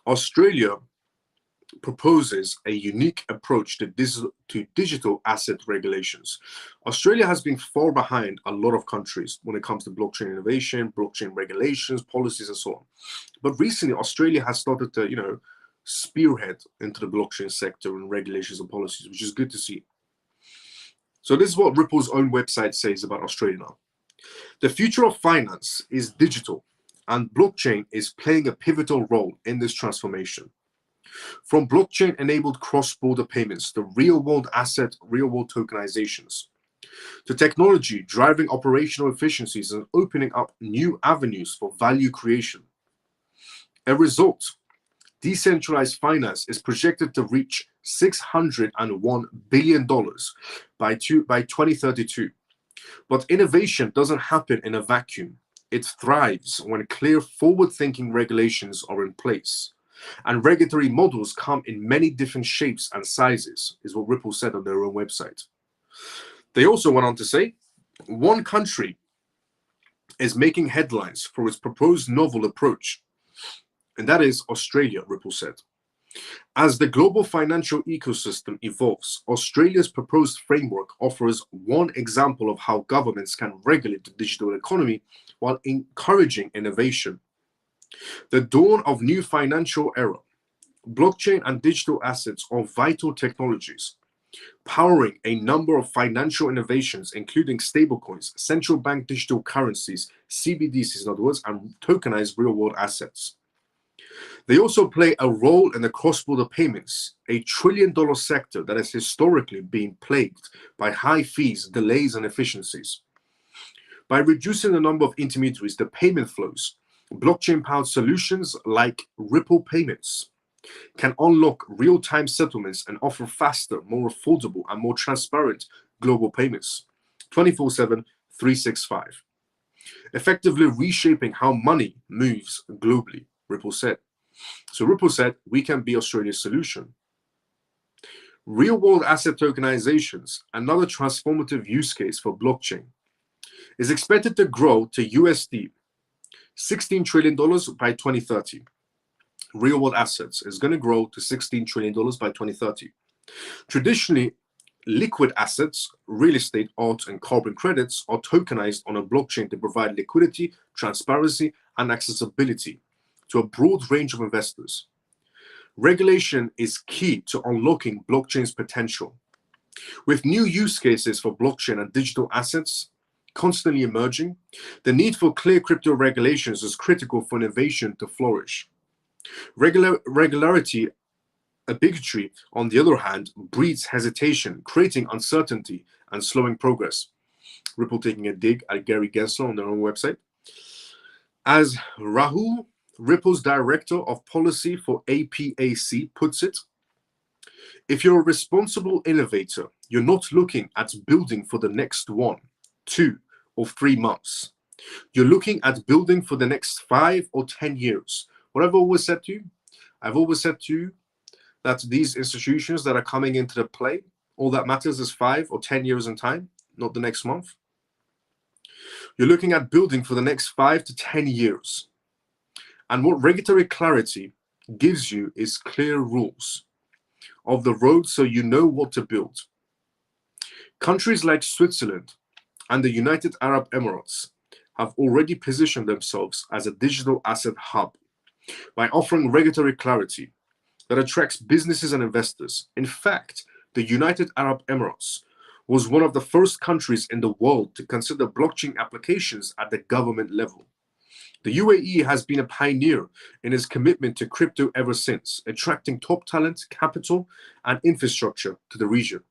Australia proposes a unique approach to digital asset regulations. Australia has been far behind a lot of countries when it comes to blockchain innovation, blockchain regulations, policies, and so on. But recently, Australia has started to, spearhead into the blockchain sector and regulations and policies, which is good to see. So this is what Ripple's own website says about Australia now. The future of finance is digital, and blockchain is playing a pivotal role in this transformation. From blockchain-enabled cross-border payments to real-world tokenizations, to technology driving operational efficiencies and opening up new avenues for value creation. As a result, decentralized finance is projected to reach $601 billion by 2032. But innovation doesn't happen in a vacuum. It thrives when clear, forward-thinking regulations are in place. And regulatory models come in many different shapes and sizes, is what Ripple said on their own website. They also went on to say, one country is making headlines for its proposed novel approach, and that is Australia, Ripple said. As the global financial ecosystem evolves, Australia's proposed framework offers one example of how governments can regulate the digital economy while encouraging innovation. The dawn of new financial era. Blockchain and digital assets are vital technologies, powering a number of financial innovations, including stablecoins, central bank digital currencies, CBDCs in other words, and tokenized real-world assets. They also play a role in the cross-border payments, a trillion-dollar sector that has historically been plagued by high fees, delays, and inefficiencies. By reducing the number of intermediaries, the payment flows, blockchain-powered solutions like Ripple Payments can unlock real-time settlements and offer faster, more affordable, and more transparent global payments, 24/7, 365. effectively reshaping how money moves globally, Ripple said. So Ripple said, we can be Australia's solution. Real-world asset tokenizations, another transformative use case for blockchain, is expected to grow to USD $16 trillion by 2030. Real-world assets is going to grow to $16 trillion by 2030. Traditionally, liquid assets, real estate, art, and carbon credits are tokenized on a blockchain to provide liquidity, transparency, and accessibility to a broad range of investors. Regulation is key to unlocking blockchain's potential. With new use cases for blockchain and digital assets constantly emerging, the need for clear crypto regulations is critical for innovation to flourish. Regularity, a bigotry, on the other hand, breeds hesitation, creating uncertainty and slowing progress. Ripple taking a dig at Gary Gensler on their own website. As Rahul, Ripple's director of policy for APAC, puts it, if you're a responsible innovator, you're not looking at building for the next 1, 2, or 3 months. You're looking at building for the next 5 or 10 years. What I've always said to you, that these institutions that are coming into the play, all that matters is 5 or 10 years in time, not the next month. You're looking at building for the next 5 to 10 years. And what regulatory clarity gives you is clear rules of the road so you know what to build. Countries like Switzerland and the United Arab Emirates have already positioned themselves as a digital asset hub by offering regulatory clarity that attracts businesses and investors. In fact, the United Arab Emirates was one of the first countries in the world to consider blockchain applications at the government level. The UAE has been a pioneer in its commitment to crypto ever since, attracting top talent, capital, and infrastructure to the region.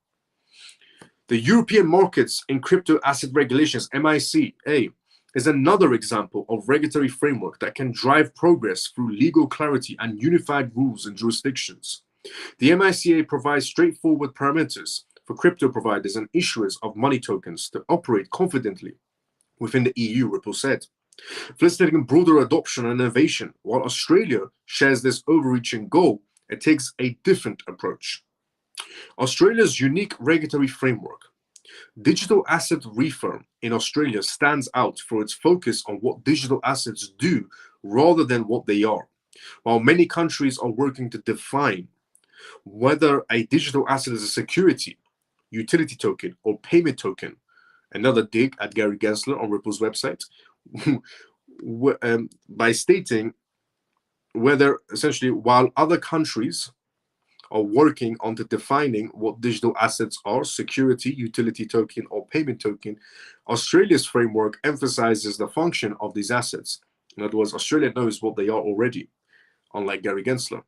The European Markets in Crypto Asset Regulations, MiCA, is another example of regulatory framework that can drive progress through legal clarity and unified rules in jurisdictions. The MiCA provides straightforward parameters for crypto providers and issuers of money tokens to operate confidently within the EU, Ripple said, facilitating broader adoption and innovation. While Australia shares this overreaching goal, it takes a different approach. Australia's unique regulatory framework, digital asset reform in Australia, stands out for its focus on what digital assets do rather than what they are. While many countries are working to define whether a digital asset is a security, utility token, or payment token, another dig at Gary Gensler on Ripple's website, by stating whether essentially while other countries are working on defining what digital assets are, security, utility token, or payment token, Australia's framework emphasizes the function of these assets. In other words, Australia knows what they are already, unlike Gary Gensler.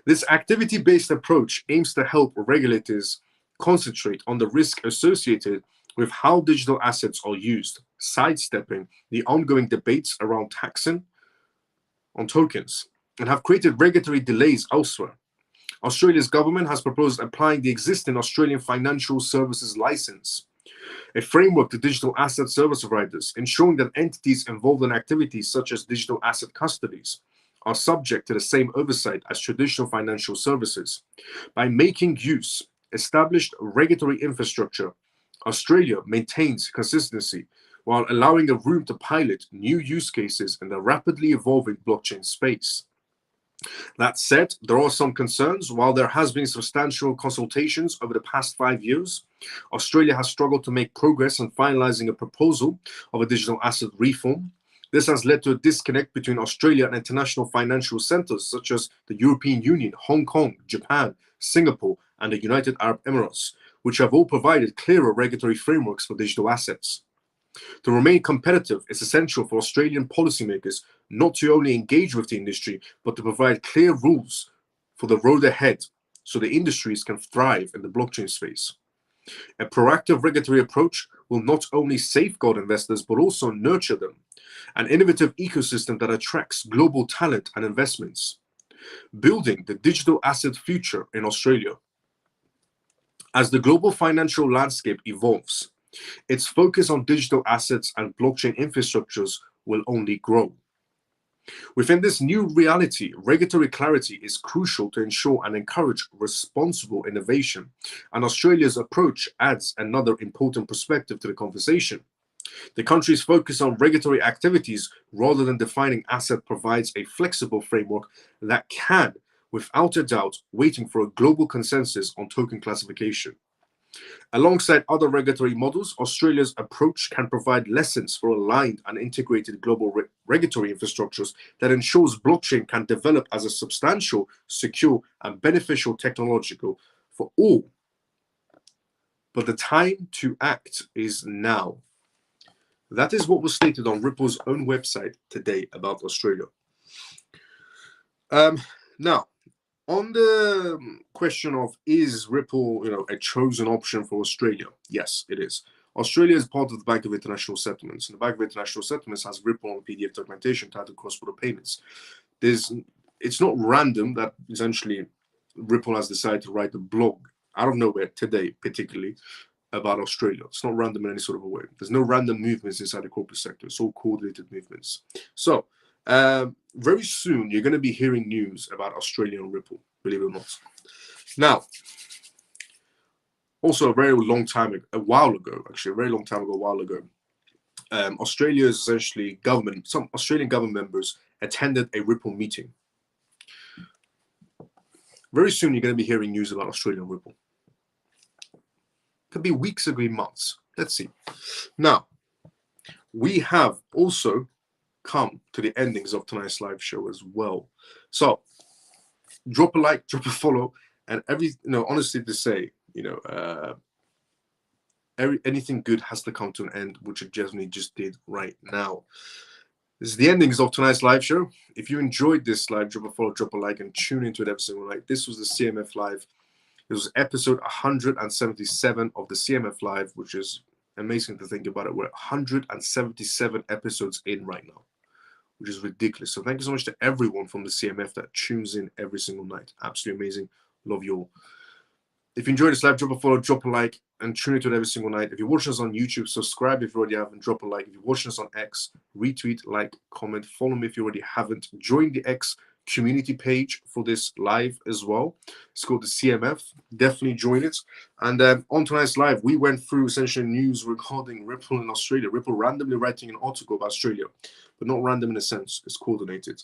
This activity-based approach aims to help regulators concentrate on the risk associated with how digital assets are used, sidestepping the ongoing debates around taxing on tokens, and have created regulatory delays elsewhere. Australia's government has proposed applying the existing Australian Financial Services Licence, a framework to digital asset service providers, ensuring that entities involved in activities such as digital asset custodies are subject to the same oversight as traditional financial services. By making use of established regulatory infrastructure, Australia maintains consistency while allowing a room to pilot new use cases in the rapidly evolving blockchain space. That said, there are some concerns. While there has been substantial consultations over the past 5 years, Australia has struggled to make progress in finalizing a proposal of a digital asset reform. This has led to a disconnect between Australia and international financial centers such as the European Union, Hong Kong, Japan, Singapore, and the United Arab Emirates, which have all provided clearer regulatory frameworks for digital assets. To remain competitive, it's essential for Australian policymakers not to only engage with the industry, but to provide clear rules for the road ahead so the industries can thrive in the blockchain space. A proactive regulatory approach will not only safeguard investors, but also nurture them, an innovative ecosystem that attracts global talent and investments, building the digital asset future in Australia. As the global financial landscape evolves, Its focus on digital assets and blockchain infrastructures will only grow. Within this new reality, regulatory clarity is crucial to ensure and encourage responsible innovation, and Australia's approach adds another important perspective to the conversation. The country's focus on regulatory activities rather than defining asset provides a flexible framework that can, without a doubt, waiting for a global consensus on token classification. Alongside other regulatory models, Australia's approach can provide lessons for aligned and integrated global regulatory infrastructures that ensures blockchain can develop as a substantial, secure, and beneficial technological for all. But the time to act is now. That is what was stated on Ripple's own website today about Australia. Now, on the question of is Ripple, a chosen option for Australia? Yes, it is. Australia is part of the Bank of International Settlements, and the Bank of International Settlements has Ripple on PDF documentation titled cross-border payments. It's not random that essentially Ripple has decided to write a blog out of nowhere today, particularly about Australia. It's not random in any sort of a way. There's no random movements inside the corporate sector. It's all coordinated movements. So, very soon, you're going to be hearing news about Australia and Ripple, believe it or not. Now, also a very long time ago, a while ago, Australia's essentially government, some Australian government members attended a Ripple meeting. Very soon, you're going to be hearing news about Australia and Ripple. Could be weeks, could be months. Let's see. Now, we have also come to the endings of tonight's live show as well. So drop a like, drop a follow, and honestly to say, anything good has to come to an end, which it genuinely just did right now. This is the endings of tonight's live show. If you enjoyed this live, drop a follow, drop a like, and tune into it every single night. This was the CMF Live. It was episode 177 of the CMF Live, which is amazing to think about it. We're 177 episodes in right now, which is ridiculous. So thank you so much to everyone from the CMF that tunes in every single night. Absolutely amazing. Love you all. If you enjoyed this live, drop a follow, drop a like, and tune into it every single night. If you're watching us on YouTube, subscribe if you already haven't, drop a like. If you're watching us on X, retweet, like, comment, follow me if you already haven't. Join the X community page for this live as well. It's called the CMF. Definitely join it. And on tonight's live, we went through essentially news regarding Ripple in Australia. Ripple randomly writing an article about Australia, but not random in a sense. It's coordinated.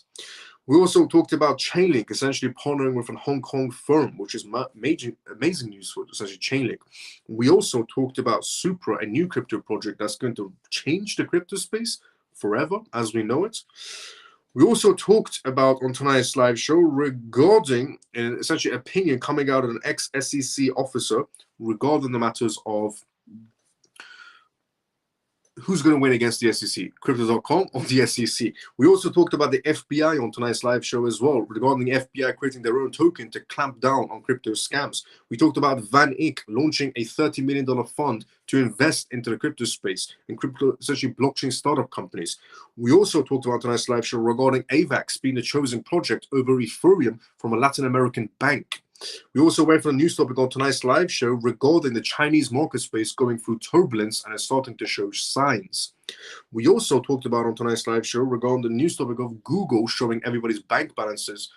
We also talked about Chainlink essentially partnering with a Hong Kong firm, which is amazing news for essentially Chainlink. We also talked about Supra, a new crypto project that's going to change the crypto space forever as we know it. We also talked about on tonight's live show regarding essentially opinion coming out of an ex-SEC officer regarding the matters of who's going to win against the SEC, Crypto.com or the SEC. We also talked about the FBI on tonight's live show as well, regarding the FBI creating their own token to clamp down on crypto scams. We talked about Van Eck launching a $30 million fund to invest into the crypto space and crypto, essentially blockchain startup companies. We also talked about tonight's live show regarding AVAX being the chosen project over Ethereum from a Latin American bank. We also went for a news topic on tonight's live show regarding the Chinese market space going through turbulence and is starting to show signs. We also talked about on tonight's live show regarding the news topic of Google showing everybody's bank balances.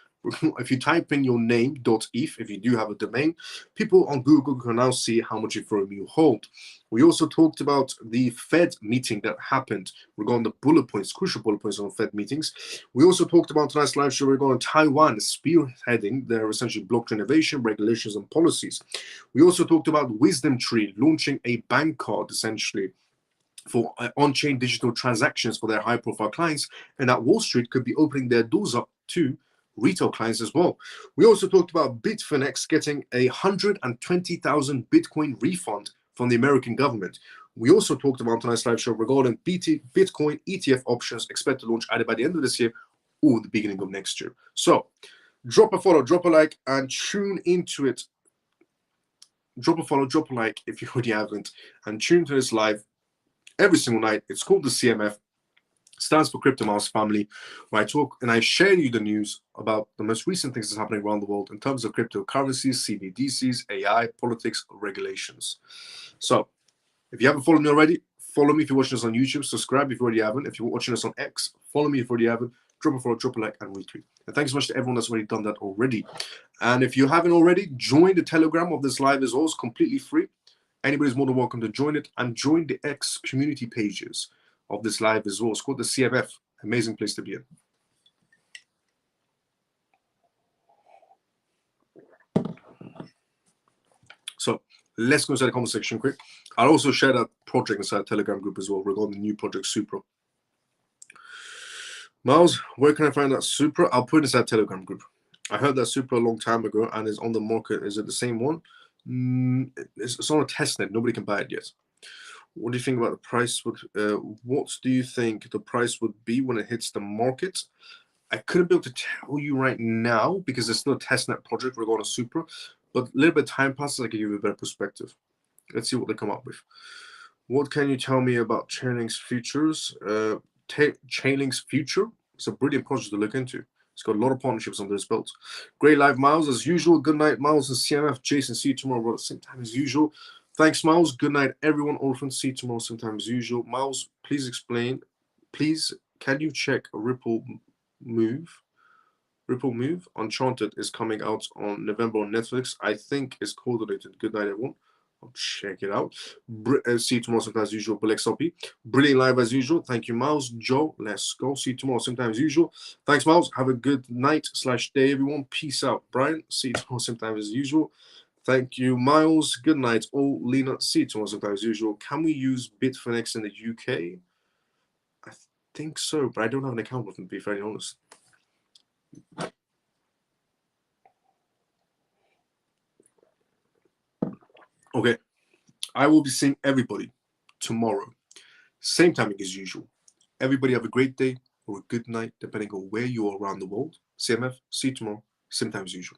If you type in your name .eth, if you do have a domain, people on Google can now see how much Ethereum you hold. We also talked about the Fed meeting that happened regarding the bullet points, crucial bullet points on Fed meetings. We also talked about tonight's live show regarding Taiwan spearheading their essentially blockchain innovation, regulations, and policies. We also talked about Wisdom Tree launching a bank card essentially for on-chain digital transactions for their high-profile clients, and that Wall Street could be opening their doors up to retail clients as well. We also talked about Bitfinex getting a 120,000 Bitcoin refund from the American government. We also talked about tonight's live show regarding Bitcoin ETF options expected to launch either by the end of this year or the beginning of next year. So drop a follow, drop a like, and tune into it. Drop a follow, drop a like if you already haven't, and tune to this live every single night. It's called the CMF. Stands for Crypto Mouse Family, where I talk and I share you the news about the most recent things that's happening around the world in terms of cryptocurrencies, CBDCs, AI, politics, regulations. So If you haven't followed me already, follow me. If you're watching us on YouTube, subscribe if you already haven't. If you're watching us on X, follow me if you already haven't. Drop a follow, drop a like, and retweet. And thanks so much to everyone that's already done that already. And if you haven't already, join the Telegram of this live as well. It's completely free. Anybody's more than welcome to join it, and join the X community pages of this live as well. It's called the CMF. Amazing place to be in. So let's go inside the comment section quick. I'll also share that project inside the Telegram group as well regarding the new project Supra. Miles, where can I find that Supra? I'll put it inside the Telegram group. I heard that Supra a long time ago and is on the market. Is it the same one? It's on a testnet. Nobody can buy it yet. What do you think about the price? What do you think the price would be when it hits the market? I couldn't be able to tell you right now because it's still a testnet project regarding Supra. But a little bit of time passes, I can give you a better perspective. Let's see what they come up with. What can you tell me about Chainlink's futures? Chainlink's future is a brilliant project to look into. It's got a lot of partnerships under its belt. Great live, Miles, as usual. Good night, Miles and CMF. Jason, see you tomorrow at the same time as usual. Thanks, Miles. Good night, everyone. Orphan, see you tomorrow same time as usual. Miles, please explain. Please, can you check a Ripple Move? Ripple Move Uncharted is coming out on November on Netflix. I think it's coordinated. Good night, everyone. I'll check it out. See you tomorrow sometime as usual. Bill XLP. Brilliant live as usual. Thank you, Miles. Joe, let's go. See you tomorrow sometime as usual. Thanks, Miles. Have a good night/day, everyone. Peace out. Brian, see you tomorrow sometime as usual. Thank you, Miles. Good night, all. Lena, see you tomorrow sometime as usual. Can we use Bitfinex in the UK? I think so, but I don't have an account with them, to be very honest. Okay, I will be seeing everybody tomorrow, same timing as usual. Everybody have a great day or a good night, depending on where you are around the world. CMF, see you tomorrow, same time as usual.